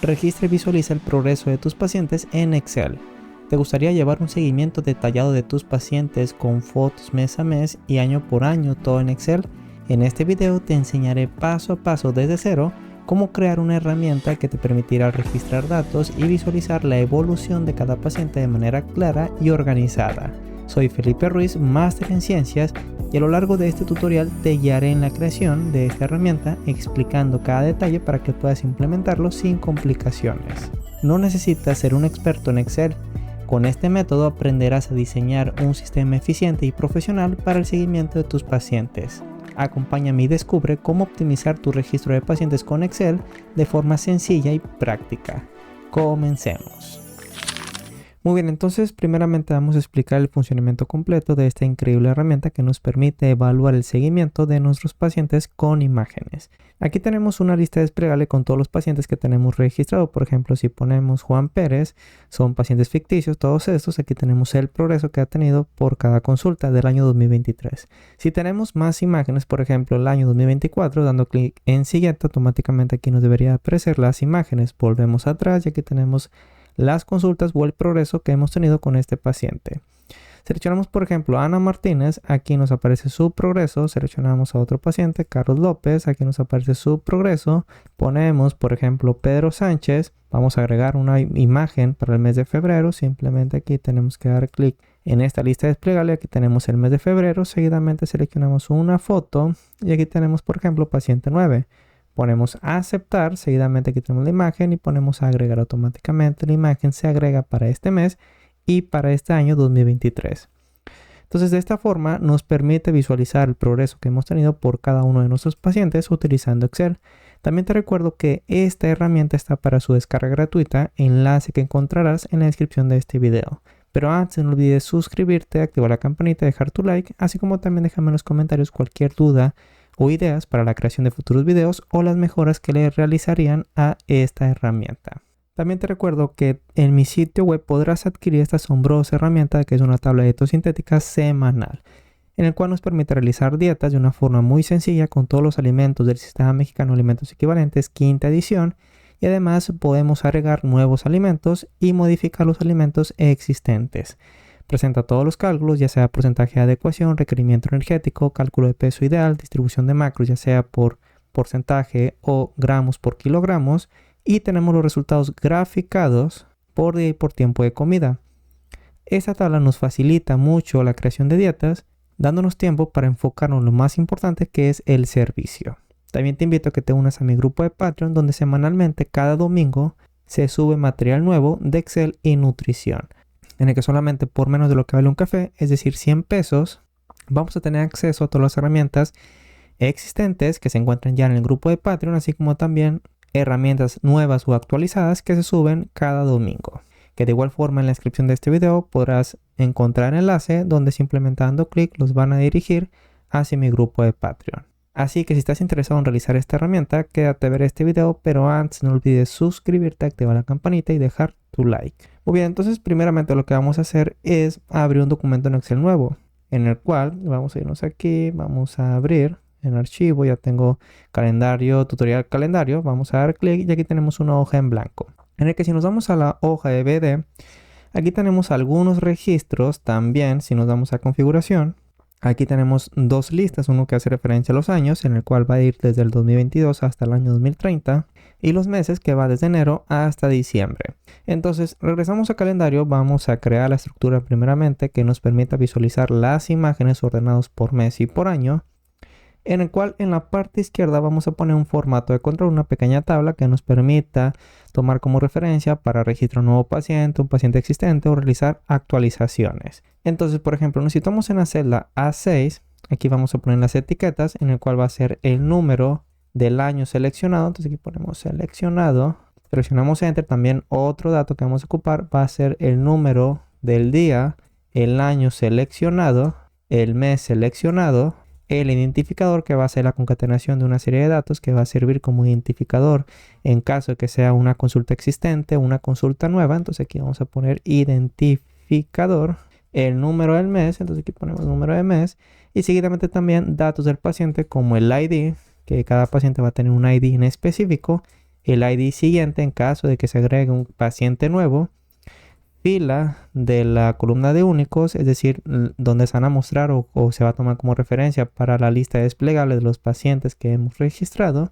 registra y visualiza el progreso de tus pacientes en Excel. ¿Te gustaría llevar un seguimiento detallado de tus pacientes con fotos mes a mes y año por año todo en Excel? En este video te enseñaré paso a paso desde cero cómo crear una herramienta que te permitirá registrar datos y visualizar la evolución de cada paciente de manera clara y organizada. Soy Felipe Ruiz, máster en ciencias, y a lo largo de este tutorial te guiaré en la creación de esta herramienta explicando cada detalle para que puedas implementarlo sin complicaciones. No necesitas ser un experto en Excel. Con este método aprenderás a diseñar un sistema eficiente y profesional para el seguimiento de tus pacientes. Acompáñame y descubre cómo optimizar tu registro de pacientes con Excel de forma sencilla y práctica. Comencemos. Muy bien, entonces primeramente vamos a explicar el funcionamiento completo de esta increíble herramienta que nos permite evaluar el seguimiento de nuestros pacientes con imágenes. Aquí tenemos una lista desplegable con todos los pacientes que tenemos registrados. Por ejemplo, si ponemos Juan Pérez, son pacientes ficticios, todos estos. Aquí tenemos el progreso que ha tenido por cada consulta del año 2023. Si tenemos más imágenes, por ejemplo, el año 2024, dando clic en siguiente, automáticamente aquí nos debería aparecer las imágenes. Volvemos atrás y aquí tenemos las consultas o el progreso que hemos tenido con este paciente. Seleccionamos, por ejemplo, a Ana Martínez, aquí nos aparece su progreso. Seleccionamos a otro paciente, Carlos López, aquí nos aparece su progreso. Ponemos, por ejemplo, Pedro Sánchez, vamos a agregar una imagen para el mes de febrero. Simplemente aquí tenemos que dar clic en esta lista desplegable, aquí tenemos el mes de febrero. Seguidamente seleccionamos una foto y aquí tenemos, por ejemplo, paciente 9. Ponemos a aceptar, seguidamente aquí tenemos la imagen y ponemos a agregar automáticamente. La imagen se agrega para este mes y para este año 2023. Entonces, de esta forma nos permite visualizar el progreso que hemos tenido por cada uno de nuestros pacientes utilizando Excel. También te recuerdo que esta herramienta está para su descarga gratuita, enlace que encontrarás en la descripción de este video. Pero antes no olvides suscribirte, activar la campanita, dejar tu like, así como también déjame en los comentarios cualquier duda o ideas para la creación de futuros videos o las mejoras que le realizarían a esta herramienta. También te recuerdo que en mi sitio web podrás adquirir esta asombrosa herramienta que es una tabla de dietos sintética semanal, en el cual nos permite realizar dietas de una forma muy sencilla con todos los alimentos del Sistema Mexicano de Alimentos Equivalentes, quinta edición, y además podemos agregar nuevos alimentos y modificar los alimentos existentes. Presenta todos los cálculos, ya sea porcentaje de adecuación, requerimiento energético, cálculo de peso ideal, distribución de macros, ya sea por porcentaje o gramos por kilogramos, y tenemos los resultados graficados por día y por tiempo de comida. Esta tabla nos facilita mucho la creación de dietas, dándonos tiempo para enfocarnos en lo más importante, que es el servicio. También te invito a que te unas a mi grupo de Patreon, donde semanalmente cada domingo se sube material nuevo de Excel y nutrición, en el que solamente por menos de lo que vale un café, es decir 100 pesos, vamos a tener acceso a todas las herramientas existentes que se encuentran ya en el grupo de Patreon, así como también herramientas nuevas o actualizadas que se suben cada domingo. Que de igual forma en la descripción de este video podrás encontrar el enlace donde simplemente dando clic los van a dirigir hacia mi grupo de Patreon. Así que si estás interesado en realizar esta herramienta, quédate a ver este video, pero antes no olvides suscribirte, activar la campanita y dejar tu like. Muy bien, entonces primeramente lo que vamos a hacer es abrir un documento en Excel nuevo, en el cual vamos a irnos aquí, vamos a abrir en archivo, ya tengo calendario, tutorial calendario, vamos a dar clic y aquí tenemos una hoja en blanco, en el que si nos vamos a la hoja de BD, aquí tenemos algunos registros también. Si nos damos a configuración, aquí tenemos dos listas, uno que hace referencia a los años, en el cual va a ir desde el 2022 hasta el año 2030, y los meses, que va desde enero hasta diciembre. Entonces, regresamos a calendario, vamos a crear la estructura primeramente que nos permita visualizar las imágenes ordenadas por mes y por año, en el cual en la parte izquierda vamos a poner un formato de control, una pequeña tabla que nos permita tomar como referencia para registrar un nuevo paciente, un paciente existente o realizar actualizaciones. Entonces, por ejemplo, necesitamos en la celda A6, aquí vamos a poner las etiquetas, en el cual va a ser el número del año seleccionado. Entonces aquí ponemos seleccionado, presionamos Enter. También otro dato que vamos a ocupar va a ser el número del día, el año seleccionado, el mes seleccionado, el identificador, que va a ser la concatenación de una serie de datos que va a servir como identificador en caso de que sea una consulta existente o una consulta nueva. Entonces aquí vamos a poner identificador, el número del mes, entonces aquí ponemos número de mes, y seguidamente también datos del paciente como el ID, que cada paciente va a tener un ID en específico, el ID siguiente en caso de que se agregue un paciente nuevo, fila de la columna de únicos, es decir, donde se van a mostrar o se va a tomar como referencia para la lista desplegable de los pacientes que hemos registrado,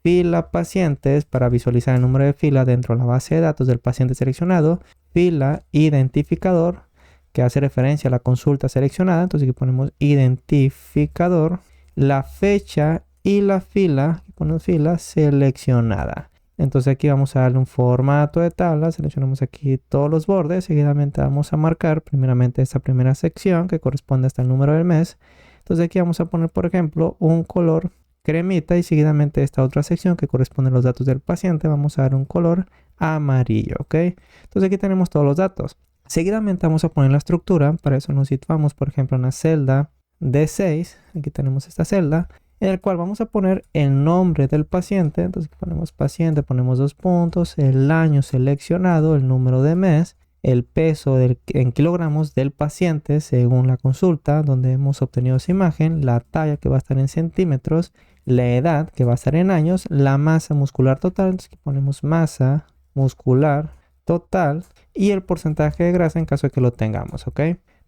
fila pacientes para visualizar el número de fila dentro de la base de datos del paciente seleccionado, fila identificador que hace referencia a la consulta seleccionada, entonces aquí ponemos identificador, la fecha y la fila, aquí ponemos fila seleccionada. Entonces aquí vamos a darle un formato de tabla, seleccionamos aquí todos los bordes, seguidamente vamos a marcar primeramente esta primera sección que corresponde hasta el número del mes. Entonces aquí vamos a poner, por ejemplo, un color cremita y seguidamente esta otra sección que corresponde a los datos del paciente, vamos a dar un color amarillo, ¿ok? Entonces aquí tenemos todos los datos. Seguidamente vamos a poner la estructura, para eso nos situamos, por ejemplo, en la celda D6, aquí tenemos esta celda, en el cual vamos a poner el nombre del paciente, entonces ponemos paciente, ponemos 2 puntos, el año seleccionado, el número de mes, el peso en kilogramos del paciente según la consulta donde hemos obtenido esa imagen, la talla que va a estar en centímetros, la edad que va a estar en años, la masa muscular total, entonces aquí ponemos masa muscular total y el porcentaje de grasa en caso de que lo tengamos, ¿ok?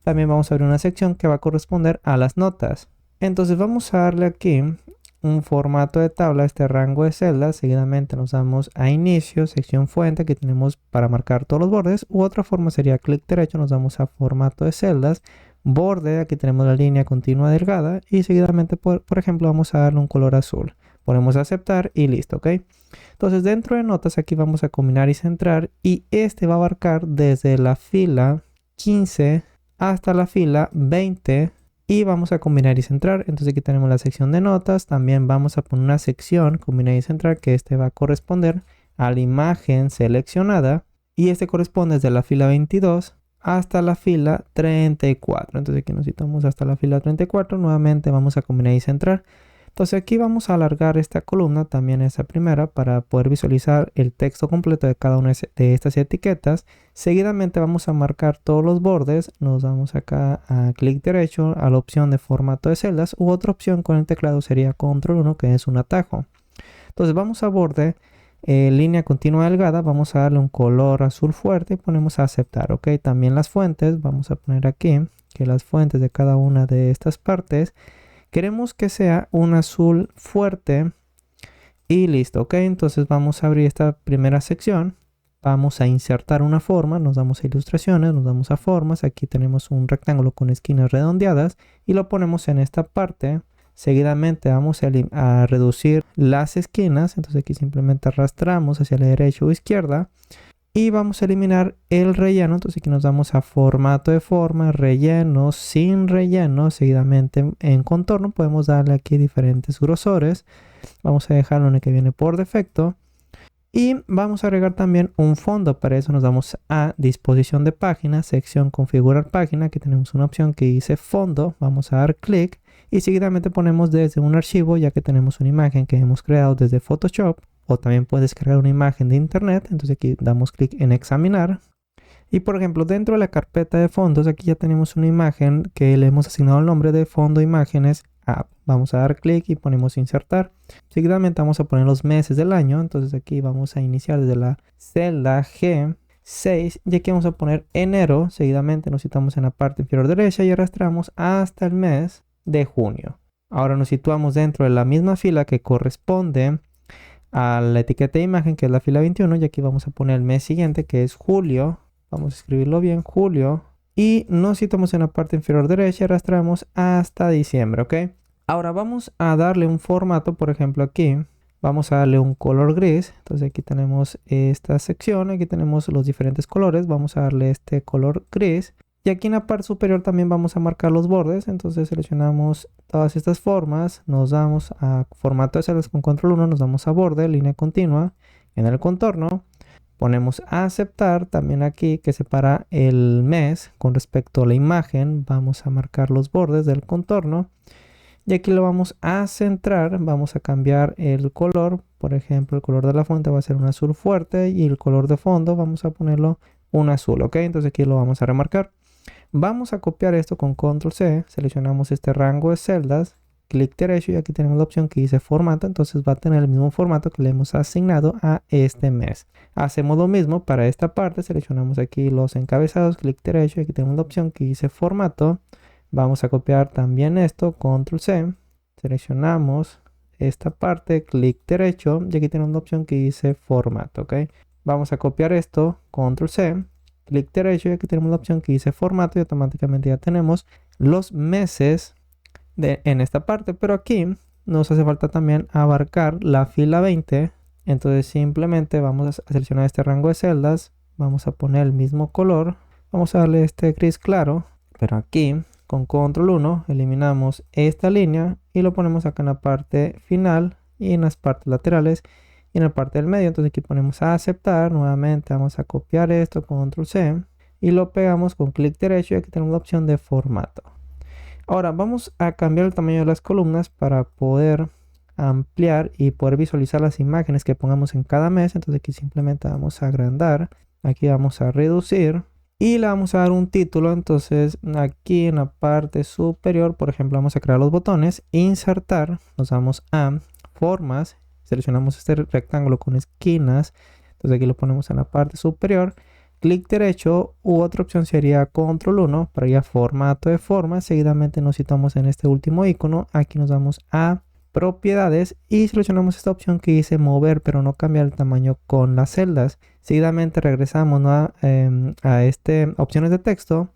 También vamos a abrir una sección que va a corresponder a las notas. Entonces vamos a darle aquí un formato de tabla a este rango de celdas. Seguidamente nos damos a inicio, sección fuente que tenemos para marcar todos los bordes. U otra forma sería clic derecho, nos damos a formato de celdas, borde, aquí tenemos la línea continua delgada y seguidamente por ejemplo vamos a darle un color azul. Ponemos aceptar y listo, ¿ok? Entonces dentro de notas aquí vamos a combinar y centrar y este va a abarcar desde la fila 15 hasta la fila 20 y vamos a combinar y centrar. Entonces aquí tenemos la sección de notas, también vamos a poner una sección combinar y centrar que este va a corresponder a la imagen seleccionada y este corresponde desde la fila 22 hasta la fila 34. Entonces aquí nos citamos hasta la fila 34, nuevamente vamos a combinar y centrar. Entonces aquí vamos a alargar esta columna, también esa primera, para poder visualizar el texto completo de cada una de estas etiquetas. Seguidamente vamos a marcar todos los bordes, nos damos acá a clic derecho a la opción de formato de celdas u otra opción con el teclado sería control 1 que es un atajo. Entonces vamos a borde, línea continua delgada, vamos a darle un color azul fuerte y ponemos a aceptar, ok. También las fuentes, vamos a poner aquí que las fuentes de cada una de estas partes queremos que sea un azul fuerte y listo, ok. Entonces vamos a abrir esta primera sección, vamos a insertar una forma, nos damos a ilustraciones, nos damos a formas, aquí tenemos un rectángulo con esquinas redondeadas y lo ponemos en esta parte. Seguidamente vamos a reducir las esquinas, entonces aquí simplemente arrastramos hacia la derecha o izquierda y vamos a eliminar el relleno. Entonces aquí nos damos a formato de forma, relleno, sin relleno. Seguidamente en contorno podemos darle aquí diferentes grosores. Vamos a dejarlo en el que viene por defecto. Y vamos a agregar también un fondo. Para eso nos damos a disposición de página, sección configurar página. Aquí tenemos una opción que dice fondo. Vamos a dar clic y seguidamente ponemos desde un archivo, ya que tenemos una imagen que hemos creado desde Photoshop. O también puedes descargar una imagen de internet. Entonces aquí damos clic en examinar. Y por ejemplo dentro de la carpeta de fondos aquí ya tenemos una imagen que le hemos asignado el nombre de fondo imágenes app. Vamos a dar clic y ponemos insertar. Seguidamente vamos a poner los meses del año. Entonces aquí vamos a iniciar desde la celda G6 y aquí vamos a poner enero. Seguidamente nos situamos en la parte inferior derecha y arrastramos hasta el mes de junio. Ahora nos situamos dentro de la misma fila que corresponde a la etiqueta de imagen que es la fila 21 y aquí vamos a poner el mes siguiente que es julio. Vamos a escribirlo bien, julio. Y nos situamos en la parte inferior derecha y arrastramos hasta diciembre, ¿ok? Ahora vamos a darle un formato, por ejemplo aquí. Vamos a darle un color gris. Entonces aquí tenemos esta sección, aquí tenemos los diferentes colores. Vamos a darle este color gris. Y aquí en la parte superior también vamos a marcar los bordes. Entonces seleccionamos todas estas formas. Nos damos a formato de celdas con control 1. Nos damos a borde, línea continua. En el contorno ponemos a aceptar. También aquí que separa el mes con respecto a la imagen. Vamos a marcar los bordes del contorno. Y aquí lo vamos a centrar. Vamos a cambiar el color. Por ejemplo, el color de la fuente va a ser un azul fuerte. Y el color de fondo vamos a ponerlo un azul. ¿Ok? Entonces aquí lo vamos a remarcar. Vamos a copiar esto con control C, seleccionamos este rango de celdas clic derecho y aquí tenemos la opción que dice formato, entonces va a tener el mismo formato que le hemos asignado a este mes. Hacemos lo mismo para esta parte, seleccionamos aquí los encabezados, clic derecho y aquí tenemos la opción que dice formato. Vamos a copiar también esto, control C, seleccionamos esta parte, clic derecho y aquí tenemos la opción que dice formato, ¿ok? Vamos a copiar esto, control C, clic derecho y aquí tenemos la opción que dice formato y automáticamente ya tenemos los meses en esta parte, pero aquí nos hace falta también abarcar la fila 20. Entonces simplemente vamos a seleccionar este rango de celdas, vamos a poner el mismo color, vamos a darle este gris claro, pero aquí con control 1 eliminamos esta línea y lo ponemos acá en la parte final y en las partes laterales y en la parte del medio. Entonces aquí ponemos a aceptar, nuevamente vamos a copiar esto, control C y lo pegamos con clic derecho y aquí tenemos la opción de formato. Ahora vamos a cambiar el tamaño de las columnas para poder ampliar y poder visualizar las imágenes que pongamos en cada mes. Entonces aquí simplemente vamos a agrandar, aquí vamos a reducir y le vamos a dar un título. Entonces aquí en la parte superior, por ejemplo, vamos a crear los botones, insertar, nos vamos a formas, seleccionamos este rectángulo con esquinas, entonces aquí lo ponemos en la parte superior, clic derecho u otra opción sería control 1 para ir a formato de forma. Seguidamente nos citamos en este último icono, aquí nos vamos a propiedades y seleccionamos esta opción que dice mover pero no cambiar el tamaño con las celdas. Seguidamente regresamos, ¿no? a opciones de texto,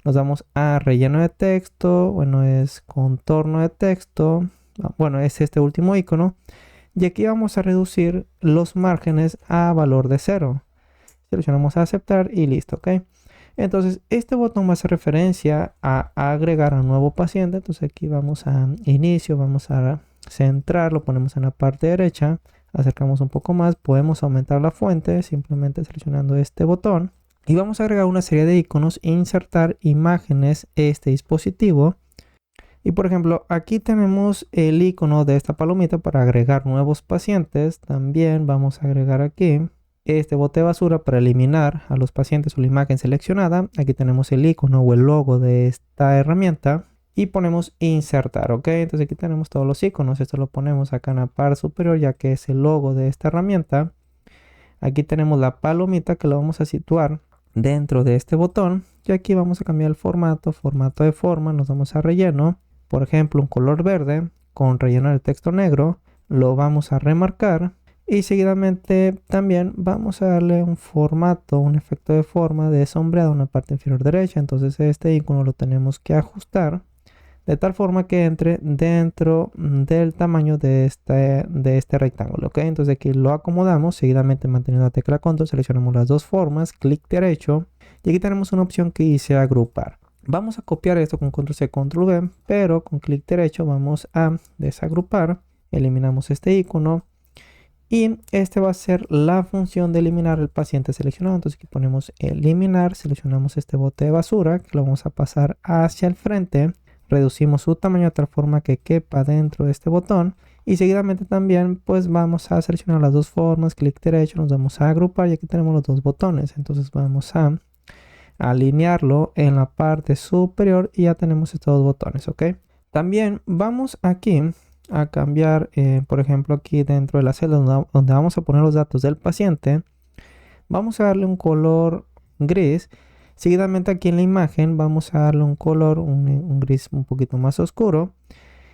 nos vamos a relleno de texto, bueno es contorno de texto, bueno es este último icono y aquí vamos a reducir los márgenes a valor de 0. Seleccionamos a aceptar y listo, ¿ok? Entonces este botón va a hacer referencia a agregar a un nuevo paciente. Entonces aquí vamos a inicio, vamos a centrar, lo ponemos en la parte derecha, acercamos un poco más, podemos aumentar la fuente simplemente seleccionando este botón y vamos a agregar una serie de iconos, insertar imágenes este dispositivo. Y por ejemplo aquí tenemos el icono de esta palomita para agregar nuevos pacientes. También vamos a agregar aquí este bote de basura para eliminar a los pacientes o la imagen seleccionada. Aquí tenemos el icono o el logo de esta herramienta y ponemos insertar, ok. Entonces aquí tenemos todos los iconos, esto lo ponemos acá en la parte superior ya que es el logo de esta herramienta. Aquí tenemos la palomita que lo vamos a situar dentro de este botón y aquí vamos a cambiar el formato de forma, nos vamos a relleno, por ejemplo un color verde con relleno de texto negro, lo vamos a remarcar. Y seguidamente también vamos a darle un formato, un efecto de forma de sombreado en la parte inferior derecha. Entonces este icono lo tenemos que ajustar de tal forma que entre dentro del tamaño de este rectángulo, ¿ok? Entonces aquí lo acomodamos, seguidamente manteniendo la tecla control, seleccionamos las dos formas, clic derecho y aquí tenemos una opción que dice agrupar. Vamos a copiar esto con control C, control V, pero con clic derecho vamos a desagrupar, eliminamos este icono. Y este va a ser la función de eliminar el paciente seleccionado. Entonces aquí ponemos eliminar, seleccionamos este bote de basura que lo vamos a pasar hacia el frente. Reducimos su tamaño de tal forma que quepa dentro de este botón. Y seguidamente también pues vamos a seleccionar las dos formas, clic derecho, nos vamos a agrupar y aquí tenemos los dos botones. Entonces vamos a alinearlo en la parte superior y ya tenemos estos dos botones, ¿ok? También vamos aquí a cambiar, por ejemplo aquí dentro de la celda donde vamos a poner los datos del paciente, vamos a darle un color gris. Seguidamente aquí en la imagen vamos a darle un color, un gris un poquito más oscuro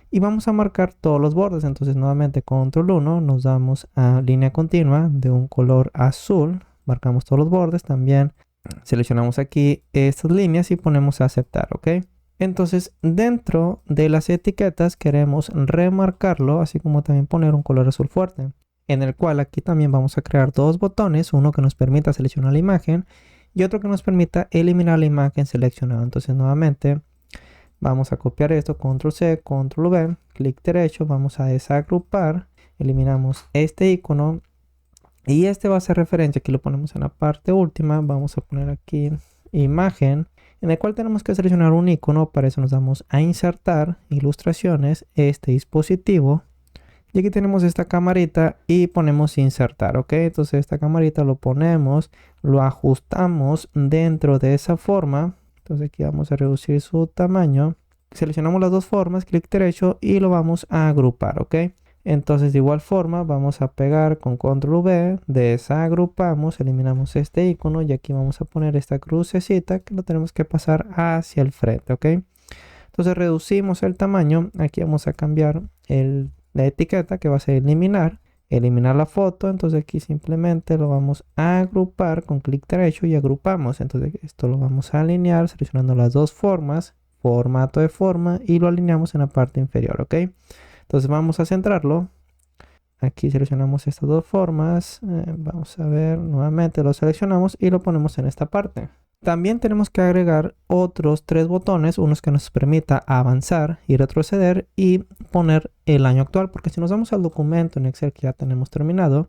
y vamos a marcar todos los bordes. Entonces nuevamente control 1, nos damos a línea continua de un color azul, marcamos todos los bordes, también seleccionamos aquí estas líneas y ponemos a aceptar, ¿ok? Entonces dentro de las etiquetas queremos remarcarlo, así como también poner un color azul fuerte, en el cual aquí también vamos a crear dos botones, uno que nos permita seleccionar la imagen y otro que nos permita eliminar la imagen seleccionada. Entonces nuevamente vamos a copiar esto, control C, control V, clic derecho, vamos a desagrupar, eliminamos este icono y este va a ser referencia, aquí lo ponemos en la parte última, vamos a poner aquí imagen, en el cual tenemos que seleccionar un icono. Para eso nos damos a insertar, ilustraciones, este dispositivo y aquí tenemos esta camarita y ponemos insertar, ok. Entonces esta camarita lo ponemos, lo ajustamos dentro de esa forma. Entonces aquí vamos a reducir su tamaño seleccionamos las dos formas, clic derecho y lo vamos a agrupar, ¿ok? Entonces de igual forma vamos a pegar con control V, desagrupamos, eliminamos este icono y aquí vamos a poner esta crucecita que lo tenemos que pasar hacia el frente, ¿ok? Entonces reducimos el tamaño, aquí vamos a cambiar la etiqueta que va a ser eliminar la foto, entonces aquí simplemente lo vamos a agrupar con clic derecho y agrupamos, entonces esto lo vamos a alinear seleccionando las dos formas, formato de forma y lo alineamos en la parte inferior, ¿ok? Entonces vamos a centrarlo, aquí seleccionamos estas dos formas, vamos a ver nuevamente, lo seleccionamos y lo ponemos en esta parte. También tenemos que agregar otros 3 botones, unos que nos permita avanzar y retroceder y poner el año actual, porque si nos vamos al documento en Excel que ya tenemos terminado,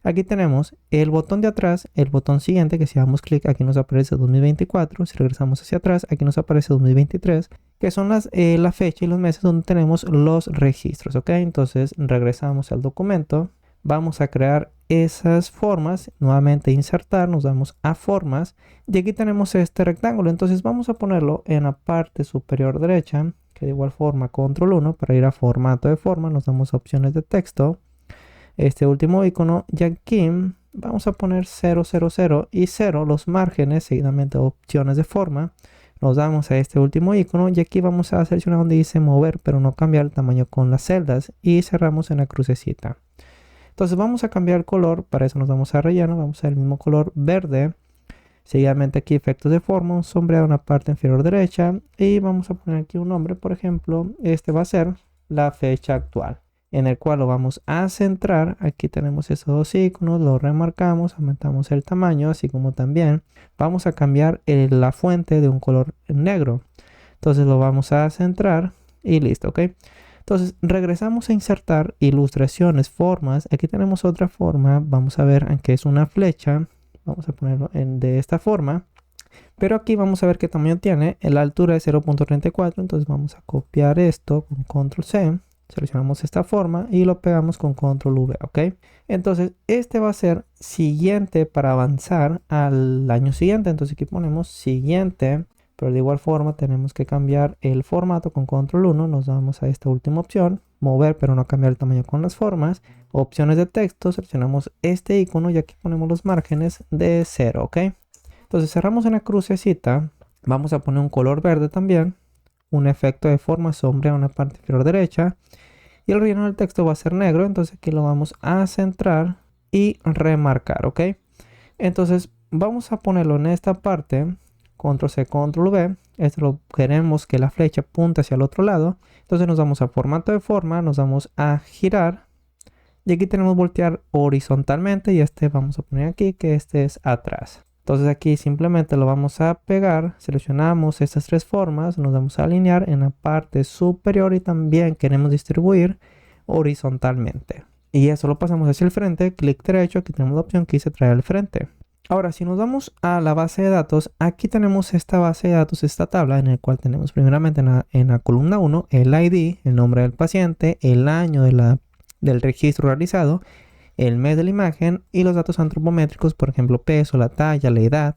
aquí tenemos el botón de atrás, el botón siguiente que si damos clic aquí nos aparece 2024, si regresamos hacia atrás aquí nos aparece 2023, que son la fecha y los meses donde tenemos los registros, ¿ok? Entonces regresamos al documento, vamos a crear esas formas, nuevamente insertar, nos damos a formas y aquí tenemos este rectángulo, entonces vamos a ponerlo en la parte superior derecha, que de igual forma control 1 para ir a formato de forma, nos damos a opciones de texto, este último icono y aquí vamos a poner 000 y 0 los márgenes, seguidamente opciones de forma, nos damos a este último icono y aquí vamos a seleccionar donde dice mover pero no cambiar el tamaño con las celdas y cerramos en la crucecita. Entonces vamos a cambiar el color, para eso nos vamos a relleno, vamos a ver el mismo color verde. Seguidamente aquí efectos de forma, un sombreado en la parte inferior derecha y vamos a poner aquí un nombre, por ejemplo, este va a ser la fecha actual, en el cual lo vamos a centrar. Aquí tenemos esos dos iconos, lo remarcamos, aumentamos el tamaño, así como también vamos a cambiar la fuente de un color negro. Entonces lo vamos a centrar y listo, ¿ok? Entonces regresamos a insertar ilustraciones, formas. Aquí tenemos otra forma, vamos a ver que es una flecha. Vamos a ponerlo de esta forma. Pero aquí vamos a ver qué tamaño tiene. La altura es 0.34, entonces vamos a copiar esto con control C. Seleccionamos esta forma y lo pegamos con control V, ¿ok? Entonces este va a ser siguiente para avanzar al año siguiente. Entonces aquí ponemos siguiente. Pero de igual forma tenemos que cambiar el formato con control 1. Nos vamos a esta última opción. Mover pero no cambiar el tamaño con las formas. Opciones de texto. Seleccionamos este icono y aquí ponemos los márgenes de 0. ¿Ok? Entonces cerramos en la crucecita. Vamos a poner un color verde también. Un efecto de forma sombra en la parte inferior derecha. Y el relleno del texto va a ser negro. Entonces aquí lo vamos a centrar y remarcar. ¿Ok? Entonces vamos a ponerlo en esta parte. Control C, Control V. Esto lo queremos que la flecha apunte hacia el otro lado. Entonces nos vamos a formato de forma, nos vamos a girar. Y aquí tenemos voltear horizontalmente y este vamos a poner aquí que este es atrás. Entonces aquí simplemente lo vamos a pegar, seleccionamos estas 3 formas, nos vamos a alinear en la parte superior y también queremos distribuir horizontalmente. Y eso lo pasamos hacia el frente, clic derecho, aquí tenemos la opción que dice traer al frente. Ahora, si nos vamos a la base de datos, aquí tenemos esta base de datos, esta tabla en la cual tenemos primeramente en la columna 1 el ID, el nombre del paciente, el año del registro realizado, el mes de la imagen y los datos antropométricos, por ejemplo, peso, la talla, la edad,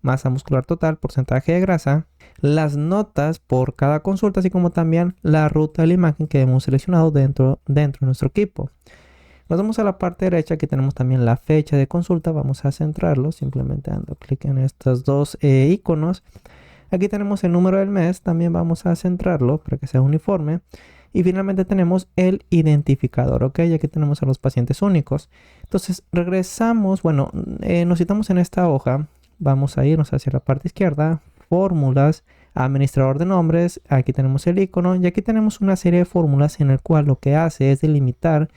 masa muscular total, porcentaje de grasa, las notas por cada consulta, así como también la ruta de la imagen que hemos seleccionado dentro de nuestro equipo. Nos vamos a la parte derecha, aquí tenemos también la fecha de consulta, vamos a centrarlo simplemente dando clic en estos dos iconos. Aquí tenemos el número del mes, también vamos a centrarlo para que sea uniforme. Y finalmente tenemos el identificador, ¿ok? Y aquí tenemos a los pacientes únicos. Entonces regresamos, bueno, nos citamos en esta hoja, vamos a irnos hacia la parte izquierda, fórmulas, administrador de nombres, aquí tenemos el icono y aquí tenemos una serie de fórmulas en el cual lo que hace es delimitar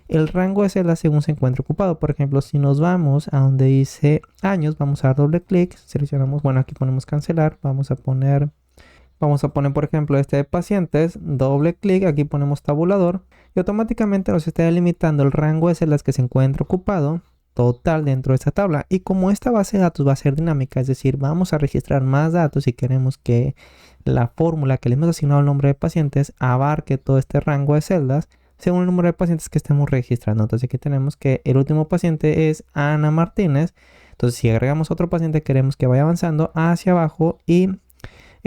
el rango de celdas según se encuentra ocupado. Por ejemplo, si nos vamos a donde dice años, vamos a dar doble clic, seleccionamos, bueno, aquí ponemos cancelar, vamos a poner, por ejemplo, este de pacientes, doble clic, aquí ponemos tabulador y automáticamente nos está delimitando el rango de celdas que se encuentra ocupado total dentro de esta tabla. Y como esta base de datos va a ser dinámica, es decir, vamos a registrar más datos y queremos que la fórmula que le hemos asignado al nombre de pacientes abarque todo este rango de celdas, según el número de pacientes que estemos registrando. Entonces aquí tenemos que el último paciente es Ana Martínez. Entonces si agregamos otro paciente queremos que vaya avanzando hacia abajo y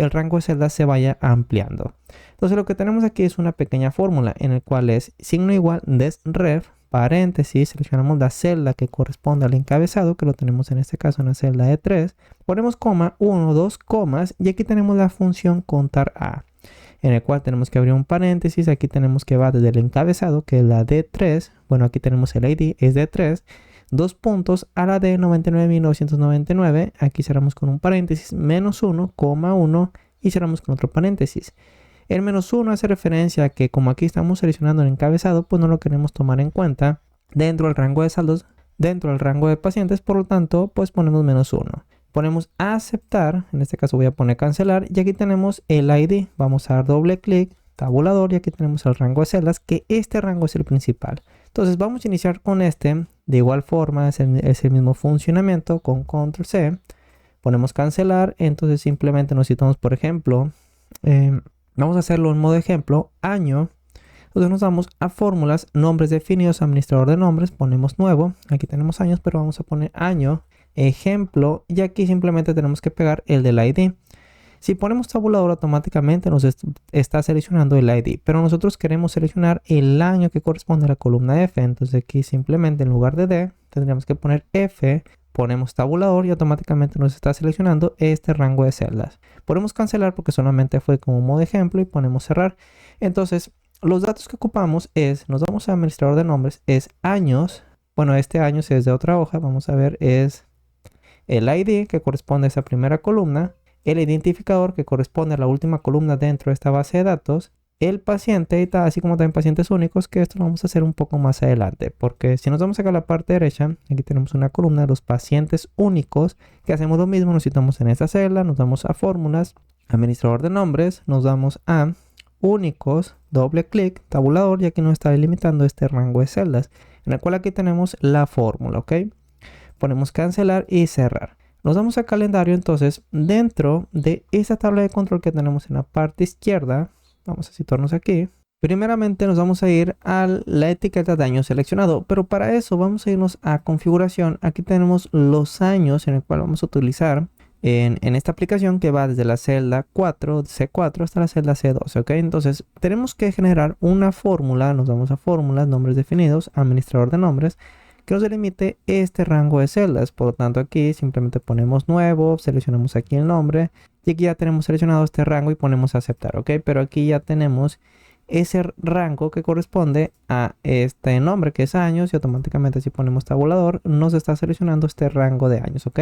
el rango de celdas se vaya ampliando. Entonces lo que tenemos aquí es una pequeña fórmula en el cual es signo igual desref, paréntesis, seleccionamos la celda que corresponde al encabezado, que lo tenemos en este caso en la celda de 3, ponemos coma, 1, 2 comas, y aquí tenemos la función contar a, en el cual tenemos que abrir un paréntesis. Aquí tenemos que va desde el encabezado, que es la D3, bueno, aquí tenemos el ID, es D3, 2 puntos a la D 99.999, aquí cerramos con un paréntesis, menos 1, coma 1, y cerramos con otro paréntesis. El menos 1 hace referencia a que como aquí estamos seleccionando el encabezado, pues no lo queremos tomar en cuenta dentro del rango de saldos, dentro del rango de pacientes, por lo tanto, pues ponemos menos 1. Ponemos aceptar, en este caso voy a poner cancelar, y aquí tenemos el ID. Vamos a dar doble clic, tabulador, y aquí tenemos el rango de celdas, que este rango es el principal. Entonces vamos a iniciar con este, de igual forma es el mismo funcionamiento, con control C, ponemos cancelar, entonces simplemente necesitamos, por ejemplo, vamos a hacerlo en modo ejemplo, año. Entonces nos vamos a fórmulas, nombres definidos, administrador de nombres, ponemos nuevo, aquí tenemos años, pero vamos a poner año, ejemplo, y aquí simplemente tenemos que pegar el del ID. Si ponemos tabulador, automáticamente nos está seleccionando el ID, pero nosotros queremos seleccionar el año que corresponde a la columna F. Entonces aquí simplemente en lugar de D tendríamos que poner F, ponemos tabulador y automáticamente nos está seleccionando este rango de celdas. Podemos cancelar porque solamente fue como modo ejemplo y ponemos cerrar. Entonces los datos que ocupamos es, nos vamos a administrador de nombres, es años. Bueno, este año si es de otra hoja, vamos a ver, es el ID que corresponde a esa primera columna, el identificador que corresponde a la última columna dentro de esta base de datos, el paciente y tal, así como también pacientes únicos, que esto lo vamos a hacer un poco más adelante, porque si nos vamos acá a la parte derecha, aquí tenemos una columna de los pacientes únicos, que hacemos lo mismo, nos citamos en esta celda, nos vamos a fórmulas, administrador de nombres, nos vamos a únicos, doble clic, tabulador, y aquí nos está delimitando este rango de celdas, en el cual aquí tenemos la fórmula, ¿ok? Ponemos cancelar y cerrar. Nos vamos a calendario, entonces dentro de esa tabla de control que tenemos en la parte izquierda, vamos a situarnos aquí. Primeramente nos vamos a ir a la etiqueta de año seleccionado, pero para eso vamos a irnos a configuración. Aquí tenemos los años en el cual vamos a utilizar en esta aplicación, que va desde la celda 4, C4 hasta la celda C12, ¿ok? Entonces tenemos que generar una fórmula, nos vamos a fórmulas, nombres definidos, administrador de nombres, que nos delimite este rango de celdas. Por lo tanto aquí simplemente ponemos nuevo, seleccionamos aquí el nombre y aquí ya tenemos seleccionado este rango y ponemos aceptar, ¿ok? Pero aquí ya tenemos ese rango que corresponde a este nombre, que es años, y automáticamente si ponemos tabulador nos está seleccionando este rango de años, ¿ok?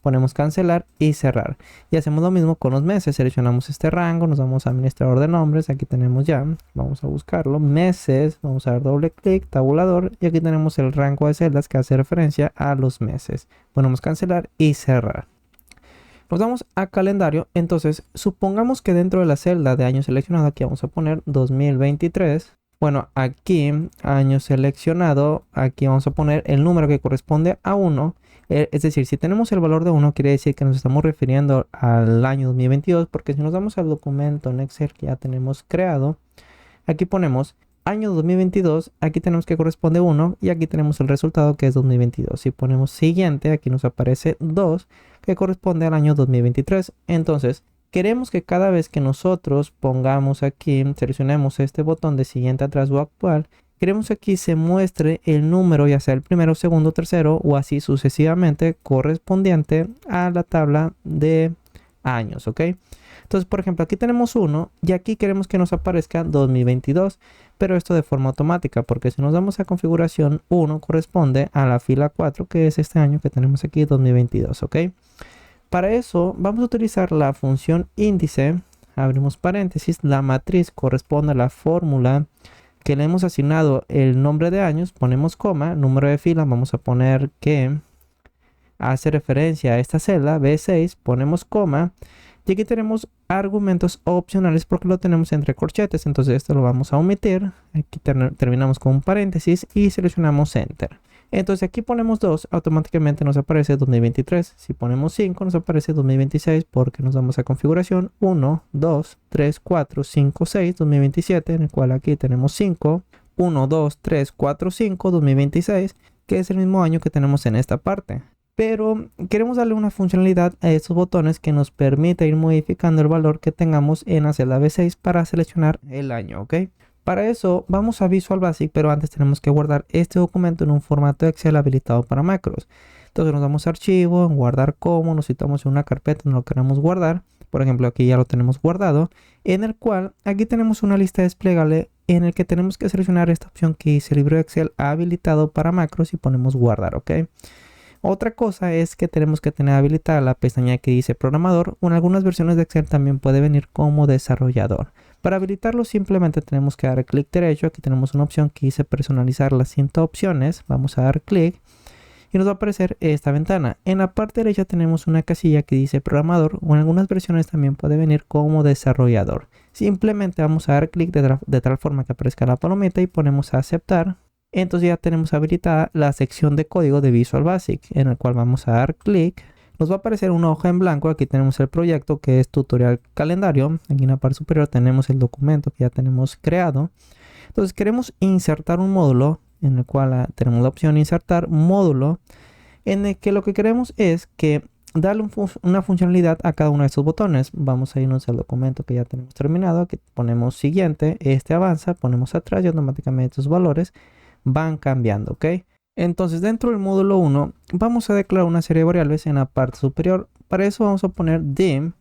Ponemos cancelar y cerrar. Y hacemos lo mismo con los meses. Seleccionamos este rango, nos vamos a administrador de nombres. Aquí tenemos ya, vamos a buscarlo, meses. Vamos a dar doble clic, tabulador. Y aquí tenemos el rango de celdas que hace referencia a los meses. Ponemos cancelar y cerrar. Nos vamos a calendario. Entonces, supongamos que dentro de la celda de año seleccionado, aquí vamos a poner 2023. Bueno, aquí, año seleccionado, aquí vamos a poner el número que corresponde a 1. Es decir, si tenemos el valor de 1, quiere decir que nos estamos refiriendo al año 2022, porque si nos vamos al documento en Excel que ya tenemos creado, aquí ponemos año 2022, aquí tenemos que corresponde 1 y aquí tenemos el resultado que es 2022. Si ponemos siguiente, aquí nos aparece 2, que corresponde al año 2023. Entonces, queremos que cada vez que nosotros pongamos aquí, seleccionemos este botón de siguiente, atrás o actual, queremos que aquí se muestre el número, ya sea el primero, segundo, tercero o así sucesivamente, correspondiente a la tabla de años, ¿ok? Entonces, por ejemplo, aquí tenemos 1 y aquí queremos que nos aparezca 2022, pero esto de forma automática, porque si nos damos a configuración, 1 corresponde a la fila 4, que es este año que tenemos aquí, 2022, ¿ok? Para eso vamos a utilizar la función índice, abrimos paréntesis, la matriz corresponde a la fórmula que le hemos asignado el nombre de años, ponemos coma, número de fila, vamos a poner que hace referencia a esta celda, B6, ponemos coma, y aquí tenemos argumentos opcionales porque lo tenemos entre corchetes, entonces esto lo vamos a omitir, aquí terminamos con un paréntesis y seleccionamos Enter. Entonces aquí ponemos 2, automáticamente nos aparece 2023. Si ponemos 5 nos aparece 2026 porque nos vamos a configuración 1, 2, 3, 4, 5, 6, 2027, en el cual aquí tenemos 5, 1, 2, 3, 4, 5, 2026, que es el mismo año que tenemos en esta parte. pero queremos darle una funcionalidad a estos botones que nos permite ir modificando el valor que tengamos en la celda B6 para seleccionar el año, ¿ok? Para eso vamos a Visual Basic, pero antes tenemos que guardar este documento en un formato Excel habilitado para macros. Entonces nos damos a archivo, en guardar como, nos citamos en una carpeta donde lo queremos guardar. Por ejemplo, aquí ya lo tenemos guardado, en el cual aquí tenemos una lista desplegable en el que tenemos que seleccionar esta opción que dice libro de Excel habilitado para macros y ponemos guardar, ¿ok? Otra cosa es que tenemos que tener habilitada la pestaña que dice programador, o en algunas versiones de Excel también puede venir como desarrollador. Para habilitarlo simplemente tenemos que dar clic derecho. Aquí tenemos una opción que dice personalizar las 100 opciones. Vamos a dar clic y nos va a aparecer esta ventana. En la parte derecha tenemos una casilla que dice programador, o en algunas versiones también puede venir como desarrollador. Simplemente vamos a dar clic de tal forma que aparezca la palomita y ponemos a aceptar. Entonces ya tenemos habilitada la sección de código de Visual Basic, en el cual vamos a dar clic. Nos va a aparecer una hoja en blanco. Aquí tenemos el proyecto que es tutorial calendario. Aquí en la parte superior tenemos el documento que ya tenemos creado. Entonces queremos insertar un módulo, en el cual tenemos la opción insertar módulo, en el que lo que queremos es que darle una funcionalidad a cada uno de estos botones. Vamos a irnos al documento que ya tenemos terminado. Aquí ponemos siguiente, este avanza, ponemos atrás y automáticamente estos valores van cambiando, ¿ok? Entonces dentro del módulo 1 vamos a declarar una serie de variables en la parte superior. Para eso vamos a poner dim.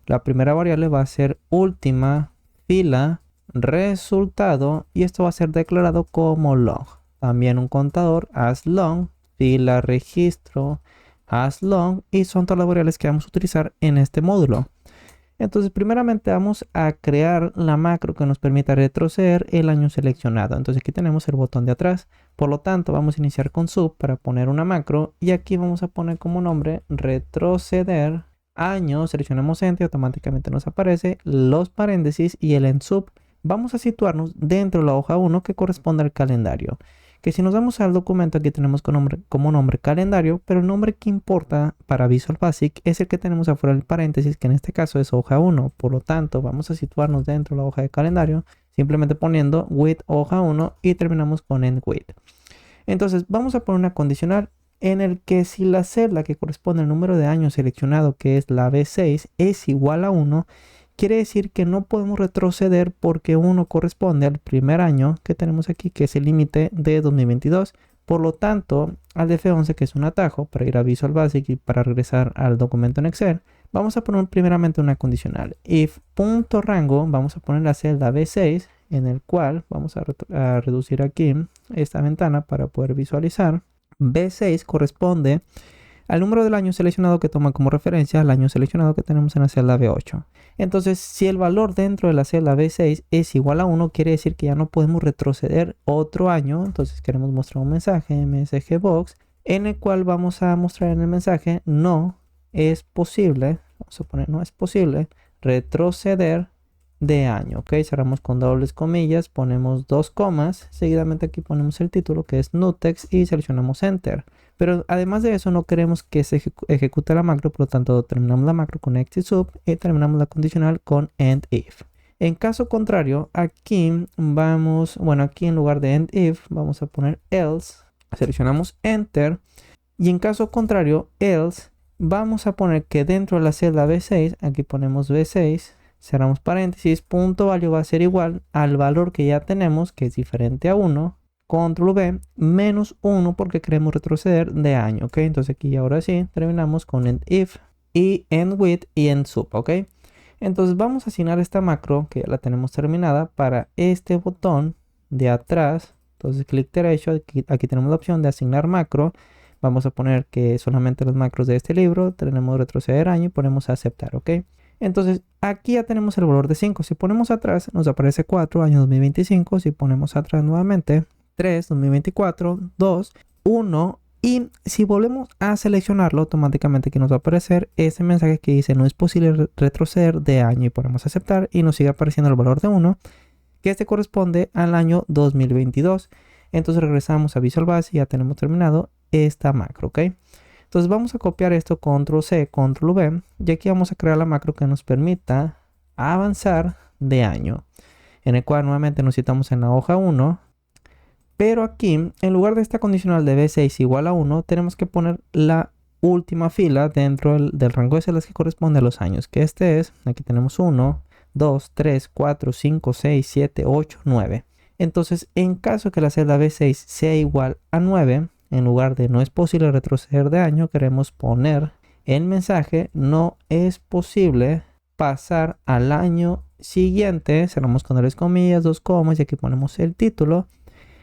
La primera variable va a ser última fila resultado y esto va a ser declarado como log. También un contador asLong, fila registro asLong, y son todas las variables que vamos a utilizar en este módulo. Entonces primeramente vamos a crear la macro que nos permita retroceder el año seleccionado. Entonces aquí tenemos el botón de atrás. Por lo tanto vamos a iniciar con sub para poner una macro y aquí vamos a poner como nombre retroceder año. Seleccionamos enter y automáticamente nos aparece los paréntesis y el end sub. Vamos a situarnos dentro de la hoja 1 que corresponde al calendario. Que si nos vamos al documento, aquí tenemos como nombre calendario, pero el nombre que importa para Visual Basic es el que tenemos afuera del paréntesis, que en este caso es hoja 1. Por lo tanto, vamos a situarnos dentro de la hoja de calendario, simplemente poniendo with hoja 1 y terminamos con end with. Entonces, vamos a poner una condicional en el que si la celda que corresponde al número de años seleccionado, que es la B6, es igual a 1, quiere decir que no podemos retroceder porque 1 corresponde al primer año que tenemos aquí, que es el límite de 2022. Por lo tanto, al F11, que es un atajo para ir a Visual Basic y para regresar al documento en Excel, vamos a poner primeramente una condicional. If.rango, vamos a poner la celda B6, en el cual vamos a reducir aquí esta ventana para poder visualizar. B6 corresponde al número del año seleccionado que toma como referencia al año seleccionado que tenemos en la celda B8. Entonces, si el valor dentro de la celda B6 es igual a 1, quiere decir que ya no podemos retroceder otro año. Entonces, queremos mostrar un mensaje MSGBox en el cual vamos a mostrar en el mensaje no es posible, vamos a poner no es posible retroceder de año, ok, cerramos con dobles comillas, ponemos dos comas, seguidamente aquí ponemos el título que es Nutex y seleccionamos Enter. Pero además de eso no queremos que se ejecute la macro, por lo tanto terminamos la macro con exit sub y terminamos la condicional con end if. En caso contrario, aquí vamos, bueno, aquí en lugar de end if vamos a poner else, seleccionamos Enter y en caso contrario, else, vamos a poner que dentro de la celda B6, aquí ponemos B6, cerramos paréntesis, punto value va a ser igual al valor que ya tenemos, que es diferente a 1, control V, menos 1 porque queremos retroceder de año, ok. Entonces aquí ahora sí, terminamos con end if y end with y end sub, ok. Entonces vamos a asignar esta macro, que ya la tenemos terminada, para este botón de atrás. Entonces clic derecho, aquí tenemos la opción de asignar macro. Vamos a poner que solamente los macros de este libro, tenemos retroceder año y ponemos a aceptar, ok. Entonces aquí ya tenemos el valor de 5. Si ponemos atrás nos aparece 4, año 2025. Si ponemos atrás nuevamente 3, 2024, 2, 1. Y si volvemos a seleccionarlo, automáticamente aquí nos va a aparecer ese mensaje que dice no es posible retroceder de año y ponemos a aceptar y nos sigue apareciendo el valor de 1, que este corresponde al año 2022. Entonces regresamos a Visual Basic y ya tenemos terminado esta macro, ¿ok? Entonces vamos a copiar esto, control C, control V, y aquí vamos a crear la macro que nos permita avanzar de año, en el cual nuevamente nos citamos en la hoja 1, pero aquí, en lugar de esta condicional de B6 igual a 1, tenemos que poner la última fila dentro del rango de celdas que corresponde a los años, que este es, aquí tenemos 1, 2, 3, 4, 5, 6, 7, 8, 9. Entonces, en caso que la celda B6 sea igual a 9, en lugar de no es posible retroceder de año, queremos poner el mensaje no es posible pasar al año siguiente. Cerramos con tres comillas, dos comas y aquí ponemos el título.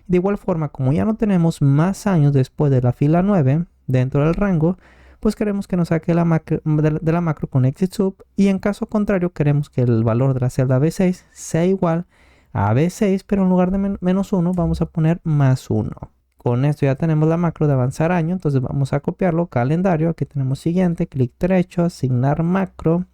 De igual forma, como ya no tenemos más años después de la fila 9 dentro del rango, pues queremos que nos saque de la macro con exit sub, y en caso contrario queremos que el valor de la celda B6 sea igual a B6, pero en lugar de menos 1 vamos a poner más 1. Con esto ya tenemos la macro de avanzar año, entonces vamos a copiarlo, calendario, aquí tenemos siguiente, clic derecho, asignar macro,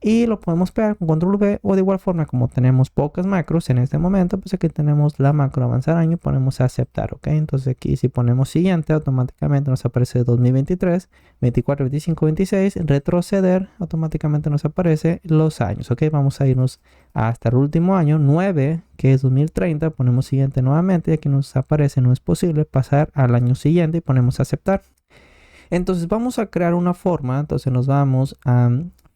y lo podemos pegar con control V, o de igual forma como tenemos pocas macros en este momento, pues aquí tenemos la macro avanzar año, ponemos aceptar, ok. Entonces aquí si ponemos siguiente, automáticamente nos aparece 2023, 24, 25, 26, retroceder, automáticamente nos aparece los años, ok. Vamos a irnos hasta el último año, 9, que es 2030, ponemos siguiente nuevamente y aquí nos aparece no es posible pasar al año siguiente y ponemos aceptar. Entonces vamos a crear una forma, entonces nos vamos a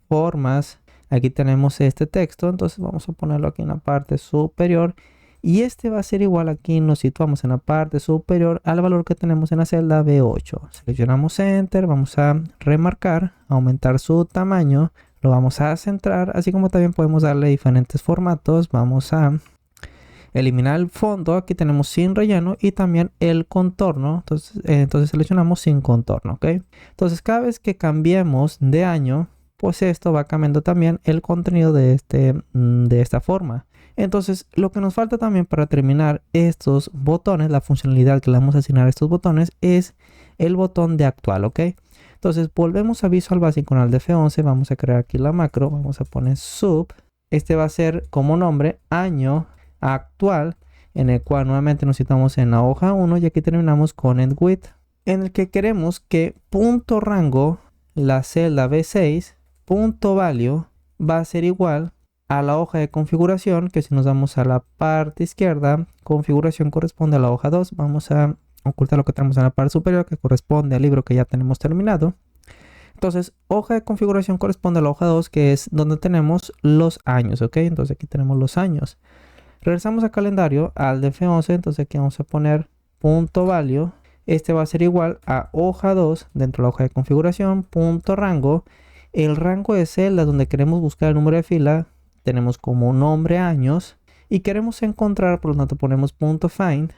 formas, aquí tenemos este texto, entonces vamos a ponerlo aquí en la parte superior y este va a ser igual, aquí nos situamos en la parte superior al valor que tenemos en la celda B8. Seleccionamos Enter, vamos a remarcar, aumentar su tamaño, lo vamos a centrar, así como también podemos darle diferentes formatos. Vamos a eliminar el fondo, aquí tenemos sin relleno, y también el contorno, entonces seleccionamos sin contorno, ok. Entonces cada vez que cambiemos de año, pues esto va cambiando también el contenido de esta forma. Entonces lo que nos falta también para terminar estos botones, la funcionalidad que le vamos a asignar a estos botones, es el botón de actual, ok. Entonces volvemos a Visual Basic con el F11, vamos a crear aquí la macro, vamos a poner sub, este va a ser como nombre año actual, en el cual nuevamente nos situamos en la hoja 1 y aquí terminamos con end with, en el que queremos que punto rango, la celda B6, punto value va a ser igual a la hoja de configuración, que si nos damos a la parte izquierda, configuración corresponde a la hoja 2. Vamos a ocultar lo que tenemos en la parte superior, que corresponde al libro que ya tenemos terminado. Entonces, hoja de configuración corresponde a la hoja 2, que es donde tenemos los años, ¿ok? Entonces aquí tenemos los años. Regresamos a calendario, al de F11, entonces aquí vamos a poner punto value. Este va a ser igual a hoja 2 dentro de la hoja de configuración, punto rango. El rango de celdas donde queremos buscar el número de fila tenemos como nombre años y queremos encontrar, por lo tanto ponemos punto find,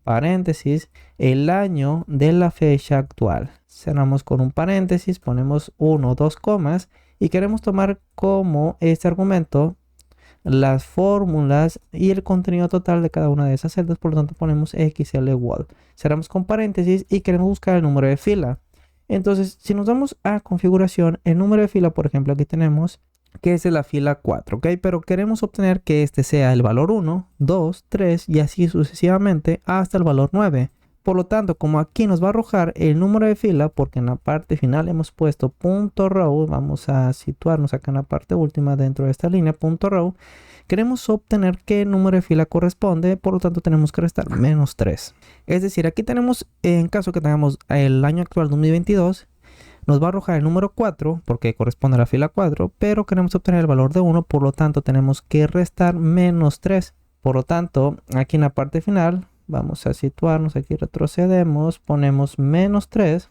paréntesis, el año de la fecha actual. Cerramos con un paréntesis, ponemos 1 o 2 comas y queremos tomar como este argumento las fórmulas y el contenido total de cada una de esas celdas, por lo tanto ponemos xlwall. Cerramos con paréntesis y queremos buscar el número de fila. Entonces, si nos vamos a configuración, el número de fila, por ejemplo, aquí tenemos que es de la fila 4, ¿ok? Pero queremos obtener que este sea el valor 1, 2, 3 y así sucesivamente hasta el valor 9. Por lo tanto, como aquí nos va a arrojar el número de fila, porque en la parte final hemos puesto punto row, vamos a situarnos acá en la parte última dentro de esta línea, punto row, queremos obtener qué número de fila corresponde, por lo tanto tenemos que restar menos 3. Es decir, aquí tenemos, en caso que tengamos el año actual 2022, nos va a arrojar el número 4, porque corresponde a la fila 4, pero queremos obtener el valor de 1, por lo tanto tenemos que restar menos 3. Por lo tanto, aquí en la parte final, vamos a situarnos, aquí retrocedemos, ponemos menos 3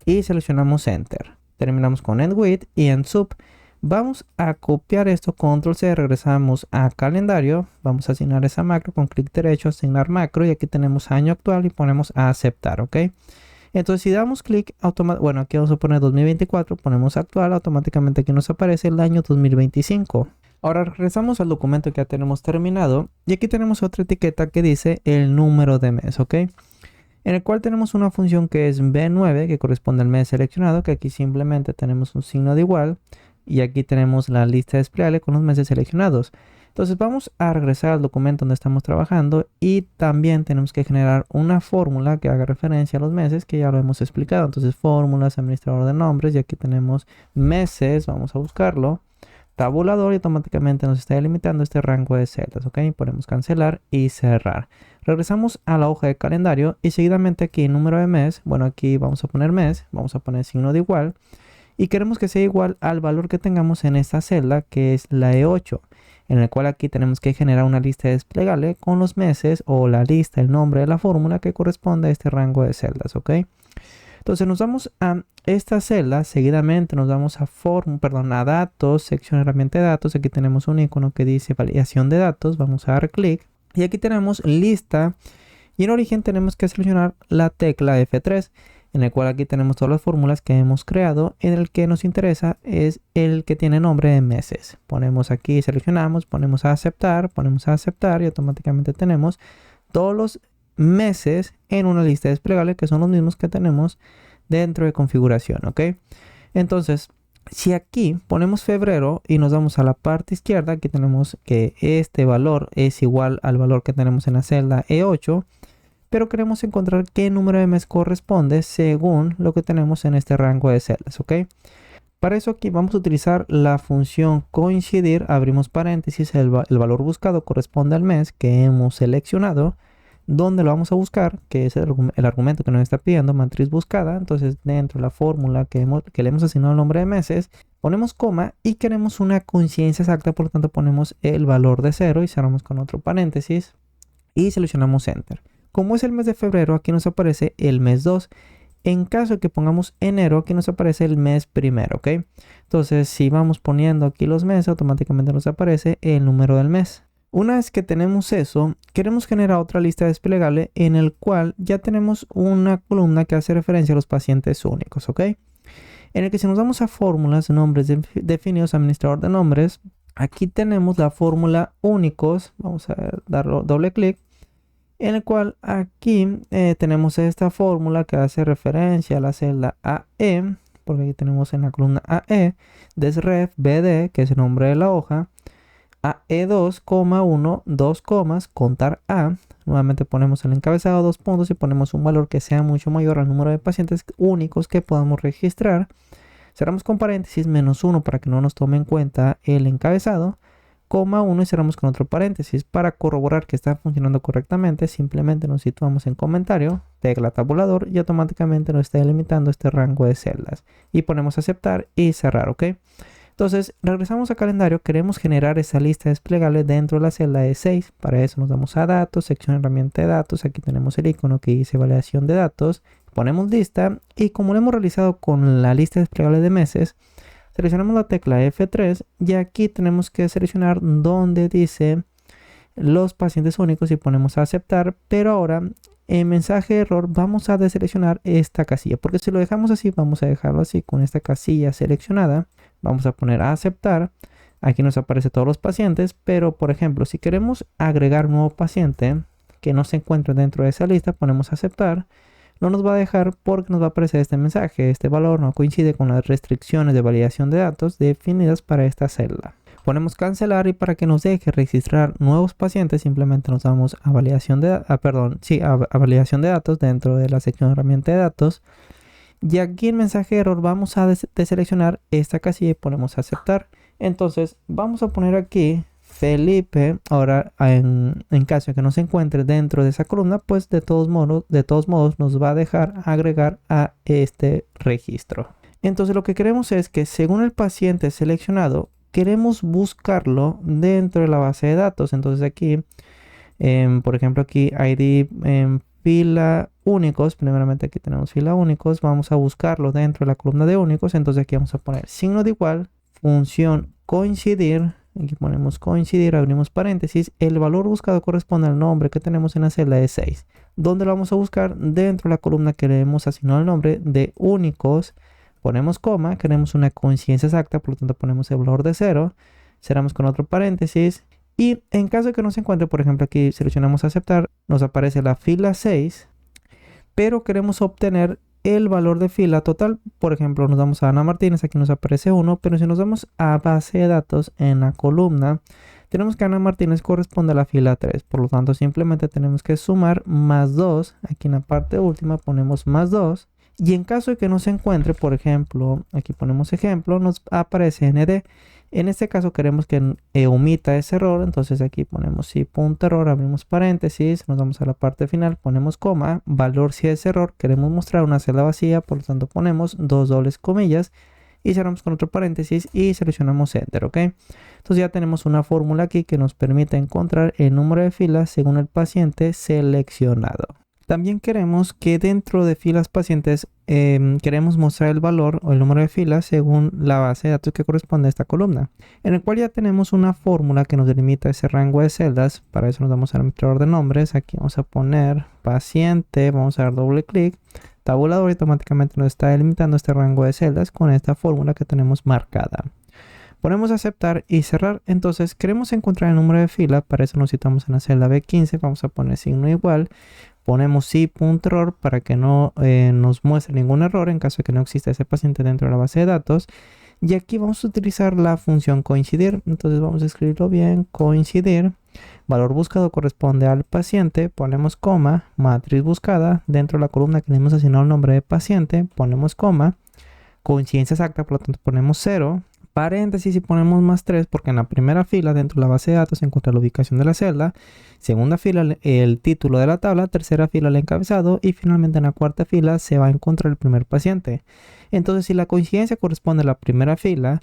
y seleccionamos Enter. Terminamos con End With y End Sub. Vamos a copiar esto, Control C, regresamos a calendario, vamos a asignar esa macro con clic derecho, asignar macro y aquí tenemos año actual y ponemos a aceptar, ¿ok? Entonces si damos clic, bueno, aquí vamos a poner 2024, ponemos actual, automáticamente aquí nos aparece el año 2025. Ahora regresamos al documento que ya tenemos terminado y aquí tenemos otra etiqueta que dice el número de mes, ¿ok? En el cual tenemos una función que es B9 que corresponde al mes seleccionado, que aquí simplemente tenemos un signo de igual y aquí tenemos la lista desplegable con los meses seleccionados. Entonces vamos a regresar al documento donde estamos trabajando y también tenemos que generar una fórmula que haga referencia a los meses, que ya lo hemos explicado. Entonces fórmulas, administrador de nombres, y aquí tenemos meses, vamos a buscarlo. tabulador y automáticamente nos está delimitando este rango de celdas, ¿ok? Podemos cancelar y cerrar. Regresamos a la hoja de calendario y seguidamente aquí número de mes, bueno, aquí vamos a poner mes, vamos a poner signo de igual y queremos que sea igual al valor que tengamos en esta celda que es la E8, en el cual aquí tenemos que generar una lista desplegable con los meses o la lista, el nombre de la fórmula que corresponde a este rango de celdas, ¿ok? Entonces nos vamos a esta celda, seguidamente nos vamos a datos, sección herramienta de datos. Aquí tenemos un icono que dice validación de datos. Vamos a dar clic y aquí tenemos lista y en origen tenemos que seleccionar la tecla F3, en el cual aquí tenemos todas las fórmulas que hemos creado. En el que nos interesa es el que tiene nombre de meses. Ponemos aquí, seleccionamos, ponemos a aceptar y automáticamente tenemos todos los meses en una lista desplegable que son los mismos que tenemos dentro de configuración, ¿ok? Entonces, si aquí ponemos febrero y nos vamos a la parte izquierda, aquí tenemos que este valor es igual al valor que tenemos en la celda E8, pero queremos encontrar qué número de mes corresponde según lo que tenemos en este rango de celdas, ¿ok? Para eso aquí vamos a utilizar la función coincidir, abrimos paréntesis, el valor buscado corresponde al mes que hemos seleccionado, donde lo vamos a buscar, que es el argumento que nos está pidiendo, matriz buscada. Entonces dentro de la fórmula que le hemos asignado el nombre de meses, ponemos coma y queremos una coincidencia exacta, por lo tanto ponemos el valor de 0 y cerramos con otro paréntesis y seleccionamos enter. Como es el mes de febrero, aquí nos aparece el mes 2. En caso de que pongamos enero, aquí nos aparece el mes primero, ¿ok? Entonces si vamos poniendo aquí los meses, automáticamente nos aparece el número del mes. Una vez que tenemos eso, queremos generar otra lista desplegable en el cual ya tenemos una columna que hace referencia a los pacientes únicos, ¿ok? En el que si nos vamos a fórmulas, nombres definidos, administrador de nombres, aquí tenemos la fórmula únicos, vamos a darle doble clic, en el cual aquí tenemos esta fórmula que hace referencia a la celda AE, porque aquí tenemos en la columna AE, desref BD, que es el nombre de la hoja, AE2, 1, 2 comas, contar A. Nuevamente ponemos el encabezado, 2 puntos y ponemos un valor que sea mucho mayor al número de pacientes únicos que podamos registrar. Cerramos con paréntesis, -1 para que no nos tome en cuenta el encabezado, coma 1 y cerramos con otro paréntesis. Para corroborar que está funcionando correctamente, simplemente nos situamos en comentario, tecla tabulador y automáticamente nos está delimitando este rango de celdas. Y ponemos aceptar y cerrar, ¿ok? Entonces, regresamos a calendario, queremos generar esa lista desplegable dentro de la celda de 6. Para eso nos vamos a datos, sección herramienta de datos, aquí tenemos el icono que dice validación de datos, ponemos lista y como lo hemos realizado con la lista desplegable de meses, seleccionamos la tecla F3 y aquí tenemos que seleccionar donde dice los pacientes únicos y ponemos a aceptar, pero ahora en mensaje de error vamos a deseleccionar esta casilla, porque si lo dejamos así, vamos a dejarlo así con esta casilla seleccionada. Vamos a poner a aceptar. Aquí nos aparecen todos los pacientes, pero por ejemplo, si queremos agregar un nuevo paciente que no se encuentre dentro de esa lista, ponemos a aceptar. No nos va a dejar porque nos va a aparecer este mensaje. Este valor no coincide con las restricciones de validación de datos definidas para esta celda. Ponemos cancelar y para que nos deje registrar nuevos pacientes, simplemente nos vamos a validación de, a validación de datos dentro de la sección herramienta de datos. Y aquí en mensaje de error vamos a deseleccionar esta casilla y ponemos a aceptar. Entonces vamos a poner aquí Felipe. Ahora en caso de que no se encuentre dentro de esa columna, pues de todos modos nos va a dejar agregar a este registro. Entonces lo que queremos es que según el paciente seleccionado, queremos buscarlo dentro de la base de datos. Entonces aquí, por ejemplo aquí ID fila únicos, primeramente aquí tenemos fila únicos, vamos a buscarlo dentro de la columna de únicos. Entonces aquí vamos a poner signo de igual, función coincidir, aquí ponemos coincidir, abrimos paréntesis, el valor buscado corresponde al nombre que tenemos en la celda de 6, donde lo vamos a buscar dentro de la columna que le hemos asignado el nombre de únicos, ponemos coma, queremos una coincidencia exacta, por lo tanto ponemos el valor de 0, cerramos con otro paréntesis. Y en caso de que no se encuentre, por ejemplo, aquí seleccionamos aceptar, nos aparece la fila 6, pero queremos obtener el valor de fila total. Por ejemplo, nos vamos a Ana Martínez, aquí nos aparece 1, pero si nos vamos a base de datos en la columna, tenemos que Ana Martínez corresponde a la fila 3, por lo tanto simplemente tenemos que sumar más 2, aquí en la parte última ponemos más 2, y en caso de que no se encuentre, por ejemplo, aquí ponemos ejemplo, nos aparece ND. En este caso queremos que omita ese error, entonces aquí ponemos si.error, abrimos paréntesis, nos vamos a la parte final, ponemos coma, valor si es error, queremos mostrar una celda vacía, por lo tanto ponemos dos dobles comillas y cerramos con otro paréntesis y seleccionamos Enter, ¿ok? Entonces ya tenemos una fórmula aquí que nos permite encontrar el número de filas según el paciente seleccionado. También queremos que dentro de filas pacientes queremos mostrar el valor o el número de filas según la base de datos que corresponde a esta columna, en el cual ya tenemos una fórmula que nos delimita ese rango de celdas. Para eso nos damos al administrador de nombres. Aquí vamos a poner paciente, vamos a dar doble clic, tabulador, y automáticamente nos está delimitando este rango de celdas con esta fórmula que tenemos marcada. Ponemos aceptar y cerrar. Entonces queremos encontrar el número de fila. Para eso nos citamos en la celda B15. Vamos a poner signo igual. Ponemos si.error para que no nos muestre ningún error en caso de que no exista ese paciente dentro de la base de datos. Y aquí vamos a utilizar la función coincidir. Entonces vamos a escribirlo bien, coincidir. Valor buscado corresponde al paciente. Ponemos coma, matriz buscada. Dentro de la columna que le hemos asignado el nombre de paciente, ponemos coma. Coincidencia exacta, por lo tanto ponemos 0. Paréntesis y ponemos más 3 porque en la primera fila dentro de la base de datos se encuentra la ubicación de la celda, segunda fila el título de la tabla, tercera fila el encabezado y finalmente en la cuarta fila se va a encontrar el primer paciente. Entonces si la coincidencia corresponde a la primera fila,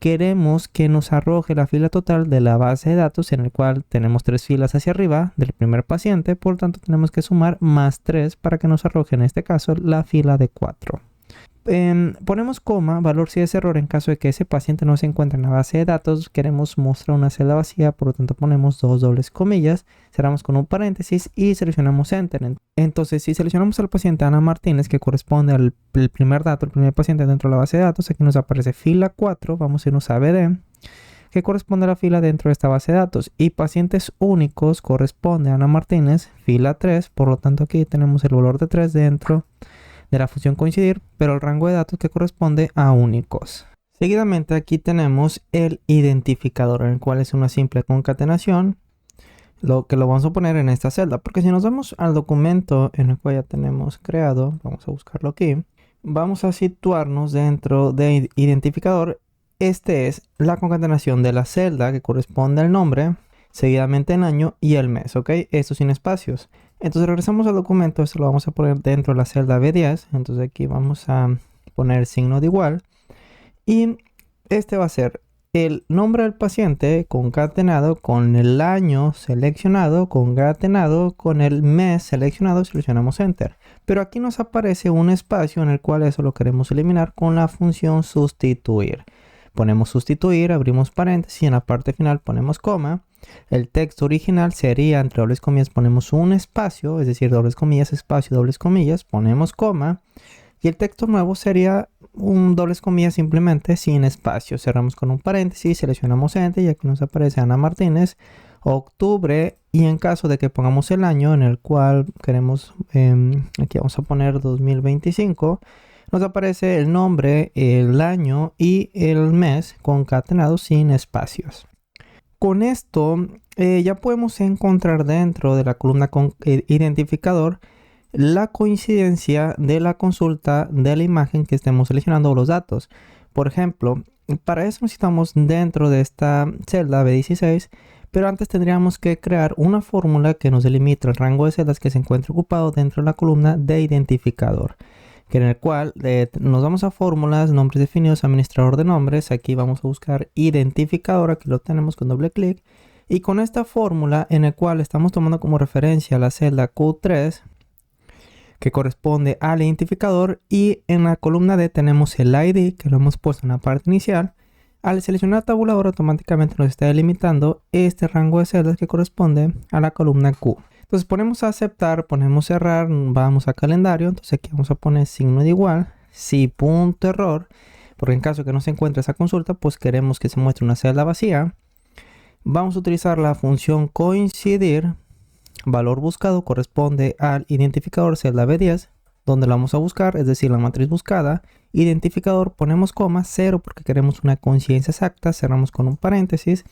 queremos que nos arroje la fila total de la base de datos en el cual tenemos 3 filas hacia arriba del primer paciente, por lo tanto tenemos que sumar más 3 para que nos arroje en este caso la fila de 4. Ponemos coma, valor si es error en caso de que ese paciente no se encuentre en la base de datos. Queremos mostrar una celda vacía, por lo tanto ponemos dos dobles comillas, cerramos con un paréntesis y seleccionamos Enter. Entonces si seleccionamos al paciente Ana Martínez, que corresponde al primer dato, el primer paciente dentro de la base de datos, aquí nos aparece fila 4, vamos a irnos a BD, que corresponde a la fila dentro de esta base de datos, y pacientes únicos corresponde a Ana Martínez, fila 3, por lo tanto aquí tenemos el valor de 3 dentro de la función coincidir, pero el rango de datos que corresponde a únicos. Seguidamente aquí tenemos el identificador, en el cual es una simple concatenación, lo vamos a poner en esta celda, porque si nos vamos al documento en el cual ya tenemos creado, vamos a buscarlo aquí, vamos a situarnos dentro de identificador. Este es la concatenación de la celda que corresponde al nombre, seguidamente el año y el mes, ¿ok? Esto sin espacios. Entonces regresamos al documento, esto lo vamos a poner dentro de la celda B10, entonces aquí vamos a poner signo de igual, y este va a ser el nombre del paciente concatenado con el año seleccionado, concatenado con el mes seleccionado, seleccionamos Enter. Pero aquí nos aparece un espacio en el cual eso lo queremos eliminar con la función sustituir. Ponemos sustituir, abrimos paréntesis y en la parte final ponemos coma. El texto original sería, entre dobles comillas, ponemos un espacio, es decir, dobles comillas, espacio, dobles comillas, ponemos coma. Y el texto nuevo sería un dobles comillas simplemente sin espacio. Cerramos con un paréntesis, seleccionamos Enter y aquí nos aparece Ana Martínez, octubre. Y en caso de que pongamos el año en el cual queremos, aquí vamos a poner 2025, nos aparece el nombre, el año y el mes concatenados sin espacios. Con esto ya podemos encontrar dentro de la columna con identificador la coincidencia de la consulta de la imagen que estemos seleccionando o los datos. Por ejemplo, para eso necesitamos dentro de esta celda B16, pero antes tendríamos que crear una fórmula que nos delimite el rango de celdas que se encuentra ocupado dentro de la columna de identificador, en el cual nos vamos a fórmulas, nombres definidos, administrador de nombres. Aquí vamos a buscar identificador, aquí lo tenemos con doble clic, y con esta fórmula en el cual estamos tomando como referencia la celda Q3 que corresponde al identificador, y en la columna D tenemos el ID que lo hemos puesto en la parte inicial. Al seleccionar tabulador automáticamente nos está delimitando este rango de celdas que corresponde a la columna Q. Entonces ponemos a aceptar, ponemos cerrar, vamos a calendario. Entonces aquí vamos a poner signo de igual, si.error, porque en caso que no se encuentre esa consulta, pues queremos que se muestre una celda vacía. Vamos a utilizar la función coincidir. Valor buscado corresponde al identificador celda B10, donde la vamos a buscar, es decir, la matriz buscada. Identificador, ponemos coma, 0 porque queremos una coincidencia exacta, cerramos con un paréntesis.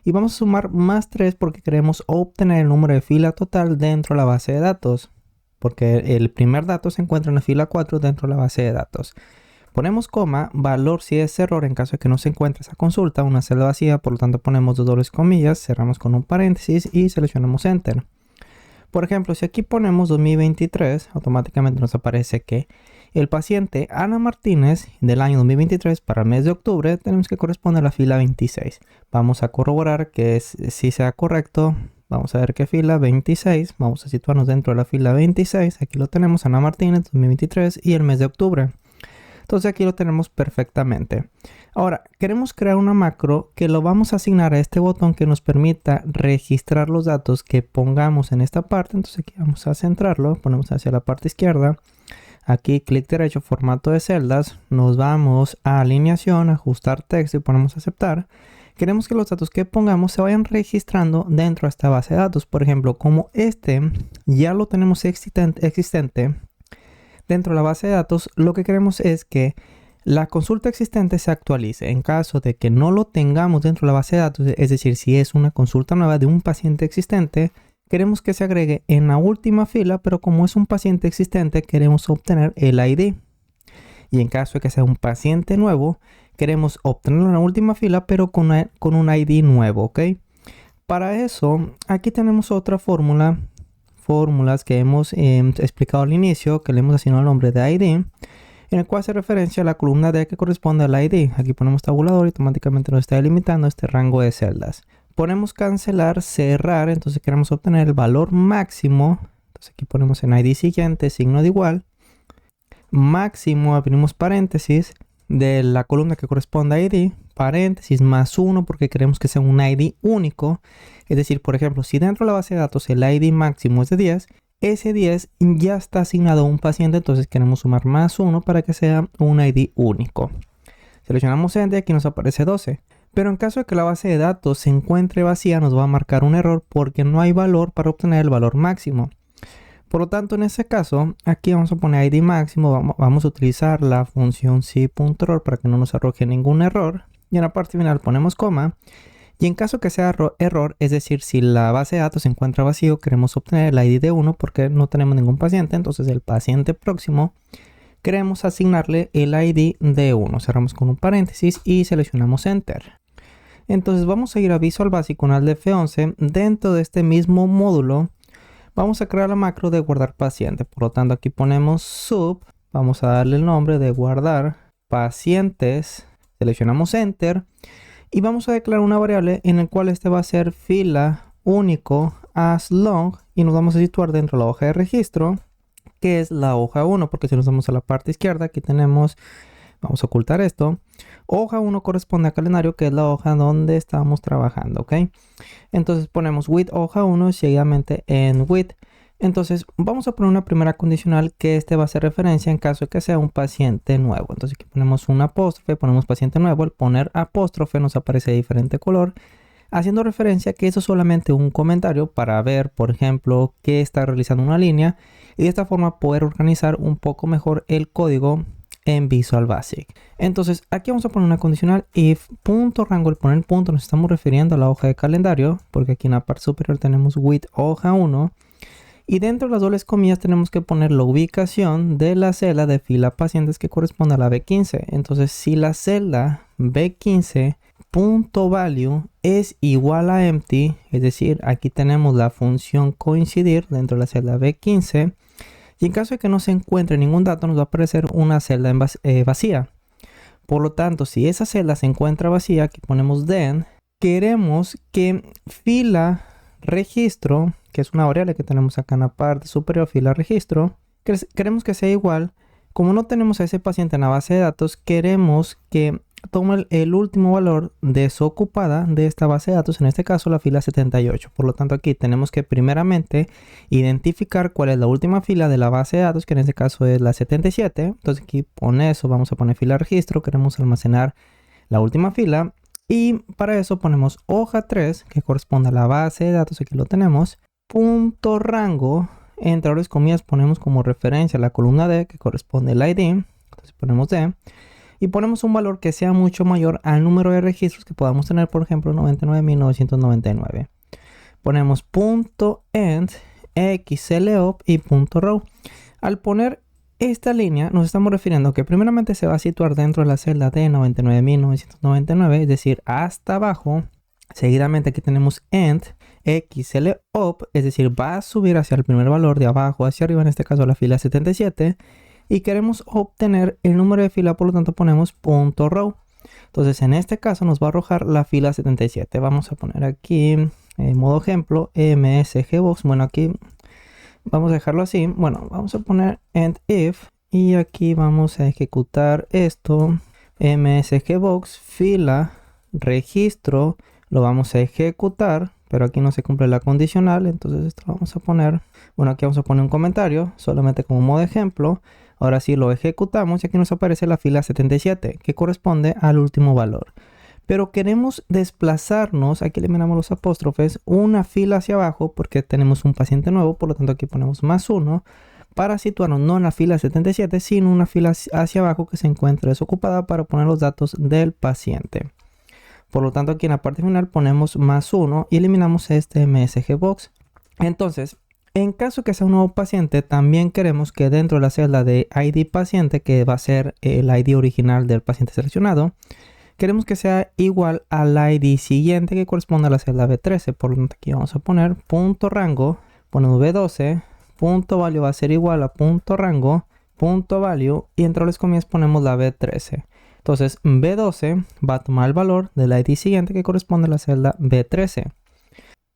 Y vamos a sumar más 3 porque queremos obtener el número de fila total dentro de la base de datos, porque el primer dato se encuentra en la fila 4 dentro de la base de datos. Ponemos coma, valor si es error en caso de que no se encuentre esa consulta, una celda vacía, por lo tanto ponemos dos dobles comillas, cerramos con un paréntesis y seleccionamos Enter. Por ejemplo, si aquí ponemos 2023, automáticamente nos aparece que el paciente Ana Martínez del año 2023 para el mes de octubre tenemos que corresponde a la fila 26. Vamos a corroborar que si sea correcto. Vamos a ver qué fila 26. Vamos a situarnos dentro de la fila 26. Aquí lo tenemos, Ana Martínez 2023 y el mes de octubre. Entonces aquí lo tenemos perfectamente. Ahora, queremos crear una macro que lo vamos a asignar a este botón que nos permita registrar los datos que pongamos en esta parte. Entonces aquí vamos a centrarlo, ponemos hacia la parte izquierda. Aquí clic derecho, formato de celdas. Nos vamos a alineación, ajustar texto y ponemos aceptar. Queremos que los datos que pongamos se vayan registrando dentro de esta base de datos. Por ejemplo, como este ya lo tenemos existente dentro de la base de datos, lo que queremos es que la consulta existente se actualice. En caso de que no lo tengamos dentro de la base de datos, es decir, si es una consulta nueva de un paciente existente, queremos que se agregue en la última fila, pero como es un paciente existente, queremos obtener el ID. Y en caso de que sea un paciente nuevo, queremos obtenerlo en la última fila, pero con un ID nuevo, ¿ok? Para eso, aquí tenemos otra fórmulas que hemos explicado al inicio, que le hemos asignado el nombre de ID, en el cual hace referencia a la columna D que corresponde al ID. Aquí ponemos tabulador y automáticamente nos está delimitando este rango de celdas. Ponemos cancelar, cerrar, entonces queremos obtener el valor máximo. Entonces aquí ponemos en ID siguiente, signo de igual. Máximo, abrimos paréntesis, de la columna que corresponde a ID, paréntesis más 1 porque queremos que sea un ID único. Es decir, por ejemplo, si dentro de la base de datos el ID máximo es de 10, ese 10 ya está asignado a un paciente, entonces queremos sumar más 1 para que sea un ID único. Seleccionamos Enter y aquí nos aparece 12. Pero en caso de que la base de datos se encuentre vacía, nos va a marcar un error porque no hay valor para obtener el valor máximo. Por lo tanto, en ese caso, aquí vamos a poner ID máximo, vamos a utilizar la función si.error para que no nos arroje ningún error. Y en la parte final ponemos coma. Y en caso que sea error, es decir, si la base de datos se encuentra vacío, queremos obtener el ID de 1 porque no tenemos ningún paciente. Entonces, el paciente próximo, queremos asignarle el ID de 1. Cerramos con un paréntesis y seleccionamos Enter. Entonces, vamos a ir a Visual Basic con Alt F11. Dentro de este mismo módulo, vamos a crear la macro de guardar paciente. Por lo tanto, aquí ponemos sub. Vamos a darle el nombre de guardar pacientes. Seleccionamos Enter. Y vamos a declarar una variable en la cual este va a ser fila único as long. Y nos vamos a situar dentro de la hoja de registro, que es la hoja 1. Porque si nos vamos a la parte izquierda, aquí tenemos, vamos a ocultar esto. Hoja 1 corresponde a calendario, que es la hoja donde estamos trabajando, ¿ok? Entonces ponemos with hoja 1 y seguidamente en with. Entonces vamos a poner una primera condicional que este va a hacer referencia en caso de que sea un paciente nuevo. Entonces aquí ponemos un apóstrofe, ponemos paciente nuevo. Al poner apóstrofe nos aparece de diferente color, haciendo referencia que eso es solamente un comentario para ver, por ejemplo, que está realizando una línea y de esta forma poder organizar un poco mejor el código en Visual Basic. Entonces aquí vamos a poner una condicional if punto rango. Al poner el punto nos estamos refiriendo a la hoja de calendario, porque aquí en la parte superior tenemos with hoja 1 y dentro de las dobles comillas tenemos que poner la ubicación de la celda de fila pacientes que corresponde a la B15. Entonces si la celda B15 punto value es igual a empty, es decir, aquí tenemos la función coincidir dentro de la celda B15. Y en caso de que no se encuentre ningún dato, nos va a aparecer una celda vacía. Por lo tanto, si esa celda se encuentra vacía, aquí ponemos then, queremos que fila registro, que es una variable que tenemos acá en la parte superior, fila registro, queremos que sea igual. Como no tenemos a ese paciente en la base de datos, queremos que tome el último valor desocupada de esta base de datos, en este caso la fila 78. Por lo tanto, aquí tenemos que primeramente identificar cuál es la última fila de la base de datos, que en este caso es la 77. Entonces aquí con eso vamos a poner fila registro, queremos almacenar la última fila y para eso ponemos hoja 3 que corresponde a la base de datos, aquí lo tenemos, punto rango, entre dobles comillas ponemos como referencia la columna D que corresponde al ID, entonces ponemos D. Y ponemos un valor que sea mucho mayor al número de registros que podamos tener, por ejemplo, 99.999. Ponemos punto .end, xlop y punto .row. Al poner esta línea nos estamos refiriendo que primeramente se va a situar dentro de la celda de 99.999, es decir, hasta abajo. Seguidamente aquí tenemos end xl up, es decir, va a subir hacia el primer valor de abajo hacia arriba, en este caso la fila 77. Y queremos obtener el número de fila, por lo tanto ponemos .row. Entonces en este caso nos va a arrojar la fila 77. Vamos a poner aquí en modo ejemplo msgbox. Bueno, aquí vamos a dejarlo así. Bueno, vamos a poner end if y aquí vamos a ejecutar esto. msgbox fila registro lo vamos a ejecutar, pero aquí no se cumple la condicional, entonces esto lo vamos a poner. Bueno, aquí vamos a poner un comentario solamente como modo ejemplo. Ahora sí lo ejecutamos y aquí nos aparece la fila 77 que corresponde al último valor. Pero queremos desplazarnos, aquí eliminamos los apóstrofes, una fila hacia abajo porque tenemos un paciente nuevo, por lo tanto aquí ponemos +1 para situarnos no en la fila 77, sino una fila hacia abajo que se encuentra desocupada para poner los datos del paciente. Por lo tanto aquí en la parte final ponemos +1 y eliminamos este msgbox. Entonces, en caso que sea un nuevo paciente, también queremos que dentro de la celda de ID paciente, que va a ser el ID original del paciente seleccionado, queremos que sea igual al ID siguiente que corresponde a la celda B13. Por lo tanto, aquí vamos a poner .rango, ponemos B12, .value va a ser igual a .rango, .value y entre las comillas ponemos la B13. Entonces, B12 va a tomar el valor del ID siguiente que corresponde a la celda B13.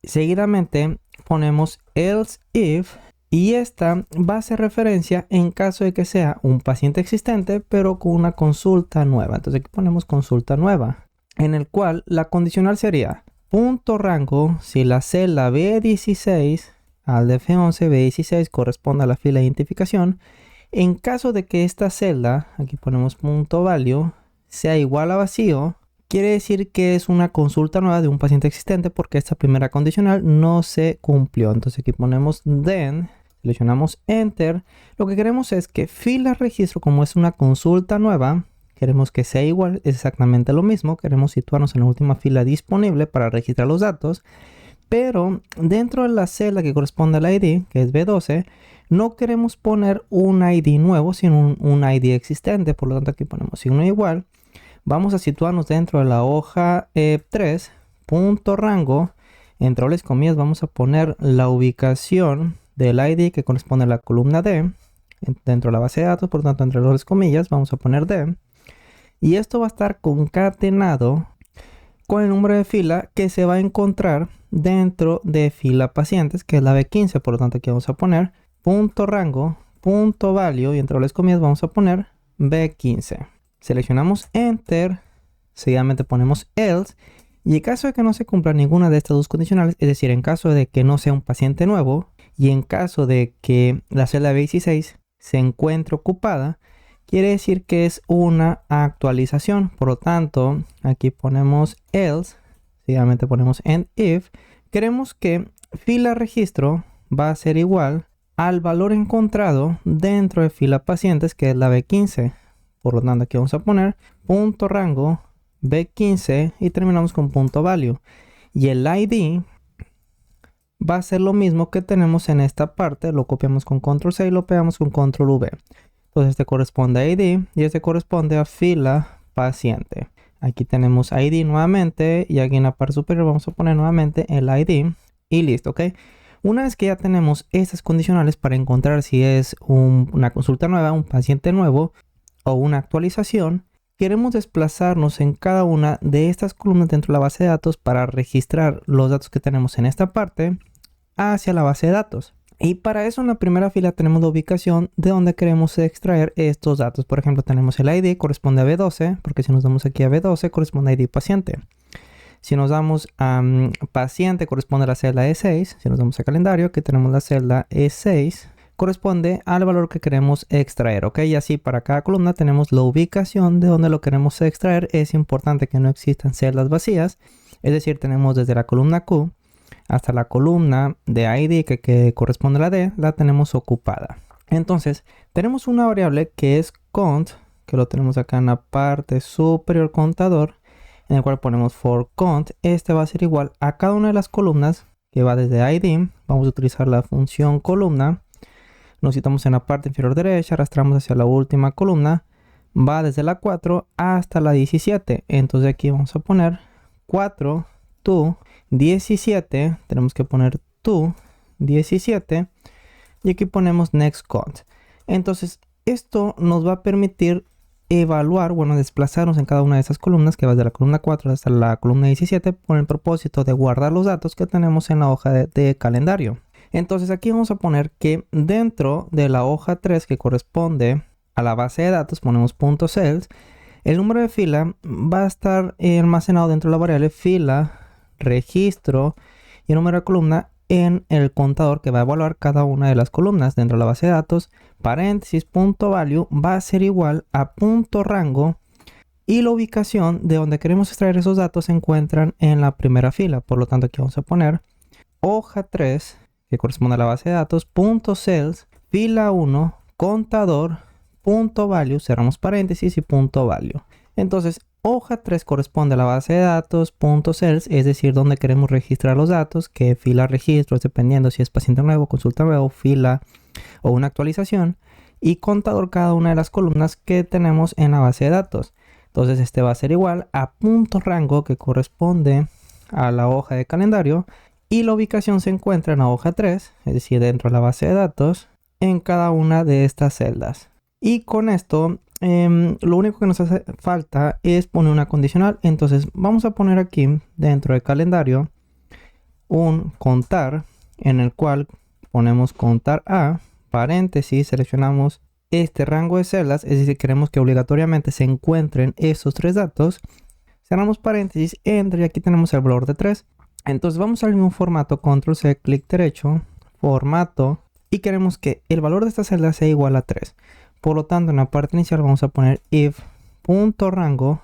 Seguidamente ponemos else if y esta va a hacer referencia en caso de que sea un paciente existente pero con una consulta nueva. Entonces aquí ponemos consulta nueva, en el cual la condicional sería .rango si la celda B16 al F11 B16 corresponde a la fila de identificación. En caso de que esta celda, aquí ponemos .value, sea igual a vacío, quiere decir que es una consulta nueva de un paciente existente porque esta primera condicional no se cumplió. Entonces aquí ponemos then, seleccionamos enter. Lo que queremos es que fila registro, como es una consulta nueva, queremos que sea igual, es exactamente lo mismo. Queremos situarnos en la última fila disponible para registrar los datos. Pero dentro de la celda que corresponde al ID, que es B12, no queremos poner un ID nuevo, sino un ID existente. Por lo tanto aquí ponemos signo igual. Vamos a situarnos dentro de la hoja 3, .rango, entre las comillas vamos a poner la ubicación del ID que corresponde a la columna D, dentro de la base de datos, por lo tanto entre las comillas vamos a poner D. Y esto va a estar concatenado con el número de fila que se va a encontrar dentro de fila pacientes, que es la B15, por lo tanto aquí vamos a poner .rango, .value y entre las comillas vamos a poner B15. Seleccionamos enter, seguidamente ponemos else y en caso de que no se cumpla ninguna de estas dos condicionales, es decir, en caso de que no sea un paciente nuevo y en caso de que la celda B16 se encuentre ocupada, quiere decir que es una actualización. Por lo tanto, aquí ponemos else, seguidamente ponemos end if. Queremos que fila registro va a ser igual al valor encontrado dentro de fila pacientes, que es la B15. Por lo tanto, aquí vamos a poner .rango B15 y terminamos con .value. Y el ID va a ser lo mismo que tenemos en esta parte. Lo copiamos con control C y lo pegamos con control V. Entonces este corresponde a ID y este corresponde a fila paciente. Aquí tenemos ID nuevamente y aquí en la parte superior vamos a poner nuevamente el ID y listo, ¿ok? Una vez que ya tenemos estas condicionales para encontrar si es una consulta nueva, un paciente nuevo o una actualización, queremos desplazarnos en cada una de estas columnas dentro de la base de datos para registrar los datos que tenemos en esta parte hacia la base de datos. Y para eso en la primera fila tenemos la ubicación de donde queremos extraer estos datos. Por ejemplo, tenemos el ID, corresponde a B12, porque si nos damos aquí a B12, corresponde a ID paciente. Si nos damos a paciente, corresponde a la celda E6. Si nos damos a calendario, aquí tenemos la celda E6, corresponde al valor que queremos extraer, ¿ok? Y así para cada columna tenemos la ubicación de donde lo queremos extraer. Es importante que no existan celdas vacías, es decir, tenemos desde la columna Q hasta la columna de ID que corresponde a la D, la tenemos ocupada. Entonces, tenemos una variable que es cont, que lo tenemos acá en la parte superior contador, en el cual ponemos for cont. Este va a ser igual a cada una de las columnas que va desde ID. Vamos a utilizar la función columna. nos citamos en la parte inferior derecha, arrastramos hacia la última columna, va desde la 4 hasta la 17. Entonces aquí vamos a poner 4 to 17, tenemos que poner to 17 y aquí ponemos next count. Entonces esto nos va a permitir evaluar, bueno, desplazarnos en cada una de esas columnas que va desde la columna 4 hasta la columna 17 con el propósito de guardar los datos que tenemos en la hoja de calendario. Entonces aquí vamos a poner que dentro de la hoja 3 que corresponde a la base de datos ponemos .cells, el número de fila va a estar almacenado dentro de la variable fila, registro y el número de columna en el contador que va a evaluar cada una de las columnas dentro de la base de datos. Paréntesis .value va a ser igual a .rango y la ubicación de donde queremos extraer esos datos se encuentran en la primera fila. Por lo tanto aquí vamos a poner hoja 3 que corresponde a la base de datos .cells fila 1 contador .value, cerramos paréntesis y .value. Entonces hoja 3 corresponde a la base de datos .cells, es decir, donde queremos registrar los datos, que fila registros, dependiendo si es paciente nuevo, consulta nuevo, fila o una actualización, y contador cada una de las columnas que tenemos en la base de datos. Entonces este va a ser igual a .rango, que corresponde a la hoja de calendario, y la ubicación se encuentra en la hoja 3, es decir, dentro de la base de datos, en cada una de estas celdas. Y con esto lo único que nos hace falta es poner una condicional. Entonces vamos a poner aquí dentro del calendario un contar, en el cual ponemos contar a, paréntesis, seleccionamos este rango de celdas, es decir, queremos que obligatoriamente se encuentren esos tres datos, cerramos paréntesis, enter, y aquí tenemos el valor de 3. Entonces vamos al mismo formato, control C, clic derecho, formato, y queremos que el valor de esta celda sea igual a 3. Por lo tanto, en la parte inicial vamos a poner if.rango,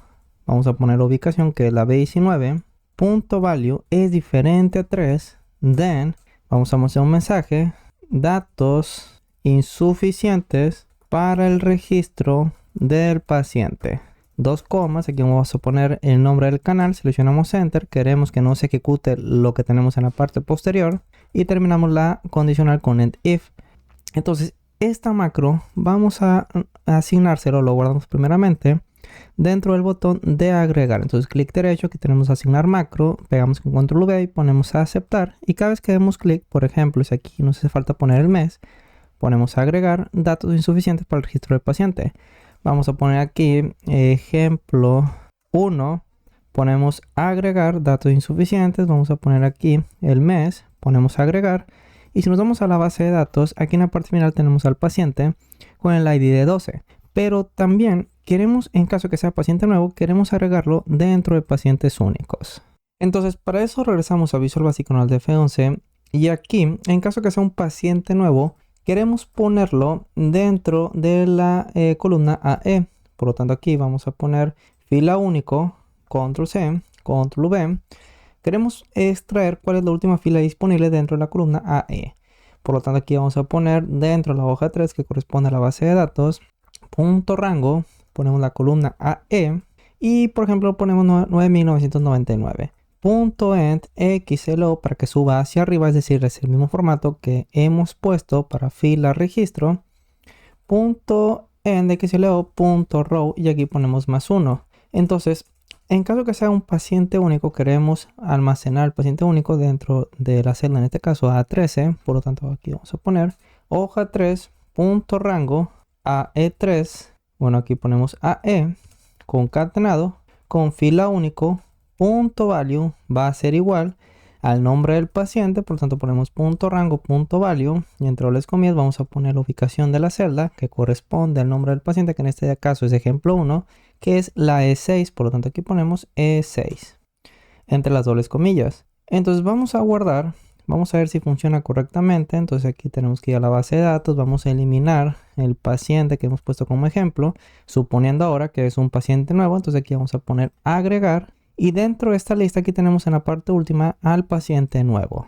vamos a poner la ubicación que es la B19, .value es diferente a 3, then vamos a mostrar un mensaje, datos insuficientes para el registro del paciente. Dos comas, aquí vamos a poner el nombre del canal, seleccionamos enter, queremos que no se ejecute lo que tenemos en la parte posterior y terminamos la condicional con end if. Entonces esta macro vamos a asignárselo, lo guardamos primeramente dentro del botón de agregar. Entonces clic derecho, aquí tenemos asignar macro, pegamos con control V y ponemos a aceptar, y cada vez que demos clic, por ejemplo, si aquí nos hace falta poner el mes, ponemos a agregar datos insuficientes para el registro del paciente. Vamos a poner aquí ejemplo 1, ponemos agregar datos insuficientes, vamos a poner aquí el mes, ponemos agregar. Y si nos vamos a la base de datos, aquí en la parte final tenemos al paciente con el ID de 12. Pero también queremos, en caso que sea paciente nuevo, queremos agregarlo dentro de pacientes únicos. Entonces, para eso regresamos a Visual Basic con el F11. Y aquí, en caso que sea un paciente nuevo, queremos ponerlo dentro de la columna AE. Por lo tanto, aquí vamos a poner fila único, control C, control V. Queremos extraer cuál es la última fila disponible dentro de la columna AE. Por lo tanto, aquí vamos a poner dentro de la hoja 3 que corresponde a la base de datos, .rango, ponemos la columna AE y, por ejemplo, ponemos 9999. .end XLO para que suba hacia arriba, es decir, es el mismo formato que hemos puesto para fila registro. .end XLO .row y aquí ponemos +1. Entonces, en caso que sea un paciente único, queremos almacenar el paciente único dentro de la celda, en este caso A13. Por lo tanto, aquí vamos a poner hoja 3, rango, AE3. Bueno, aquí ponemos AE concatenado con fila único, .value va a ser igual al nombre del paciente. Por lo tanto, ponemos .rango, .value. Y entre las comillas vamos a poner la ubicación de la celda que corresponde al nombre del paciente, que en este caso es ejemplo 1. Que es la E6, por lo tanto aquí ponemos E6 entre las dobles comillas. Entonces vamos a guardar, vamos a ver si funciona correctamente. Entonces aquí tenemos que ir a la base de datos, vamos a eliminar el paciente que hemos puesto como ejemplo, suponiendo ahora que es un paciente nuevo. Entonces aquí vamos a poner agregar, y dentro de esta lista aquí tenemos en la parte última al paciente nuevo.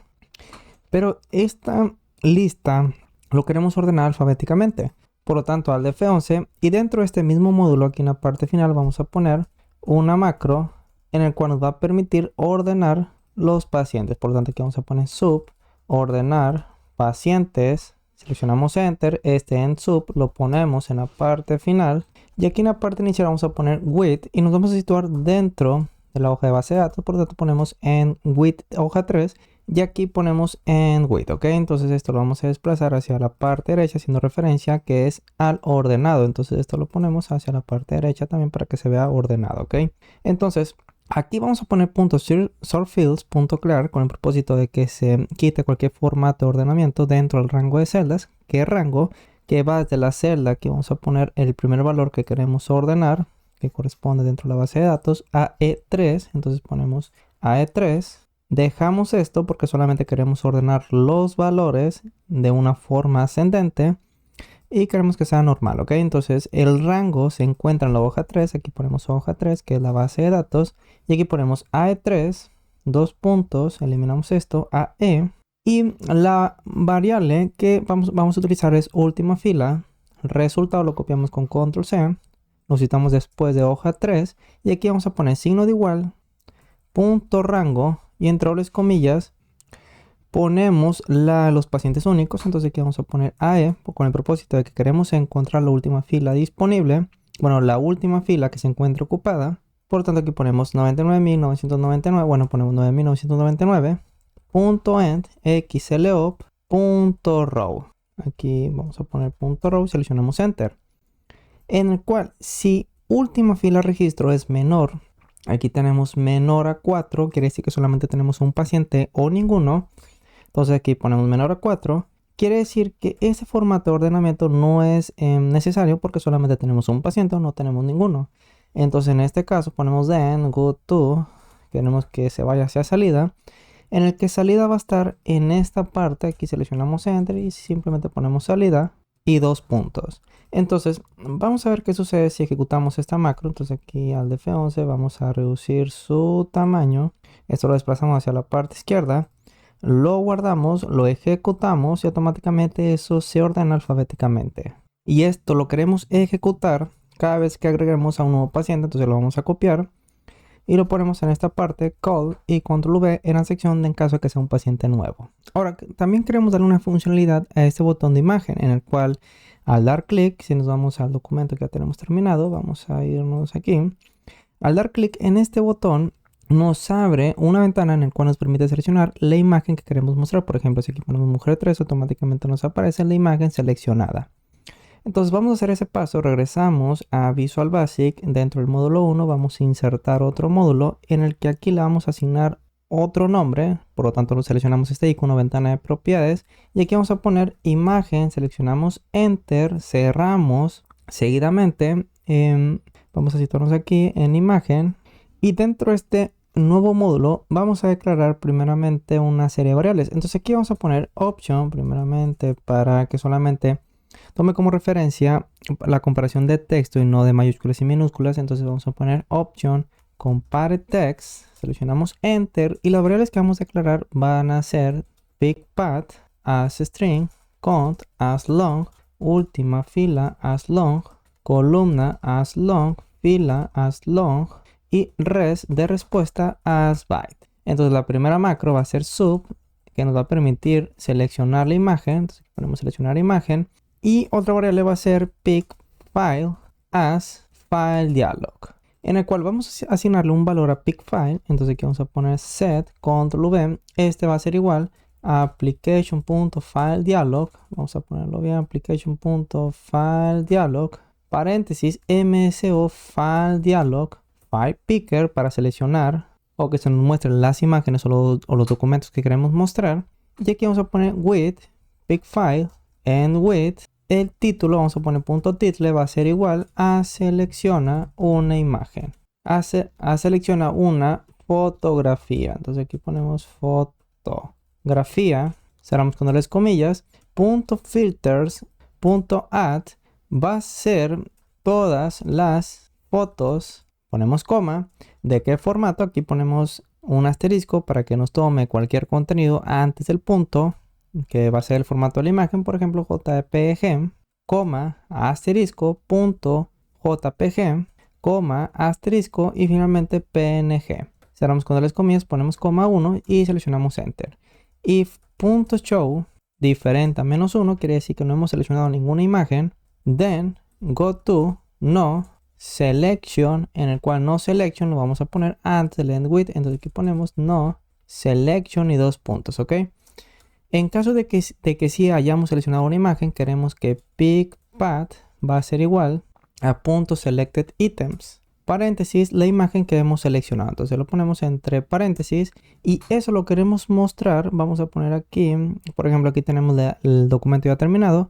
Pero esta lista lo queremos ordenar alfabéticamente. Por lo tanto, al F11, y dentro de este mismo módulo, aquí en la parte final, vamos a poner una macro en el cual nos va a permitir ordenar los pacientes. Por lo tanto, aquí vamos a poner sub, ordenar pacientes, seleccionamos Enter, este end sub lo ponemos en la parte final y aquí en la parte inicial vamos a poner width y nos vamos a situar dentro de la hoja de base de datos, por lo tanto ponemos en width hoja 3 y aquí ponemos en width, ¿ok? Entonces esto lo vamos a desplazar hacia la parte derecha haciendo referencia que es al ordenado, entonces esto lo ponemos hacia la parte derecha también para que se vea ordenado, ¿ok? Entonces aquí vamos a poner .sortFields.clear con el propósito de que se quite cualquier formato de ordenamiento dentro del rango de celdas. ¿Qué rango? Que va desde la celda, aquí vamos a poner el primer valor que queremos ordenar, que corresponde dentro de la base de datos, a E3. Entonces ponemos a E3. Dejamos esto porque solamente queremos ordenar los valores de una forma ascendente y queremos que sea normal, ¿ok? Entonces el rango se encuentra en la hoja 3, aquí ponemos hoja 3, que es la base de datos, y aquí ponemos AE3, dos puntos, eliminamos esto, AE, y la variable que vamos a utilizar es última fila, resultado lo copiamos con control C, lo citamos después de hoja 3, y aquí vamos a poner signo de igual, punto rango, y entre dobles comillas, ponemos los pacientes únicos, entonces aquí vamos a poner AE con el propósito de que queremos encontrar la última fila disponible, bueno, la última fila que se encuentre ocupada, por lo tanto aquí ponemos 99.999, bueno, ponemos 9.999, punto end, xlop, punto row, aquí vamos a poner punto row, seleccionamos enter, en el cual si última fila registro es menor, aquí tenemos menor a 4, quiere decir que solamente tenemos un paciente o ninguno. Entonces aquí ponemos menor a 4. Quiere decir que ese formato de ordenamiento no es necesario porque solamente tenemos un paciente o no tenemos ninguno. Entonces en este caso ponemos then go to, queremos que se vaya hacia salida, en el que salida va a estar en esta parte. Aquí seleccionamos enter y simplemente ponemos salida y dos puntos. Entonces vamos a ver qué sucede si ejecutamos esta macro. Entonces aquí al df11 vamos a reducir su tamaño. Esto lo desplazamos hacia la parte izquierda. Lo guardamos, lo ejecutamos y automáticamente eso se ordena alfabéticamente. Y esto lo queremos ejecutar cada vez que agreguemos a un nuevo paciente, entonces lo vamos a copiar y lo ponemos en esta parte, call y control V en la sección en caso de que sea un paciente nuevo. Ahora, también queremos darle una funcionalidad a este botón de imagen en el cual al dar clic, si nos vamos al documento que ya tenemos terminado, vamos a irnos aquí. Al dar clic en este botón, nos abre una ventana en la cual nos permite seleccionar la imagen que queremos mostrar. Por ejemplo, si aquí ponemos mujer 3, automáticamente nos aparece la imagen seleccionada. Entonces vamos a hacer ese paso, regresamos a Visual Basic, dentro del módulo 1 vamos a insertar otro módulo en el que aquí le vamos a asignar otro nombre, por lo tanto lo seleccionamos este icono, ventana de propiedades, y aquí vamos a poner imagen, seleccionamos Enter, cerramos seguidamente, vamos a situarnos aquí en imagen. Y dentro de este nuevo módulo vamos a declarar primeramente una serie de variables. Entonces aquí vamos a poner option primeramente para que solamente tome como referencia la comparación de texto y no de mayúsculas y minúsculas. Entonces vamos a poner option compare text, seleccionamos enter y las variables que vamos a declarar van a ser pickpath as string, count as long, última fila as long, columna as long, fila as long y res de respuesta as byte. Entonces la primera macro va a ser sub, que nos va a permitir seleccionar la imagen. Entonces ponemos seleccionar imagen. Y otra variable va a ser pick file as file dialog, en el cual vamos a asignarle un valor a pick file. Entonces aquí vamos a poner set control v. Este va a ser igual a application.fileDialog. Vamos a ponerlo bien, application.fileDialog, paréntesis, mso file dialog. File Picker para seleccionar o que se nos muestren las imágenes o los documentos que queremos mostrar. Y aquí vamos a poner with, pick file, and with. El título vamos a poner .title, va a ser igual a selecciona una imagen. A selecciona una fotografía. Entonces aquí ponemos fotografía. Cerramos con las comillas. .filters, .add va a ser todas las fotos. Ponemos coma. ¿De qué formato? Aquí ponemos un asterisco para que nos tome cualquier contenido antes del punto, que va a ser el formato de la imagen, por ejemplo, JPG, coma, asterisco, punto, JPG, coma, asterisco y finalmente PNG. Cerramos con las comillas, ponemos coma 1 y seleccionamos Enter. If .show diferente a -1, quiere decir que no hemos seleccionado ninguna imagen. Then, go to, no, selection, en el cual no selection lo vamos a poner antes del end with. Entonces aquí ponemos no, selection y 2 puntos, ¿ok? En caso de que sí hayamos seleccionado una imagen, queremos que pickPath va a ser igual a punto selected items, paréntesis, la imagen que hemos seleccionado. Entonces lo ponemos entre paréntesis y eso lo queremos mostrar. Vamos a poner aquí, por ejemplo, aquí tenemos el documento ya terminado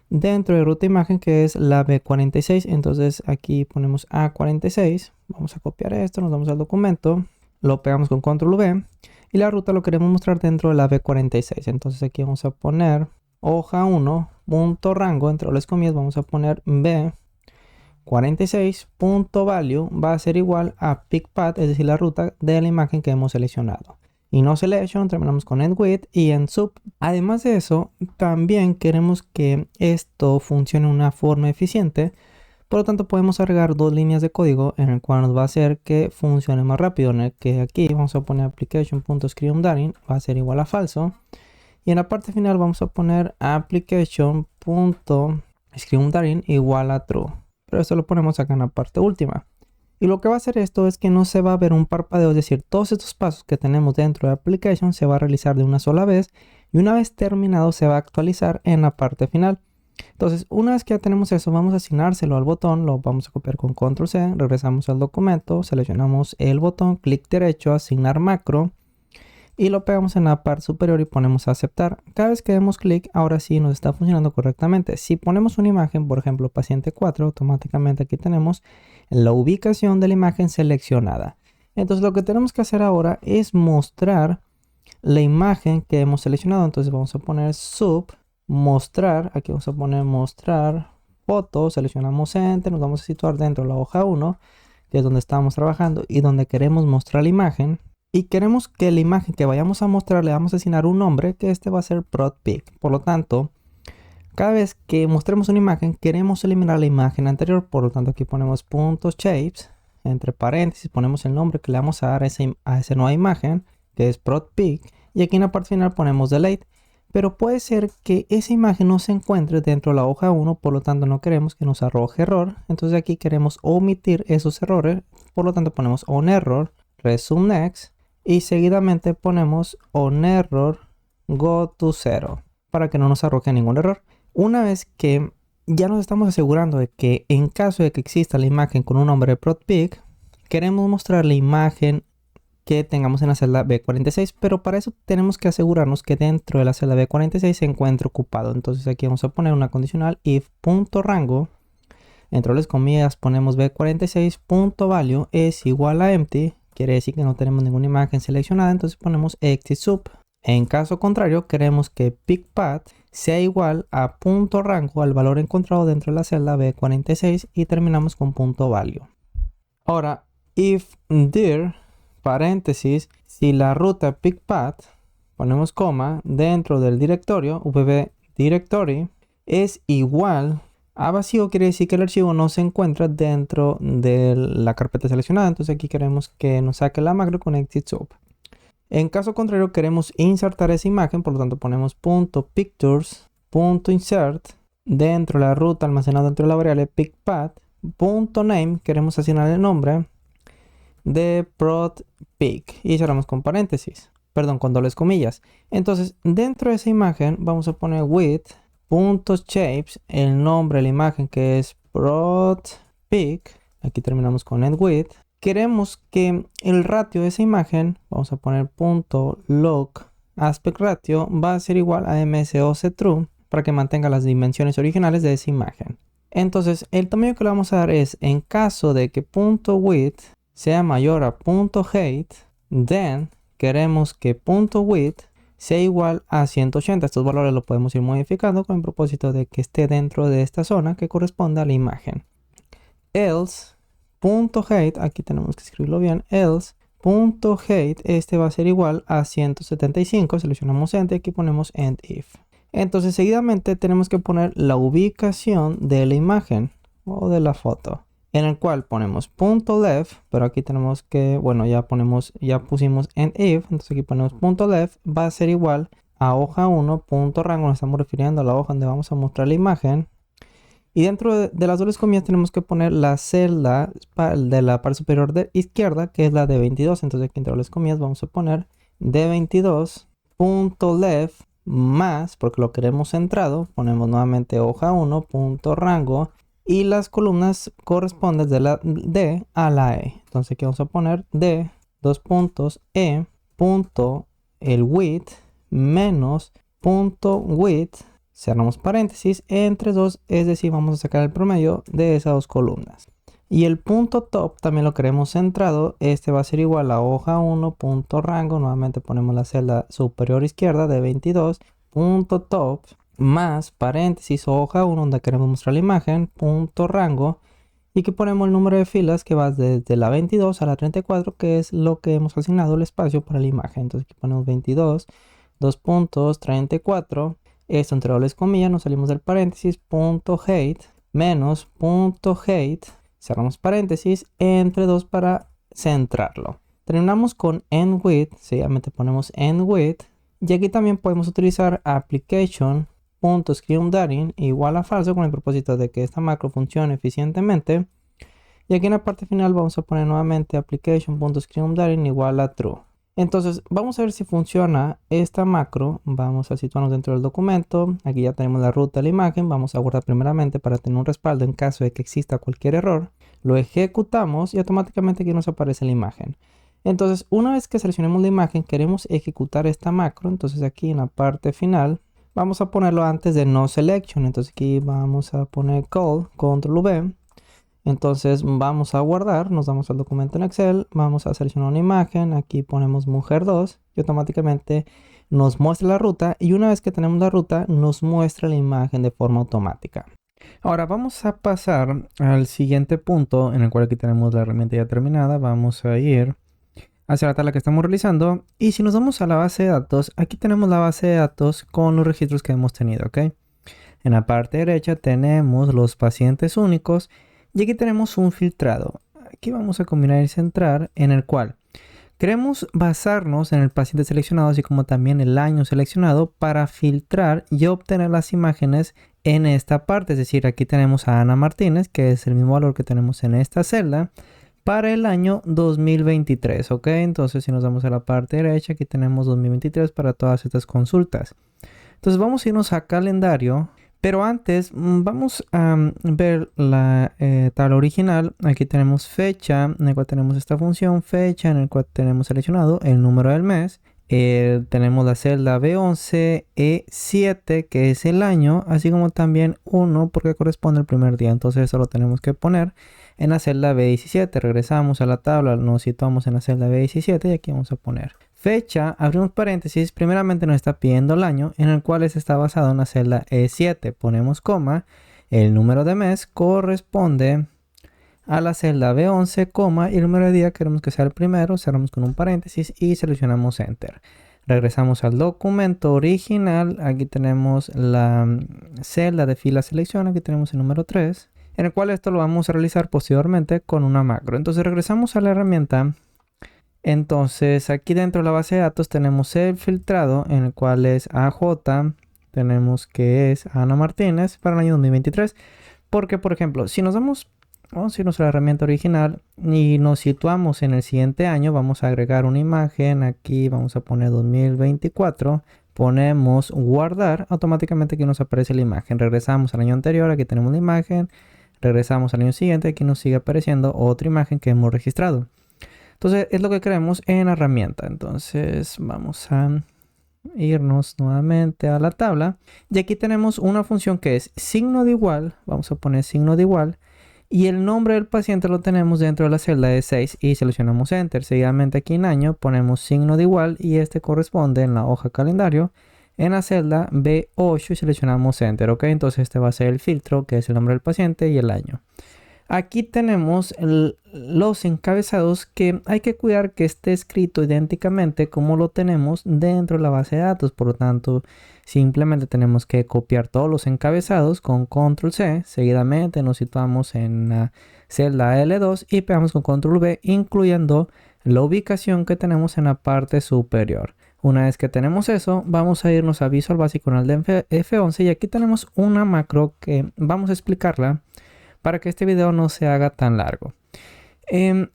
dentro de ruta imagen, que es la B46. Entonces aquí ponemos A46. Vamos a copiar esto, nos vamos al documento, lo pegamos con control V y la ruta lo queremos mostrar dentro de la B46. Entonces aquí vamos a poner hoja 1, punto rango, entre las comillas vamos a poner B46.value va a ser igual a pickPath, es decir, la ruta de la imagen que hemos seleccionado. Y no selection, terminamos con end with y end sub. Además de eso, también queremos que esto funcione de una forma eficiente. Por lo tanto, podemos agregar 2 líneas de código en el cual nos va a hacer que funcione más rápido. En el que aquí vamos a poner application.screenDaring va a ser igual a falso. Y en la parte final vamos a poner application.screenDaring igual a true. Pero esto lo ponemos acá en la parte última. Y lo que va a hacer esto es que no se va a ver un parpadeo, es decir, todos estos pasos que tenemos dentro de application se va a realizar de una sola vez y una vez terminado se va a actualizar en la parte final. Entonces, una vez que ya tenemos eso, vamos a asignárselo al botón, lo vamos a copiar con control C, regresamos al documento, seleccionamos el botón, clic derecho, asignar macro y lo pegamos en la parte superior y ponemos a aceptar. Cada vez que demos clic, ahora sí nos está funcionando correctamente. Si ponemos una imagen, por ejemplo, paciente 4, automáticamente aquí tenemos la ubicación de la imagen seleccionada. Entonces lo que tenemos que hacer ahora es mostrar la imagen que hemos seleccionado. Entonces vamos a poner sub, mostrar, aquí vamos a poner mostrar foto, seleccionamos enter, nos vamos a situar dentro de la hoja 1, que es donde estamos trabajando y donde queremos mostrar la imagen. Y queremos que la imagen que vayamos a mostrar le vamos a asignar un nombre, que este va a ser ProdPic. Por lo tanto, cada vez que mostremos una imagen, queremos eliminar la imagen anterior. Por lo tanto, aquí ponemos .shapes, entre paréntesis, ponemos el nombre que le vamos a dar a esa nueva imagen, que es ProdPic. Y aquí en la parte final ponemos delete. Pero puede ser que esa imagen no se encuentre dentro de la hoja 1, por lo tanto no queremos que nos arroje error. Entonces aquí queremos omitir esos errores, por lo tanto ponemos onError, resume next. Y seguidamente ponemos onError go to 0 para que no nos arroje ningún error. Una vez que ya nos estamos asegurando de que en caso de que exista la imagen con un nombre ProdPic, queremos mostrar la imagen que tengamos en la celda B46, pero para eso tenemos que asegurarnos que dentro de la celda B46 se encuentre ocupado. Entonces aquí vamos a poner una condicional if.rango, entre las comillas ponemos B46.value es igual a empty. Quiere decir que no tenemos ninguna imagen seleccionada, entonces ponemos exit sub. En caso contrario, queremos que pickPath sea igual a .rango al valor encontrado dentro de la celda B46 y terminamos con .value. Ahora, if dir, paréntesis, si la ruta pickPath, ponemos coma, dentro del directorio, vb directory, es igual a vacío, quiere decir que el archivo no se encuentra dentro de la carpeta seleccionada. Entonces aquí queremos que nos saque la macro con exit sub. En caso contrario, queremos insertar esa imagen, por lo tanto ponemos .pictures.insert dentro de la ruta almacenada dentro de la variable pickPath.name, queremos asignar el nombre de ProdPic y cerramos con paréntesis, perdón, con dobles comillas. Entonces dentro de esa imagen vamos a poner with.shapes, el nombre de la imagen que es ProdPic, aquí terminamos con end with. Queremos que el ratio de esa imagen, vamos a poner .log aspect ratio, va a ser igual a msoc true para que mantenga las dimensiones originales de esa imagen. Entonces el tamaño que le vamos a dar es, en caso de que .width sea mayor a .height, then queremos que .width sea igual a 180. Estos valores los podemos ir modificando con el propósito de que esté dentro de esta zona que corresponde a la imagen. Else .height, aquí tenemos que escribirlo bien, else .height, este va a ser igual a 175, seleccionamos enter y aquí ponemos end if. Entonces seguidamente tenemos que poner la ubicación de la imagen o de la foto, en el cual ponemos .left, pero aquí tenemos que, bueno, ya pusimos end if, entonces aquí ponemos .left va a ser igual a hoja 1, punto rango, nos estamos refiriendo a la hoja donde vamos a mostrar la imagen. Y dentro de las dobles comillas tenemos que poner la celda de la parte superior de izquierda, que es la de 22. Entonces aquí entre dobles comillas vamos a poner D22, punto left, más, porque lo queremos centrado, ponemos nuevamente hoja 1, punto rango, y las columnas corresponden de la D a la E. Entonces aquí vamos a poner D, dos puntos, E, punto, el width, menos, punto width, cerramos paréntesis, entre 2, es decir, vamos a sacar el promedio de esas dos columnas. Y el punto top también lo queremos centrado, este va a ser igual a hoja 1, punto rango, nuevamente ponemos la celda superior izquierda de 22, punto top, más paréntesis, hoja 1 donde queremos mostrar la imagen, punto rango, y que ponemos el número de filas que va desde la 22 a la 34, que es lo que hemos asignado el espacio para la imagen. Entonces aquí ponemos 22, 2 puntos, 34, esto entre dobles comillas, nos salimos del paréntesis, punto height, menos punto height, cerramos paréntesis, entre 2 para centrarlo. Terminamos con end width, seguidamente ponemos end width, y aquí también podemos utilizar application.screenDaring igual a falso con el propósito de que esta macro funcione eficientemente. Y aquí en la parte final vamos a poner nuevamente application.screenDaring igual a true. Entonces vamos a ver si funciona esta macro. Vamos a situarnos dentro del documento. Aquí ya tenemos la ruta de la imagen. Vamos a guardar primeramente para tener un respaldo en caso de que exista cualquier error. Lo ejecutamos y automáticamente aquí nos aparece la imagen. Entonces una vez que seleccionemos la imagen queremos ejecutar esta macro. Entonces aquí en la parte final vamos a ponerlo antes de no selection. Entonces aquí vamos a poner call, control V. Entonces vamos a guardar, nos damos al documento en Excel, vamos a seleccionar una imagen, aquí ponemos mujer 2 y automáticamente nos muestra la ruta, y una vez que tenemos la ruta nos muestra la imagen de forma automática. Ahora vamos a pasar al siguiente punto en el cual aquí tenemos la herramienta ya terminada. Vamos a ir hacia la tabla que estamos realizando, y si nos vamos a la base de datos, aquí tenemos la base de datos con los registros que hemos tenido, ¿ok? En la parte derecha tenemos los pacientes únicos. Y aquí tenemos un filtrado. Aquí vamos a combinar y centrar, en el cual queremos basarnos en el paciente seleccionado, así como también el año seleccionado, para filtrar y obtener las imágenes en esta parte. Es decir, aquí tenemos a Ana Martínez, que es el mismo valor que tenemos en esta celda, para el año 2023, ¿ok? Entonces, si nos vamos a la parte derecha, aquí tenemos 2023 para todas estas consultas. Entonces, vamos a irnos a calendario. Pero antes vamos a ver la tabla original. Aquí tenemos fecha, en el cual tenemos esta función, fecha, en el cual tenemos seleccionado el número del mes. Tenemos la celda B11, E7, que es el año, así como también 1, porque corresponde al primer día. Entonces eso lo tenemos que poner en la celda B17. Regresamos a la tabla, nos situamos en la celda B17 y aquí vamos a poner fecha, abrimos paréntesis, primeramente nos está pidiendo el año, en el cual está basado en la celda E7. Ponemos coma, el número de mes corresponde a la celda B11, coma, y el número de día queremos que sea el primero, cerramos con un paréntesis y seleccionamos Enter. Regresamos al documento original, aquí tenemos la celda de fila selección, aquí tenemos el número 3, en el cual esto lo vamos a realizar posteriormente con una macro. Entonces regresamos a la herramienta. Entonces aquí dentro de la base de datos tenemos el filtrado, en el cual es AJ, tenemos que es Ana Martínez para el año 2023, porque por ejemplo, si nos vamos a irnos a la herramienta original y nos situamos en el siguiente año, vamos a agregar una imagen, aquí vamos a poner 2024, ponemos guardar, automáticamente aquí nos aparece la imagen. Regresamos al año anterior, aquí tenemos la imagen, regresamos al año siguiente, aquí nos sigue apareciendo otra imagen que hemos registrado. Entonces es lo que queremos en la herramienta. Entonces vamos a irnos nuevamente a la tabla. Y aquí tenemos una función que es signo de igual. Vamos a poner signo de igual. Y el nombre del paciente lo tenemos dentro de la celda de 6 y seleccionamos Enter. Seguidamente aquí en año ponemos signo de igual y este corresponde en la hoja calendario en la celda B8 y seleccionamos Enter. ¿Ok? Entonces este va a ser el filtro, que es el nombre del paciente y el año. Aquí tenemos los encabezados, que hay que cuidar que esté escrito idénticamente como lo tenemos dentro de la base de datos. Por lo tanto, simplemente tenemos que copiar todos los encabezados con control C. Seguidamente nos situamos en la celda L2 y pegamos con control V, incluyendo la ubicación que tenemos en la parte superior. Una vez que tenemos eso, vamos a irnos a Visual Basic con el de F11 y aquí tenemos una macro que vamos a explicarla para que este video no se haga tan largo.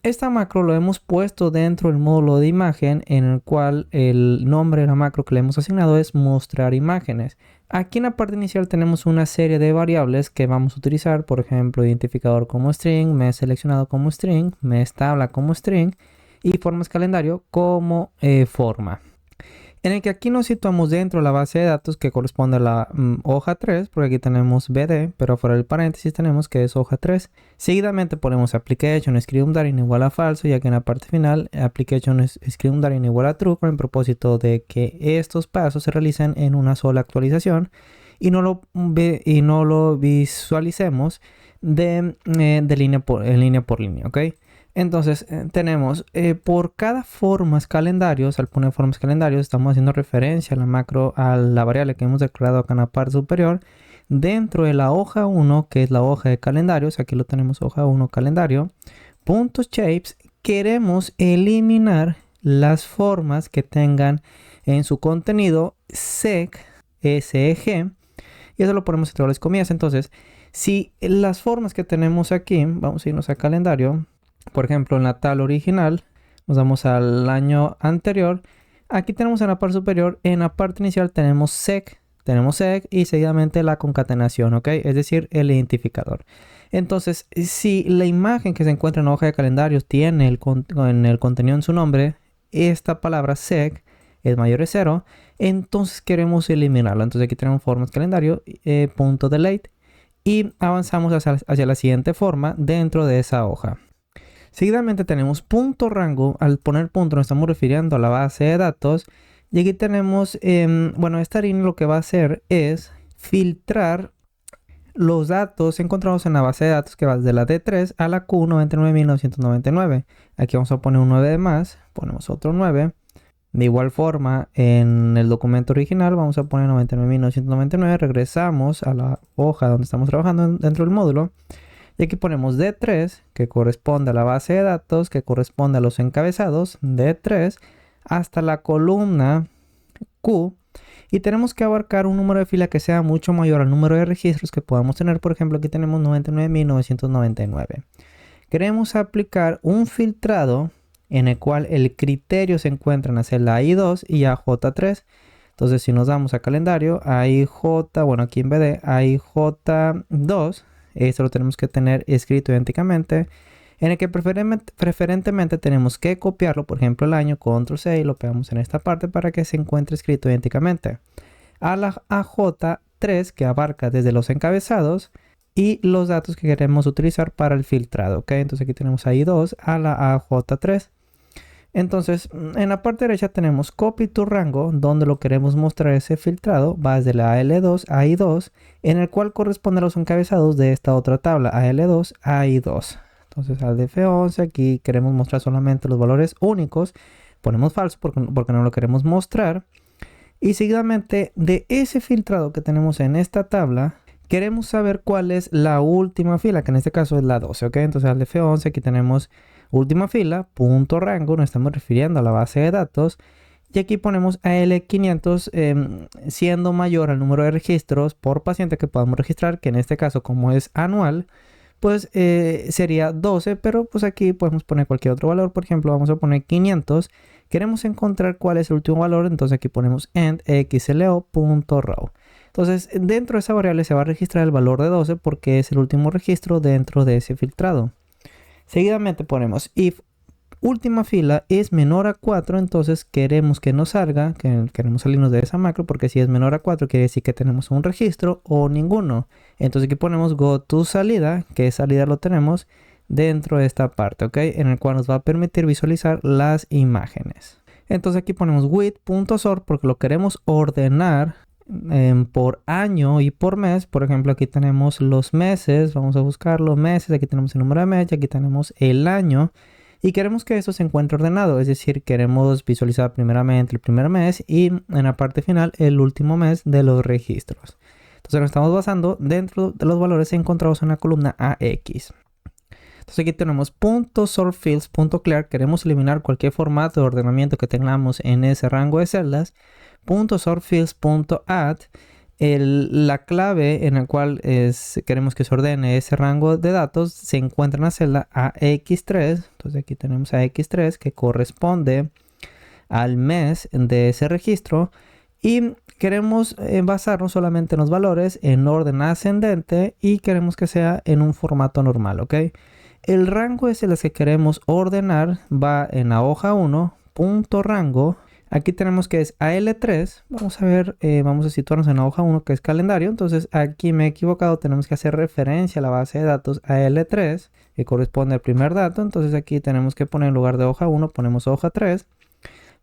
Esta macro lo hemos puesto dentro del módulo de imagen en el cual el nombre de la macro que le hemos asignado es mostrar imágenes. Aquí en la parte inicial tenemos una serie de variables que vamos a utilizar, por ejemplo, identificador como string, mes seleccionado como string, mes tabla como string y formas calendario como forma. En el que aquí nos situamos dentro de la base de datos que corresponde a la hoja 3, porque aquí tenemos BD, pero fuera del paréntesis tenemos que es hoja 3. Seguidamente ponemos application script_undarin igual a falso, y aquí en la parte final application script_undarin igual a true, con el propósito de que estos pasos se realicen en una sola actualización y no lo visualicemos de línea por línea, ¿ok? Entonces tenemos por cada formas calendarios, al poner formas calendarios estamos haciendo referencia a la macro, a la variable que hemos declarado acá en la parte superior. Dentro de la hoja 1, que es la hoja de calendarios, aquí lo tenemos hoja 1 calendario, puntos shapes, queremos eliminar las formas que tengan en su contenido seg, seg, y eso lo ponemos entre las comillas. Entonces, si las formas que tenemos aquí, vamos a irnos a calendario. Por ejemplo, en la tabla original, nos vamos al año anterior. Aquí tenemos en la parte superior, en la parte inicial tenemos seg y seguidamente la concatenación, ¿ok? Es decir, el identificador. Entonces, si la imagen que se encuentra en la hoja de calendarios tiene el contenido en su nombre, esta palabra seg es mayor de 0, entonces queremos eliminarla. Entonces aquí tenemos formas calendario, punto delete, y avanzamos hacia la siguiente forma dentro de esa hoja. Seguidamente tenemos punto rango. Al poner punto nos estamos refiriendo a la base de datos. Y aquí tenemos, esta línea lo que va a hacer es filtrar los datos encontrados en la base de datos que va desde la D3 a la Q99.999. Aquí vamos a poner un 9 de más, ponemos otro 9. De igual forma, en el documento original vamos a poner 99.999. Regresamos a la hoja donde estamos trabajando dentro del módulo. Y aquí ponemos D3, que corresponde a la base de datos, que corresponde a los encabezados, D3, hasta la columna Q. Y tenemos que abarcar un número de fila que sea mucho mayor al número de registros que podamos tener. Por ejemplo, aquí tenemos 99.999. Queremos aplicar un filtrado en el cual el criterio se encuentra en la celda I2 y AJ3. Entonces, si nos damos a calendario, aquí en BD, AIJ2. Esto lo tenemos que tener escrito idénticamente, en el que preferentemente tenemos que copiarlo, por ejemplo el año, control C, y lo pegamos en esta parte para que se encuentre escrito idénticamente. A la AJ3, que abarca desde los encabezados y los datos que queremos utilizar para el filtrado, ¿ok? Entonces aquí tenemos I2 a la AJ3. Entonces, en la parte derecha tenemos copy to rango, donde lo queremos mostrar ese filtrado, va desde la AL2 a I2, en el cual corresponde a los encabezados de esta otra tabla, AL2 a I2. Entonces, al F11, aquí queremos mostrar solamente los valores únicos, ponemos falso porque no lo queremos mostrar. Y seguidamente, de ese filtrado que tenemos en esta tabla, queremos saber cuál es la última fila, que en este caso es la 12, ¿ok? Entonces, al F11, aquí tenemos última fila, punto rango, nos estamos refiriendo a la base de datos. Y aquí ponemos AL500 siendo mayor al número de registros por paciente que podamos registrar, que en este caso, como es anual, pues sería 12, pero pues aquí podemos poner cualquier otro valor. Por ejemplo, vamos a poner 500. Queremos encontrar cuál es el último valor, entonces aquí ponemos end xlo.row. Entonces, dentro de esa variable se va a registrar el valor de 12 porque es el último registro dentro de ese filtrado. Seguidamente ponemos if última fila es menor a 4, entonces queremos que nos salga, queremos salirnos de esa macro, porque si es menor a 4 quiere decir que tenemos un registro o ninguno. Entonces aquí ponemos go to salida, que salida lo tenemos dentro de esta parte, ¿ok? En el cual nos va a permitir visualizar las imágenes. Entonces aquí ponemos with.sort porque lo queremos ordenar por año y por mes. Por ejemplo, aquí tenemos los meses, vamos a buscar los meses, aquí tenemos el número de mes, aquí tenemos el año y queremos que esto se encuentre ordenado, es decir, queremos visualizar primeramente el primer mes y en la parte final el último mes de los registros. Entonces nos estamos basando dentro de los valores encontrados en la columna AX. Entonces aquí tenemos .sortFields.clear. Queremos eliminar cualquier formato de ordenamiento que tengamos en ese rango de celdas. .sortFields.add. La clave en la cual queremos que se ordene ese rango de datos se encuentra en la celda AX3. Entonces aquí tenemos AX3 que corresponde al mes de ese registro. Y queremos basarnos solamente en los valores en orden ascendente y queremos que sea en un formato normal, ¿ok? El rango de celdas que queremos ordenar va en la hoja 1, punto rango. Aquí tenemos que es AL3. Vamos a ver, vamos a situarnos en la hoja 1 que es calendario. Entonces aquí me he equivocado, tenemos que hacer referencia a la base de datos AL3 que corresponde al primer dato. Entonces aquí tenemos que poner en lugar de hoja 1, ponemos hoja 3.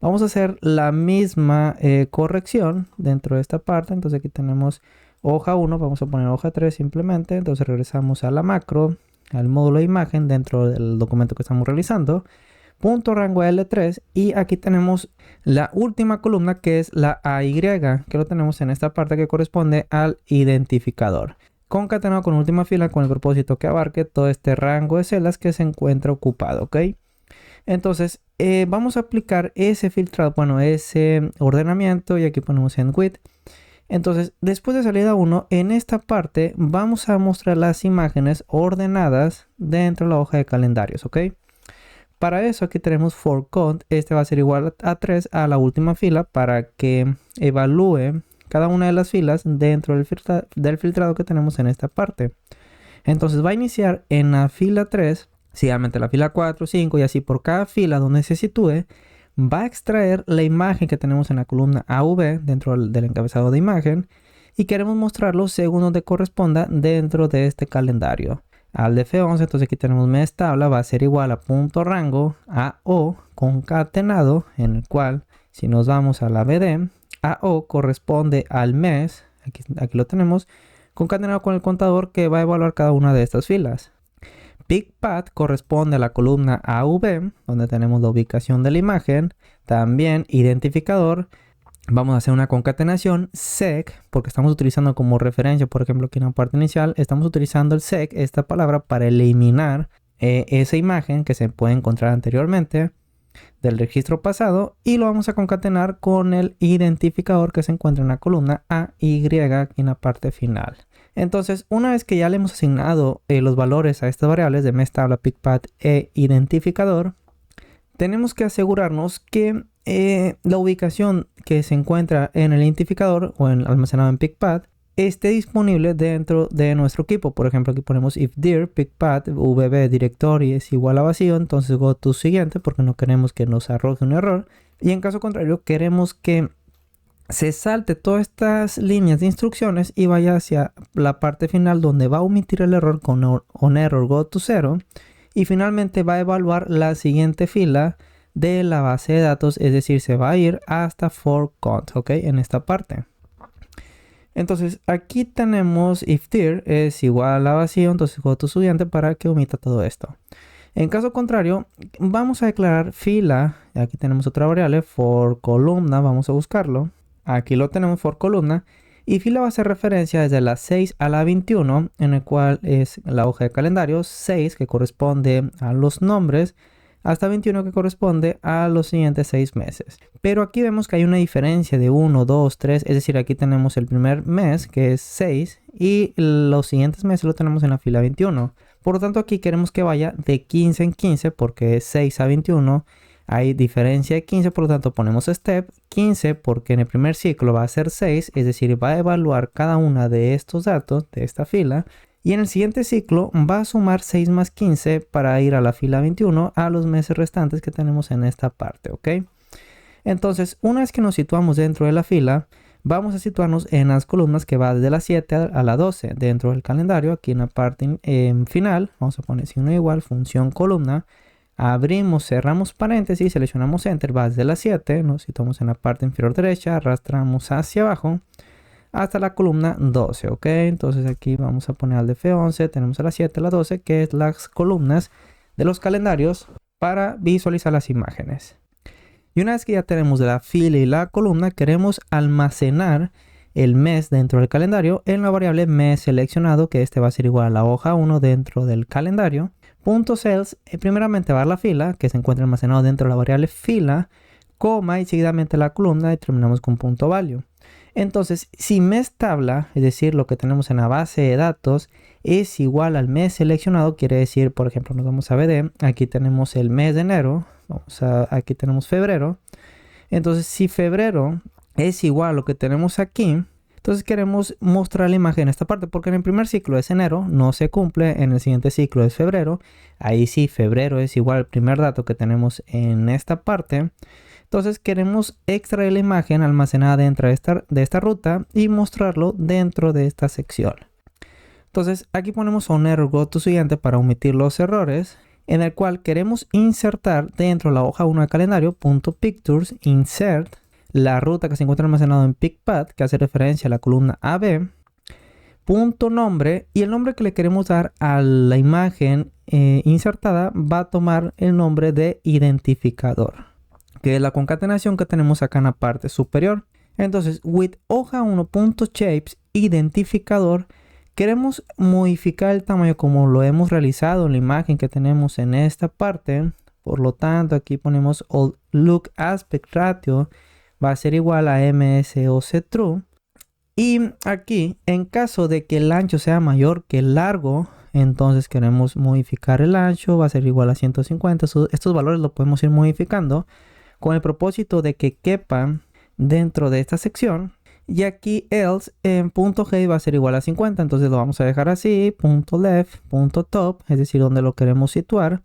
Vamos a hacer la misma corrección dentro de esta parte. Entonces aquí tenemos hoja 1, vamos a poner hoja 3 simplemente. Entonces regresamos a la macro, al módulo de imagen dentro del documento que estamos realizando. Punto rango L3 y aquí tenemos la última columna que es la AY, que lo tenemos en esta parte que corresponde al identificador. Concatenado con última fila con el propósito que abarque todo este rango de celdas que se encuentra ocupado, ¿ok? Entonces vamos a aplicar ese filtrado, bueno, ese ordenamiento y aquí ponemos en width. Entonces después de salida 1, en esta parte vamos a mostrar las imágenes ordenadas dentro de la hoja de calendarios, ¿ok? Para eso aquí tenemos for count, este va a ser igual a 3 a la última fila para que evalúe cada una de las filas dentro del filtrado que tenemos en esta parte. Entonces va a iniciar en la fila 3, siguiente la fila 4, 5 y así por cada fila donde se sitúe, va a extraer la imagen que tenemos en la columna AV dentro del encabezado de imagen y queremos mostrarlo según donde corresponda dentro de este calendario. Al de F11, entonces aquí tenemos mes tabla, va a ser igual a punto rango AO concatenado, en el cual si nos vamos a la BD, AO corresponde al mes, aquí lo tenemos, concatenado con el contador que va a evaluar cada una de estas filas. PicPath corresponde a la columna AV, donde tenemos la ubicación de la imagen, también identificador. Vamos a hacer una concatenación sec, porque estamos utilizando como referencia, por ejemplo, aquí en la parte inicial, estamos utilizando el sec, esta palabra, para eliminar esa imagen que se puede encontrar anteriormente del registro pasado y lo vamos a concatenar con el identificador que se encuentra en la columna AY aquí en la parte final. Entonces, una vez que ya le hemos asignado los valores a estas variables de mes tabla, PicPath e identificador, tenemos que asegurarnos que la ubicación que se encuentra en el identificador o almacenado en PicPath esté disponible dentro de nuestro equipo. Por ejemplo, aquí ponemos if dir PicPath vb directory es igual a vacío, entonces go to siguiente porque no queremos que nos arroje un error. Y en caso contrario, queremos que se salte todas estas líneas de instrucciones y vaya hacia la parte final donde va a omitir el error con on error go to 0 y finalmente va a evaluar la siguiente fila de la base de datos, es decir, se va a ir hasta for count, ¿ok? En esta parte. Entonces aquí tenemos if dir es igual a vacío, entonces go to estudiante para que omita todo esto. En caso contrario, vamos a declarar fila, aquí tenemos otra variable, for columna, vamos a buscarlo. Aquí lo tenemos for columna y fila va a hacer referencia desde la 6 a la 21, en el cual es la hoja de calendario, 6 que corresponde a los nombres, hasta 21 que corresponde a los siguientes 6 meses. Pero aquí vemos que hay una diferencia de 1, 2, 3, es decir, aquí tenemos el primer mes que es 6 y los siguientes meses lo tenemos en la fila 21. Por lo tanto, aquí queremos que vaya de 15 en 15 porque es 6 a 21. Hay diferencia de 15, por lo tanto ponemos step 15 porque en el primer ciclo va a ser 6, es decir, va a evaluar cada una de estos datos de esta fila. Y en el siguiente ciclo va a sumar 6 más 15 para ir a la fila 21 a los meses restantes que tenemos en esta parte, ¿ok? Entonces, una vez que nos situamos dentro de la fila, vamos a situarnos en las columnas que va desde la 7 a la 12 dentro del calendario. Aquí en la parte final, vamos a poner signo igual, función columna. Abrimos, cerramos paréntesis, seleccionamos Enter, va desde la 7, nos situamos en la parte inferior derecha, arrastramos hacia abajo hasta la columna 12, ¿ok? Entonces aquí vamos a poner al de F11, tenemos a la 7, a la 12, que es las columnas de los calendarios para visualizar las imágenes. Y una vez que ya tenemos la fila y la columna, queremos almacenar el mes dentro del calendario en la variable mes seleccionado, que este va a ser igual a la hoja 1 dentro del calendario. Punto cells, primeramente va a la fila que se encuentra almacenado dentro de la variable fila, coma y seguidamente la columna y terminamos con punto value. Entonces, si mes tabla, es decir, lo que tenemos en la base de datos, es igual al mes seleccionado, quiere decir, por ejemplo, nos vamos a BD, aquí tenemos el mes de enero, aquí tenemos febrero. Entonces, si febrero es igual a lo que tenemos aquí, entonces queremos mostrar la imagen en esta parte, porque en el primer ciclo es enero, no se cumple, en el siguiente ciclo es febrero, ahí sí, febrero es igual al primer dato que tenemos en esta parte. Entonces queremos extraer la imagen almacenada dentro de esta ruta y mostrarlo dentro de esta sección. Entonces aquí ponemos un error go to siguiente para omitir los errores, en el cual queremos insertar dentro de la hoja 1 de calendario, .pictures, insert, la ruta que se encuentra almacenado en PicPath, que hace referencia a la columna AB, punto nombre, y el nombre que le queremos dar a la imagen insertada va a tomar el nombre de identificador, que es la concatenación que tenemos acá en la parte superior. Entonces, with hoja 1.shapes identificador, queremos modificar el tamaño como lo hemos realizado en la imagen que tenemos en esta parte. Por lo tanto, aquí ponemos look aspect ratio va a ser igual a MSOC true. Y aquí, en caso de que el ancho sea mayor que el largo, entonces queremos modificar el ancho, va a ser igual a 150. Estos valores los podemos ir modificando con el propósito de que quepan dentro de esta sección. Y aquí else en .g va a ser igual a 50, entonces lo vamos a dejar así, .left, .top, es decir, donde lo queremos situar.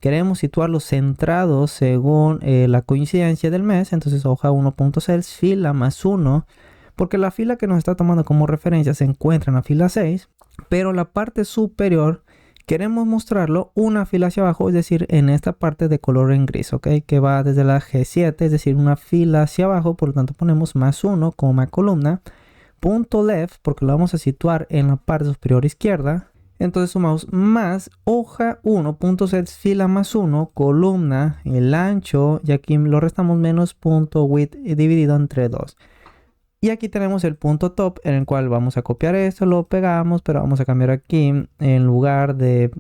Queremos situarlos centrados según la coincidencia del mes. Entonces hoja 1.cells, fila más 1. Porque la fila que nos está tomando como referencia se encuentra en la fila 6. Pero la parte superior queremos mostrarlo una fila hacia abajo. Es decir, en esta parte de color en gris. ¿Ok? Que va desde la G7. Es decir, una fila hacia abajo. Por lo tanto ponemos más 1, coma columna. Punto left. Porque lo vamos a situar en la parte superior izquierda. Entonces sumamos más hoja 1.cells fila más 1, columna, el ancho, y aquí lo restamos menos punto width dividido entre 2. Y aquí tenemos el punto top en el cual vamos a copiar esto, lo pegamos, pero vamos a cambiar aquí en lugar de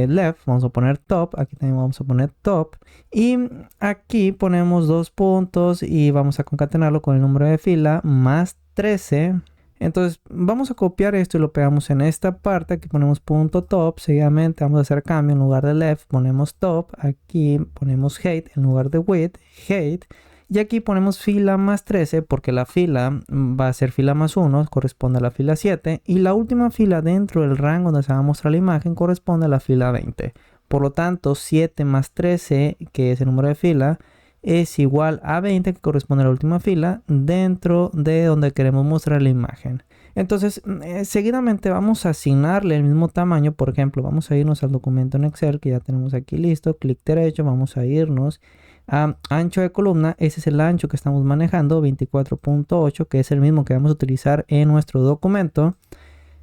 left, vamos a poner top, aquí también vamos a poner top. Y aquí ponemos 2 puntos y vamos a concatenarlo con el número de fila más 13. Entonces vamos a copiar esto y lo pegamos en esta parte. Aquí ponemos punto top. Seguidamente vamos a hacer cambio. En lugar de left ponemos top. Aquí ponemos height en lugar de width. Height. Y aquí ponemos fila más 13 porque la fila va a ser fila más 1. Corresponde a la fila 7. Y la última fila dentro del rango donde se va a mostrar la imagen corresponde a la fila 20. Por lo tanto 7 más 13, que es el número de fila, es igual a 20, que corresponde a la última fila dentro de donde queremos mostrar la imagen. Entonces seguidamente vamos a asignarle el mismo tamaño. Por ejemplo, vamos a irnos al documento en Excel que ya tenemos aquí listo, clic derecho, vamos a irnos a ancho de columna. Ese es el ancho que estamos manejando, 24.8, que es el mismo que vamos a utilizar en nuestro documento.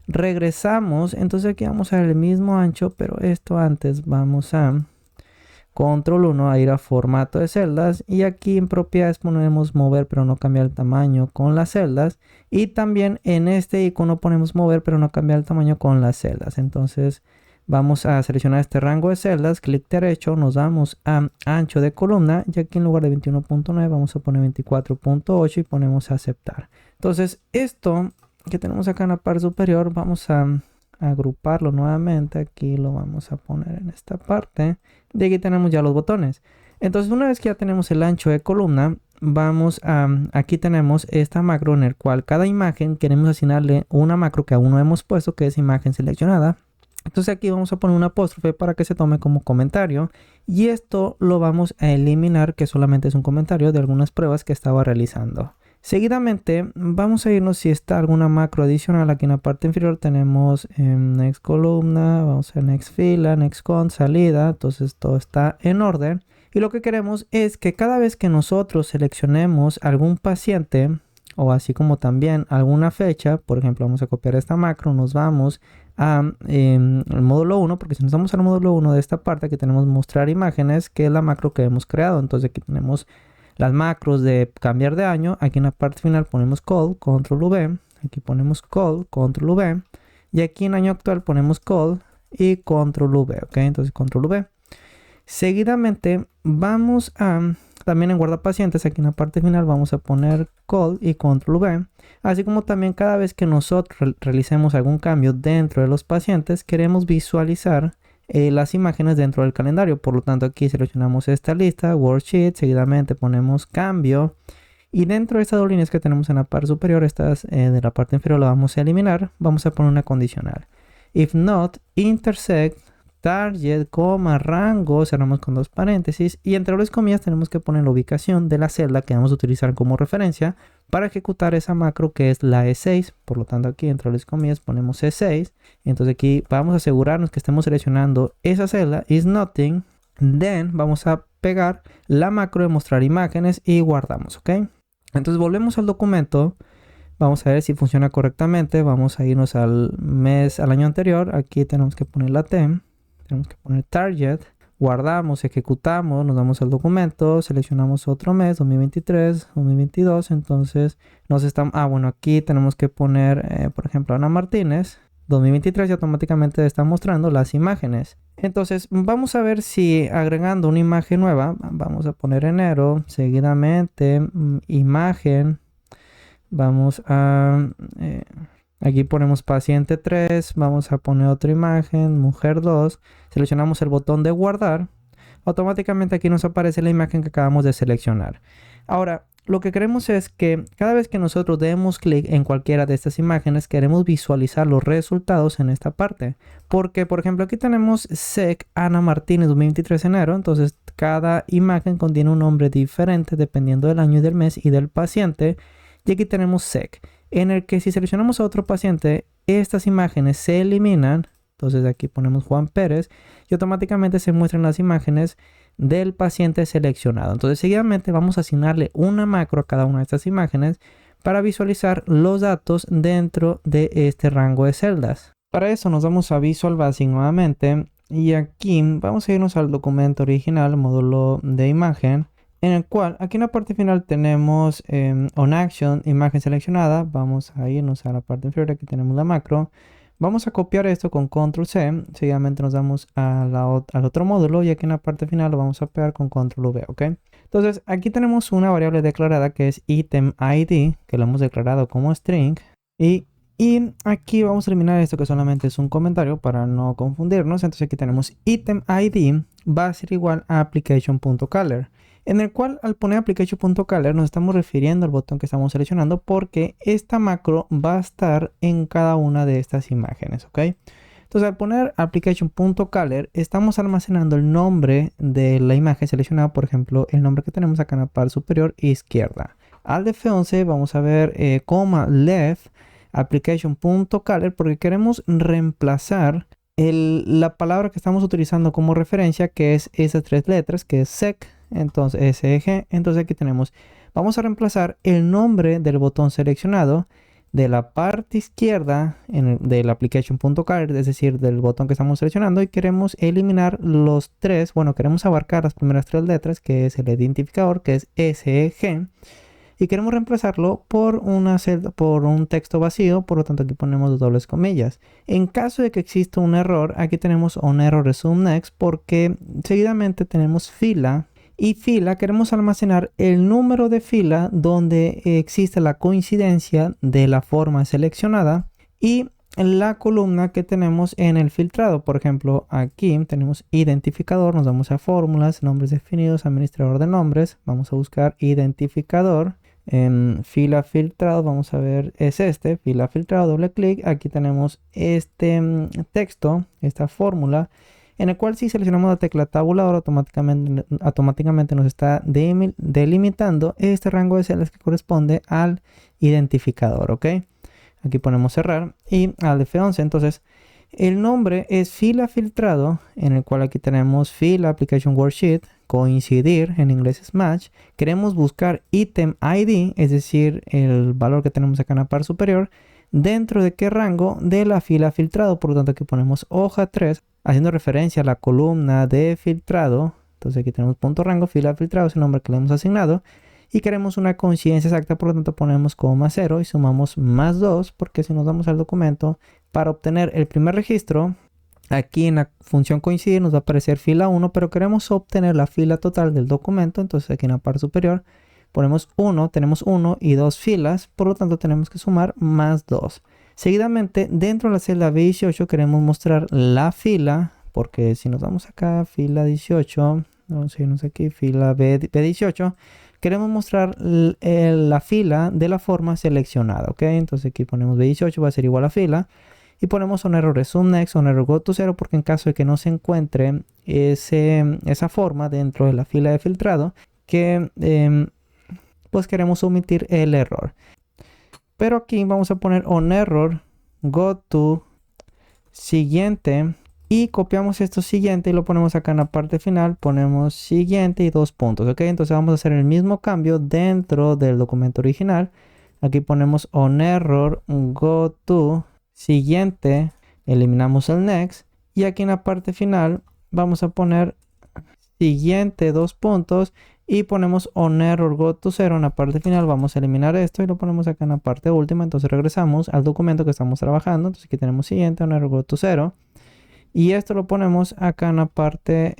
Regresamos, entonces aquí vamos a ver el mismo ancho, pero esto antes vamos a Control 1 a ir a formato de celdas, y aquí en propiedades ponemos mover pero no cambiar el tamaño con las celdas, y también en este icono ponemos mover pero no cambiar el tamaño con las celdas. Entonces vamos a seleccionar este rango de celdas, clic derecho, nos vamos a ancho de columna y aquí en lugar de 21.9 vamos a poner 24.8 y ponemos aceptar. Entonces esto que tenemos acá en la parte superior vamos a agruparlo nuevamente. Aquí lo vamos a poner en esta parte. De aquí tenemos ya los botones. Entonces una vez que ya tenemos el ancho de columna, vamos a aquí tenemos esta macro en el cual cada imagen queremos asignarle una macro que aún no hemos puesto, que es imagen seleccionada. Entonces aquí vamos a poner un apóstrofe para que se tome como comentario, y esto lo vamos a eliminar, que solamente es un comentario de algunas pruebas que estaba realizando. Seguidamente vamos a irnos si está alguna macro adicional. Aquí en la parte inferior tenemos next columna, vamos a next fila, next con, salida. Entonces todo está en orden. Y lo que queremos es que cada vez que nosotros seleccionemos algún paciente, o así como también alguna fecha, por ejemplo vamos a copiar esta macro, nos vamos a el módulo 1, porque si nos vamos al módulo 1 de esta parte, aquí tenemos mostrar imágenes, que es la macro que hemos creado. Entonces aquí tenemos las macros de cambiar de año. Aquí en la parte final ponemos call, control V. Aquí ponemos call, control V. Y aquí en año actual ponemos call, y control V, ok, entonces control V. Seguidamente vamos a, también en guardapacientes, aquí en la parte final vamos a poner call y control V, así como también cada vez que nosotros realicemos algún cambio dentro de los pacientes, queremos visualizar las imágenes dentro del calendario. Por lo tanto, aquí seleccionamos esta lista, worksheet, seguidamente ponemos cambio. Y dentro de estas dos líneas que tenemos en la parte superior, estas de la parte inferior la vamos a eliminar. Vamos a poner una condicional. If not, intersect, target, rango, cerramos con dos paréntesis. Y entre las comillas tenemos que poner la ubicación de la celda que vamos a utilizar como referencia para ejecutar esa macro que es la E6. Por lo tanto, aquí entre las comillas ponemos E6. Entonces aquí vamos a asegurarnos que estemos seleccionando esa celda, is nothing. Then vamos a pegar la macro de mostrar imágenes y guardamos, ¿ok? Entonces volvemos al documento, vamos a ver si funciona correctamente, vamos a irnos al mes, al año anterior, aquí tenemos que poner la TEM, tenemos que poner target, guardamos, ejecutamos, nos damos al documento, seleccionamos otro mes, 2023, 2022, entonces nos están, bueno, aquí tenemos que poner, por ejemplo, Ana Martínez, 2023 y automáticamente está mostrando las imágenes. Entonces vamos a ver si agregando una imagen nueva, vamos a poner enero, seguidamente imagen, vamos a, aquí ponemos paciente 3, vamos a poner otra imagen, mujer 2, seleccionamos el botón de guardar, automáticamente aquí nos aparece la imagen que acabamos de seleccionar. Ahora, lo que queremos es que cada vez que nosotros demos clic en cualquiera de estas imágenes, queremos visualizar los resultados en esta parte. Porque, por ejemplo, aquí tenemos SEC Ana Martínez 2023 enero. Entonces, cada imagen contiene un nombre diferente dependiendo del año y del mes y del paciente. Y aquí tenemos SEC, en el que si seleccionamos a otro paciente, estas imágenes se eliminan. Entonces, aquí ponemos Juan Pérez y automáticamente se muestran las imágenes del paciente seleccionado. Entonces seguidamente vamos a asignarle una macro a cada una de estas imágenes para visualizar los datos dentro de este rango de celdas. Para eso nos vamos a Visual Basic nuevamente y aquí vamos a irnos al documento original, módulo de imagen, en el cual aquí en la parte final tenemos On Action, imagen seleccionada. Vamos a irnos a la parte inferior, aquí tenemos la macro. Vamos a copiar esto con Control C, seguidamente nos damos al otro módulo y aquí en la parte final lo vamos a pegar con Control V, ¿ok? Entonces aquí tenemos una variable declarada que es item ID, que lo hemos declarado como string y aquí vamos a eliminar esto que solamente es un comentario para no confundirnos. Entonces aquí tenemos item ID va a ser igual a application.color, en el cual al poner application.color nos estamos refiriendo al botón que estamos seleccionando porque esta macro va a estar en cada una de estas imágenes, ¿ok? Entonces al poner application.color estamos almacenando el nombre de la imagen seleccionada, por ejemplo, el nombre que tenemos acá en la parte superior izquierda. Al de F11 vamos a ver left application.color porque queremos reemplazar la palabra que estamos utilizando como referencia, que es esas tres letras, que es SEC. Entonces SEG, entonces aquí tenemos, vamos a reemplazar el nombre del botón seleccionado de la parte izquierda del application.color, es decir, del botón que estamos seleccionando, y queremos eliminar los tres, bueno, queremos abarcar las primeras tres letras, que es el identificador, que es SEG, y queremos reemplazarlo por una celda, por un texto vacío. Por lo tanto aquí ponemos dobles comillas. En caso de que exista un error, aquí tenemos un error resume next porque seguidamente tenemos fila. Y fila, queremos almacenar el número de fila donde existe la coincidencia de la forma seleccionada y la columna que tenemos en el filtrado. Por ejemplo, aquí tenemos identificador, nos vamos a fórmulas, nombres definidos, administrador de nombres, vamos a buscar identificador. En fila filtrado, vamos a ver, es este, fila filtrado, doble clic, aquí tenemos este texto, esta fórmula, en el cual si seleccionamos la tecla tabulador automáticamente nos está delimitando este rango de celdas que corresponde al identificador, ¿ok? Aquí ponemos cerrar y al F11, entonces el nombre es fila filtrado, en el cual aquí tenemos fila application worksheet, coincidir, en inglés es match. Queremos buscar item ID, es decir, el valor que tenemos acá en la parte superior, dentro de qué rango de la fila filtrado. Por lo tanto aquí ponemos hoja 3, haciendo referencia a la columna de filtrado. Entonces aquí tenemos punto rango, fila filtrado, es el nombre que le hemos asignado. Y queremos una coincidencia exacta, por lo tanto ponemos coma 0 y sumamos más 2, porque si nos damos al documento, para obtener el primer registro, Aquí en la función coincidir nos va a aparecer fila 1, pero queremos obtener la fila total del documento. Entonces aquí en la parte superior ponemos 1, tenemos 1 y 2 filas, por lo tanto tenemos que sumar más 2. Seguidamente, dentro de la celda B18 queremos mostrar la fila, porque si nos vamos acá, fila 18, vamos a irnos aquí, fila B18, queremos mostrar la fila de la forma seleccionada, ¿ok? Entonces aquí ponemos B18, va a ser igual a fila, y ponemos un error de subnext, un error go to 0, porque en caso de que no se encuentre esa forma dentro de la fila de filtrado, que pues queremos omitir el error. Pero aquí vamos a poner on error go to siguiente y copiamos esto siguiente y lo ponemos acá en la parte final, ponemos siguiente y 2 puntos, ok. Entonces vamos a hacer el mismo cambio dentro del documento original. Aquí ponemos on error go to siguiente, eliminamos el next y aquí en la parte final vamos a poner siguiente 2 puntos y ponemos on error go to 0 en la parte final. Vamos a eliminar esto y lo ponemos acá en la parte última. Entonces regresamos al documento que estamos trabajando. Entonces aquí tenemos siguiente on error go to 0 y esto lo ponemos acá en la parte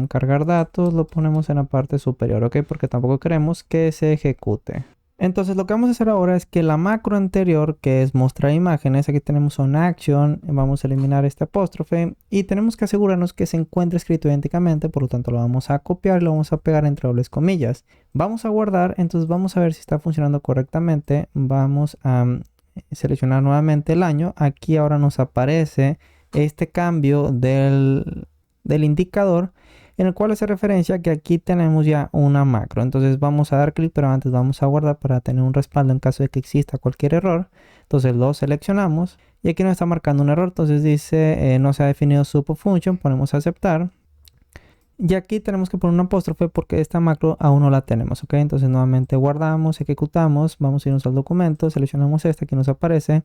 cargar datos, lo ponemos en la parte superior, ok, porque tampoco queremos que se ejecute. Entonces lo que vamos a hacer ahora es que la macro anterior, que es mostrar imágenes, aquí tenemos on action, vamos a eliminar este apóstrofe y tenemos que asegurarnos que se encuentre escrito idénticamente, por lo tanto lo vamos a copiar y lo vamos a pegar entre dobles comillas. Vamos a guardar, entonces vamos a ver si está funcionando correctamente. Vamos a seleccionar nuevamente el año. Aquí ahora nos aparece este cambio del indicador, en el cual hace referencia a que aquí tenemos ya una macro. Entonces vamos a dar clic, pero antes vamos a guardar para tener un respaldo en caso de que exista cualquier error. Entonces lo seleccionamos y aquí nos está marcando un error. Entonces dice no se ha definido subfunction, ponemos aceptar. Y aquí tenemos que poner un apóstrofe porque esta macro aún no la tenemos, ok. Entonces nuevamente guardamos, ejecutamos, vamos a irnos al documento, seleccionamos esta que nos aparece,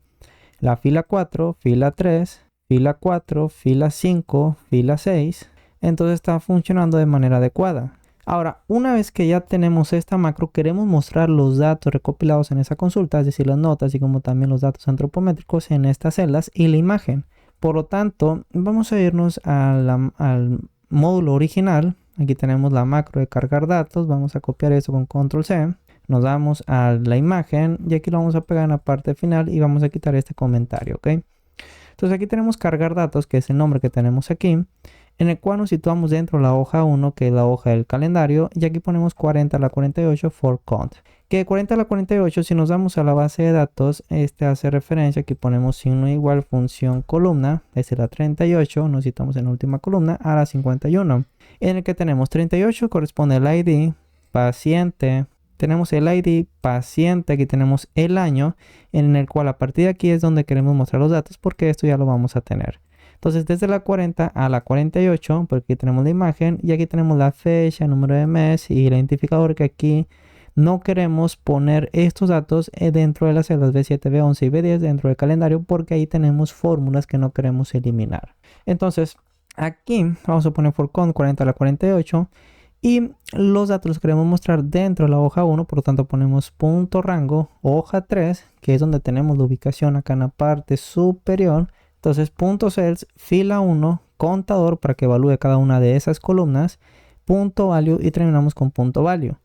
la fila 4, fila 3, fila 4, fila 5, fila 6. Entonces está funcionando de manera adecuada. Ahora, una vez que ya tenemos esta macro, queremos mostrar los datos recopilados en esa consulta, es decir, las notas y como también los datos antropométricos en estas celdas y la imagen. Por lo tanto, vamos a irnos al módulo original. Aquí tenemos la macro de cargar datos. Vamos a copiar eso con control C. Nos damos a la imagen y aquí lo vamos a pegar en la parte final y vamos a quitar este comentario, ¿ok? Entonces aquí tenemos cargar datos, que es el nombre que tenemos aquí, en el cual nos situamos dentro de la hoja 1, que es la hoja del calendario, y aquí ponemos 40 a la 48 for count. Que 40 a la 48, si nos damos a la base de datos, este hace referencia, aquí ponemos signo igual función columna, es la 38, nos citamos en la última columna, a la 51, en el que tenemos 38 corresponde al ID, paciente, tenemos el ID, paciente, aquí tenemos el año, en el cual a partir de aquí es donde queremos mostrar los datos, porque esto ya lo vamos a tener. Entonces desde la 40 a la 48, porque aquí tenemos la imagen y aquí tenemos la fecha, número de mes y el identificador, que aquí no queremos poner estos datos dentro de las celdas B7, B11 y B10 dentro del calendario, porque ahí tenemos fórmulas que no queremos eliminar. Entonces aquí vamos a poner for count 40 a la 48 y los datos los queremos mostrar dentro de la hoja 1, por lo tanto ponemos punto rango hoja 3, que es donde tenemos la ubicación acá en la parte superior. Entonces punto cells, fila 1, contador para que evalúe cada una de esas columnas, punto value y terminamos con punto value.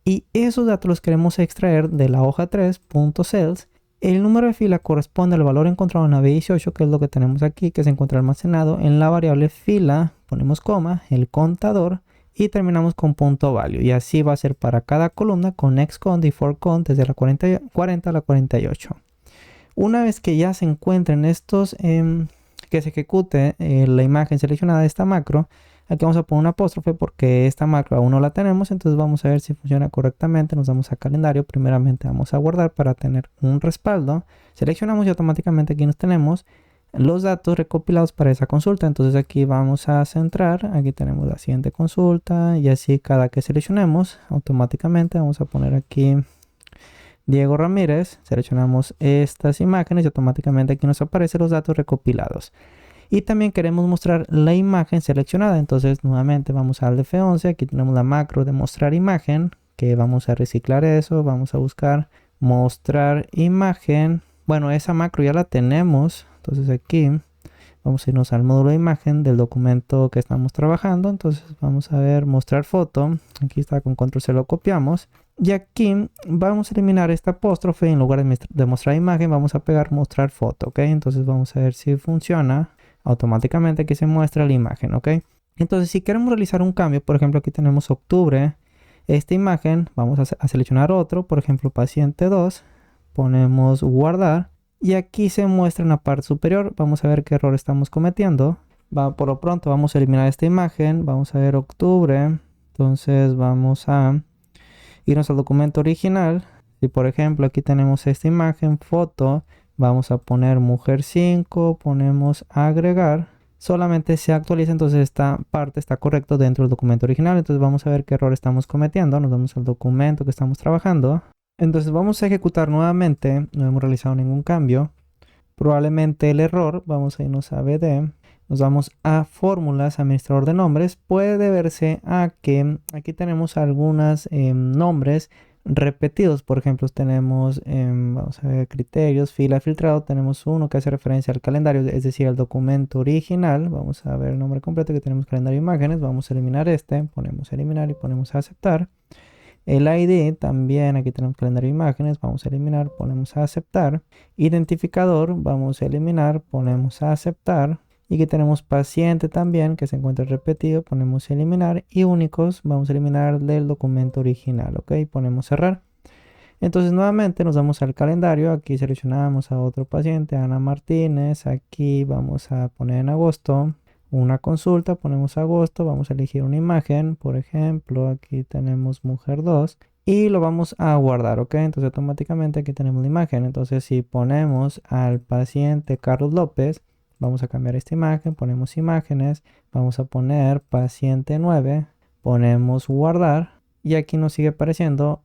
Y esos datos los queremos extraer de la hoja 3, punto cells. El número de fila corresponde al valor encontrado en la B18, que es lo que tenemos aquí, que se encuentra almacenado en la variable fila, ponemos coma, el contador y terminamos con punto value. Y así va a ser para cada columna con xcount y forcount desde la 40 a la 48. Una vez que ya se encuentren estos, que se ejecute la imagen seleccionada de esta macro, aquí vamos a poner un apóstrofe porque esta macro aún no la tenemos, entonces vamos a ver si funciona correctamente. Nos vamos a calendario, primeramente vamos a guardar para tener un respaldo, seleccionamos y automáticamente aquí nos tenemos los datos recopilados para esa consulta. Entonces aquí vamos a centrar, aquí tenemos la siguiente consulta y así cada que seleccionemos automáticamente vamos a poner aquí Diego Ramírez, seleccionamos estas imágenes y automáticamente aquí nos aparecen los datos recopilados. Y también queremos mostrar la imagen seleccionada, entonces nuevamente vamos al F11, aquí tenemos la macro de mostrar imagen, que vamos a reciclar eso, vamos a buscar mostrar imagen. Bueno, esa macro ya la tenemos, entonces aquí Vamos a irnos al módulo de imagen del documento que estamos trabajando. Entonces vamos a ver mostrar foto. Aquí está, con control C lo copiamos. Y aquí vamos a eliminar este apóstrofe. En lugar de mostrar imagen, vamos a pegar mostrar foto, ¿ok? Entonces vamos a ver si funciona. Automáticamente aquí se muestra la imagen, ¿ok? Entonces si queremos realizar un cambio, por ejemplo aquí tenemos octubre. Esta imagen, vamos a seleccionar otro, por ejemplo paciente 2. Ponemos guardar. Y aquí se muestra en la parte superior. Vamos a ver qué error estamos cometiendo. Por lo pronto vamos a eliminar esta imagen. Vamos a ver octubre. Entonces vamos a irnos al documento original. Y por ejemplo aquí tenemos esta imagen, foto. Vamos a poner mujer 5. Ponemos agregar. Solamente se actualiza, entonces esta parte está correcto dentro del documento original. Entonces vamos a ver qué error estamos cometiendo. Nos vamos al documento que estamos trabajando. Entonces vamos a ejecutar nuevamente, no hemos realizado ningún cambio. Probablemente el error, vamos a irnos a BD, nos vamos a fórmulas, administrador de nombres. Puede deberse a que aquí tenemos algunos nombres repetidos. Por ejemplo, tenemos, vamos a ver, criterios, fila, filtrado. Tenemos uno que hace referencia al calendario, es decir, al documento original. Vamos a ver el nombre completo, que tenemos calendario de imágenes. Vamos a eliminar este, ponemos eliminar y ponemos a aceptar. El ID también, aquí tenemos calendario de imágenes, vamos a eliminar, ponemos a aceptar. Identificador, vamos a eliminar, ponemos a aceptar. Y aquí tenemos paciente también, que se encuentra repetido, ponemos a eliminar. Y únicos, vamos a eliminar del documento original, ¿ok? Ponemos cerrar. Entonces nuevamente nos vamos al calendario, aquí seleccionamos a otro paciente, Ana Martínez, aquí vamos a poner en agosto. Una consulta, ponemos agosto, vamos a elegir una imagen, por ejemplo, aquí tenemos mujer 2 y lo vamos a guardar, ¿ok? Entonces automáticamente aquí tenemos la imagen. Entonces si ponemos al paciente Carlos López, vamos a cambiar esta imagen, ponemos imágenes, vamos a poner paciente 9, ponemos guardar y aquí nos sigue apareciendo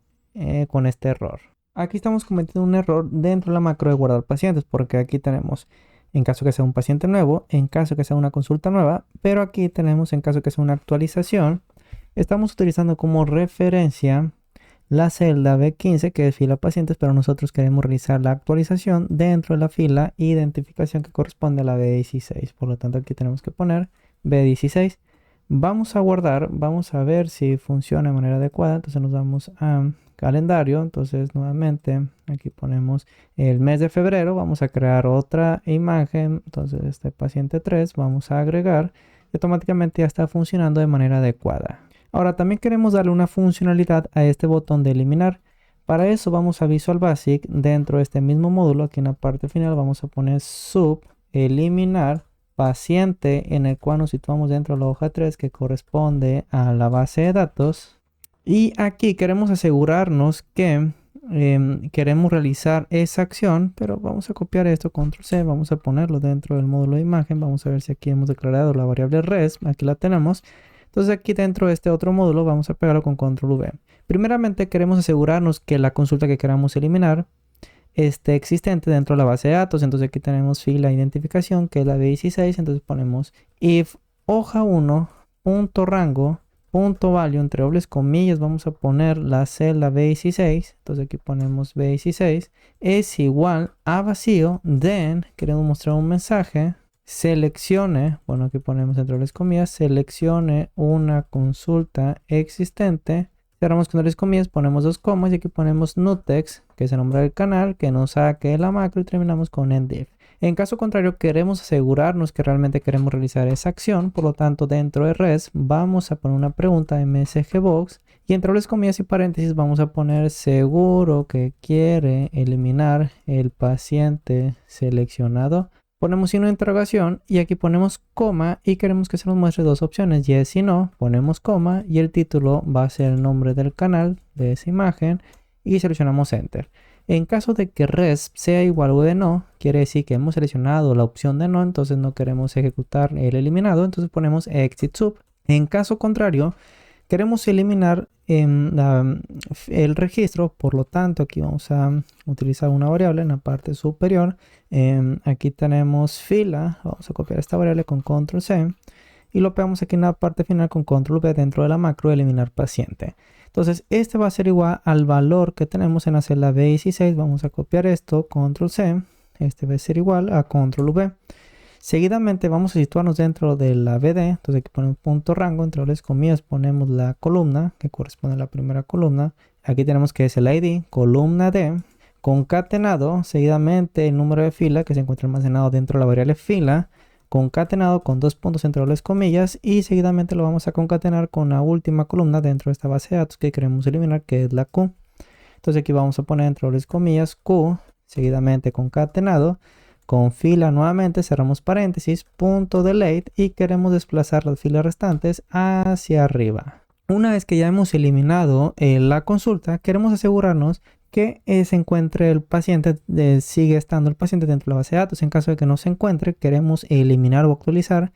con este error. Aquí estamos cometiendo un error dentro de la macro de guardar pacientes, porque aquí tenemos en caso que sea un paciente nuevo, en caso que sea una consulta nueva, pero aquí tenemos en caso que sea una actualización. Estamos utilizando como referencia la celda B15, que es fila pacientes, pero nosotros queremos realizar la actualización dentro de la fila identificación que corresponde a la B16. Por lo tanto, aquí tenemos que poner B16. Vamos a guardar, vamos a ver si funciona de manera adecuada. Entonces nos vamos a calendario. Entonces nuevamente aquí ponemos el mes de febrero. Vamos a crear otra imagen. Entonces este paciente 3 vamos a agregar y automáticamente ya está funcionando de manera adecuada. Ahora también queremos darle una funcionalidad a este botón de eliminar. Para eso vamos a Visual Basic. Dentro de este mismo módulo, aquí en la parte final vamos a poner sub eliminar paciente, en el cual nos situamos dentro de la hoja 3 que corresponde a la base de datos. Y aquí queremos asegurarnos que queremos realizar esa acción, pero vamos a copiar esto, control C, vamos a ponerlo dentro del módulo de imagen. Vamos a ver si aquí hemos declarado la variable res, aquí la tenemos. Entonces aquí dentro de este otro módulo vamos a pegarlo con control V. Primeramente queremos asegurarnos que la consulta que queramos eliminar esté existente dentro de la base de datos. Entonces aquí tenemos fila identificación, que es la B16. Entonces ponemos if hoja 1 punto rango punto value entre dobles comillas, vamos a poner la celda B16. Entonces aquí ponemos B16 es igual a vacío. Then queremos mostrar un mensaje, seleccione, bueno, aquí ponemos entre dobles comillas, seleccione una consulta existente. Cerramos con dobles comillas, ponemos dos comas y aquí ponemos nutex, que es el nombre del canal, que nos saque la macro, y terminamos con enddiff. En caso contrario, queremos asegurarnos que realmente queremos realizar esa acción. Por lo tanto, dentro de res vamos a poner una pregunta msgbox y entre dobles comillas y paréntesis vamos a poner seguro que quiere eliminar el paciente seleccionado. Ponemos signo de interrogación y aquí ponemos coma y queremos que se nos muestre dos opciones, yes y no. Ponemos coma y el título va a ser el nombre del canal de esa imagen y seleccionamos enter. En caso de que res sea igual o de no, quiere decir que hemos seleccionado la opción de no, entonces no queremos ejecutar el eliminado, entonces ponemos exit sub. En caso contrario, queremos eliminar el registro, por lo tanto aquí vamos a utilizar una variable en la parte superior. Aquí tenemos fila, vamos a copiar esta variable con control C y lo pegamos aquí en la parte final con control V dentro de la macro eliminar paciente. Entonces este va a ser igual al valor que tenemos en la celda B16. Vamos a copiar esto, control C, este va a ser igual a control V. Seguidamente vamos a situarnos dentro de la BD, entonces aquí ponemos punto rango, entre las comillas ponemos la columna que corresponde a la primera columna. Aquí tenemos que es el ID, columna D, concatenado, seguidamente el número de fila que se encuentra almacenado dentro de la variable fila, concatenado con dos puntos entre las comillas y seguidamente lo vamos a concatenar con la última columna dentro de esta base de datos que queremos eliminar, que es la Q. Entonces aquí vamos a poner entre las comillas Q, seguidamente concatenado, con fila nuevamente, cerramos paréntesis, punto delete y queremos desplazar las filas restantes hacia arriba. Una vez que ya hemos eliminado la consulta, queremos asegurarnos que se encuentre el paciente, sigue estando el paciente dentro de la base de datos. En caso de que no se encuentre, queremos eliminar o actualizar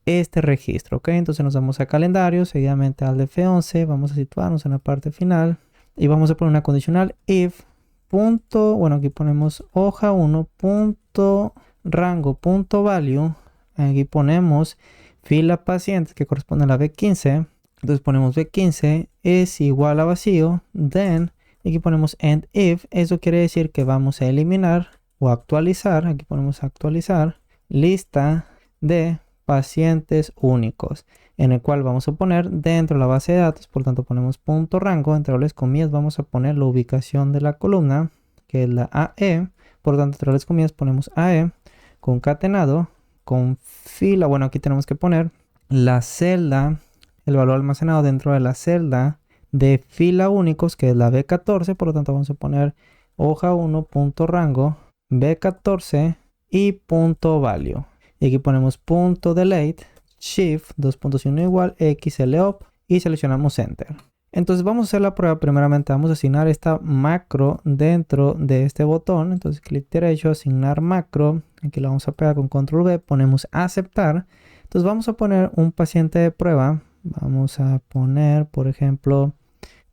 este registro, ¿ok? Entonces nos vamos a calendario, seguidamente al F11, vamos a situarnos en la parte final y vamos a poner una condicional if punto, bueno, aquí ponemos hoja 1 punto rango punto value, aquí ponemos fila pacientes que corresponde a la B15, entonces ponemos B15 es igual a vacío, then, aquí ponemos end if, eso quiere decir que vamos a eliminar o actualizar, aquí ponemos actualizar, lista de pacientes únicos, en el cual vamos a poner dentro de la base de datos, por tanto ponemos punto rango, entre las comillas vamos a poner la ubicación de la columna, que es la AE, por tanto entre las comillas ponemos AE, concatenado, con fila, bueno aquí tenemos que poner la celda, el valor almacenado dentro de la celda de fila únicos, que es la B14, por lo tanto vamos a poner hoja 1 punto rango, B14 y punto value. Y aquí ponemos punto delete, shift, 2.1 igual, xlop y seleccionamos enter. Entonces vamos a hacer la prueba. Primeramente vamos a asignar esta macro dentro de este botón. Entonces clic derecho, asignar macro. Aquí lo vamos a pegar con control V, ponemos aceptar. Entonces vamos a poner un paciente de prueba. Vamos a poner, por ejemplo,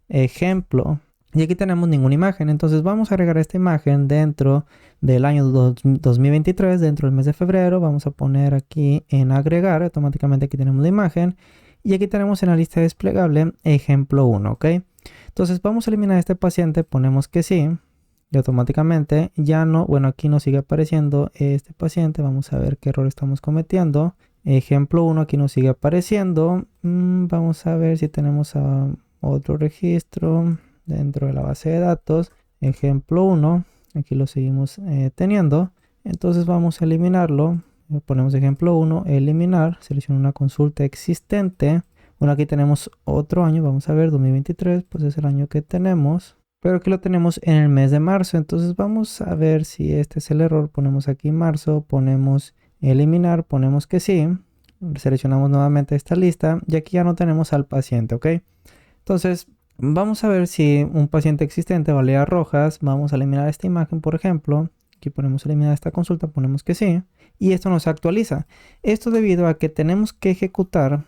ejemplo. Y aquí tenemos ninguna imagen, entonces vamos a agregar esta imagen dentro del año 2023, dentro del mes de febrero. Vamos a poner aquí en agregar, automáticamente aquí tenemos la imagen. Y aquí tenemos en la lista desplegable ejemplo 1, ¿ok? Entonces vamos a eliminar a este paciente, ponemos que sí. Y automáticamente ya no, bueno aquí nos sigue apareciendo este paciente. Vamos a ver qué error estamos cometiendo. Ejemplo 1 aquí nos sigue apareciendo. Vamos a ver si tenemos otro registro dentro de la base de datos, ejemplo 1, aquí lo seguimos teniendo, entonces vamos a eliminarlo, ponemos ejemplo 1, eliminar, selecciono una consulta existente, bueno aquí tenemos otro año, vamos a ver 2023, pues es el año que tenemos, pero aquí lo tenemos en el mes de marzo, entonces vamos a ver si este es el error, ponemos aquí marzo, ponemos eliminar, ponemos que sí, seleccionamos nuevamente esta lista y aquí ya no tenemos al paciente, ¿ok? Entonces vamos a ver si un paciente existente valía rojas. Vamos a eliminar esta imagen, por ejemplo. Aquí ponemos eliminar esta consulta, ponemos que sí. Y esto nos actualiza. Esto debido a que tenemos que ejecutar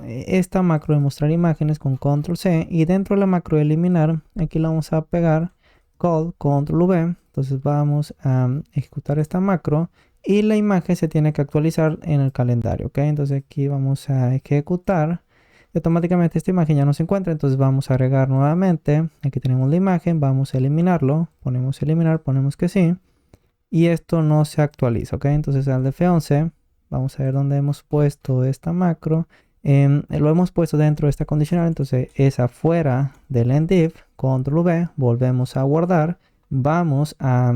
esta macro de mostrar imágenes con control C. Y dentro de la macro de eliminar, aquí la vamos a pegar control V. Entonces vamos a ejecutar esta macro. Y la imagen se tiene que actualizar en el calendario, ¿ok? Entonces aquí vamos a ejecutar. Automáticamente esta imagen ya no se encuentra, entonces vamos a agregar nuevamente, aquí tenemos la imagen, vamos a eliminarlo, ponemos eliminar, ponemos que sí, y esto no se actualiza, ¿ok? Entonces al F11, vamos a ver dónde hemos puesto esta macro, lo hemos puesto dentro de esta condicional, entonces es afuera del endif, control V, volvemos a guardar, vamos a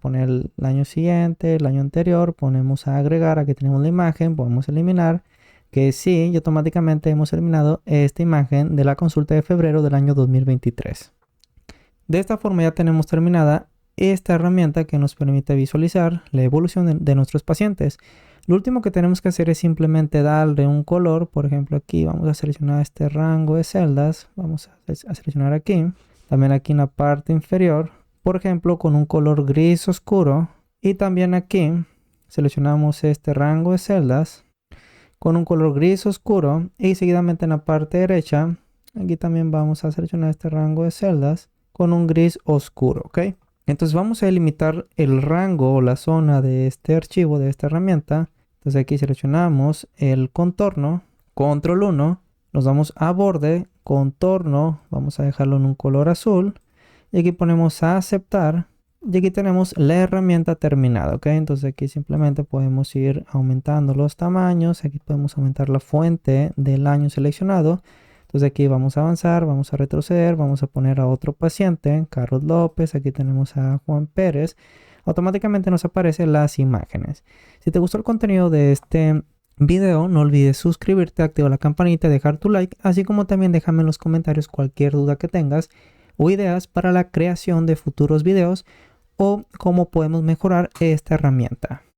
poner el año siguiente, el año anterior, ponemos a agregar, aquí tenemos la imagen, podemos eliminar, que sí, y automáticamente hemos eliminado esta imagen de la consulta de febrero del año 2023. De esta forma ya tenemos terminada esta herramienta que nos permite visualizar la evolución de nuestros pacientes. Lo último que tenemos que hacer es simplemente darle un color. Por ejemplo, aquí vamos a seleccionar este rango de celdas. Vamos a seleccionar aquí. También aquí en la parte inferior. Por ejemplo, con un color gris oscuro. Y también aquí seleccionamos este rango de celdas con un color gris oscuro y seguidamente en la parte derecha aquí también vamos a seleccionar este rango de celdas con un gris oscuro, ¿ok? Entonces vamos a delimitar el rango o la zona de este archivo, de esta herramienta. Entonces aquí seleccionamos el contorno, control 1, nos vamos a borde, contorno, vamos a dejarlo en un color azul y aquí ponemos a aceptar Y aquí tenemos la herramienta terminada, ¿ok? Entonces aquí simplemente podemos ir aumentando los tamaños. Aquí podemos aumentar la fuente del año seleccionado. Entonces aquí vamos a avanzar, vamos a retroceder, vamos a poner a otro paciente, Carlos López. Aquí tenemos a Juan Pérez. Automáticamente nos aparecen las imágenes. Si te gustó el contenido de este video, no olvides suscribirte, activar la campanita, dejar tu like, así como también déjame en los comentarios cualquier duda que tengas o ideas para la creación de futuros videos o cómo podemos mejorar esta herramienta.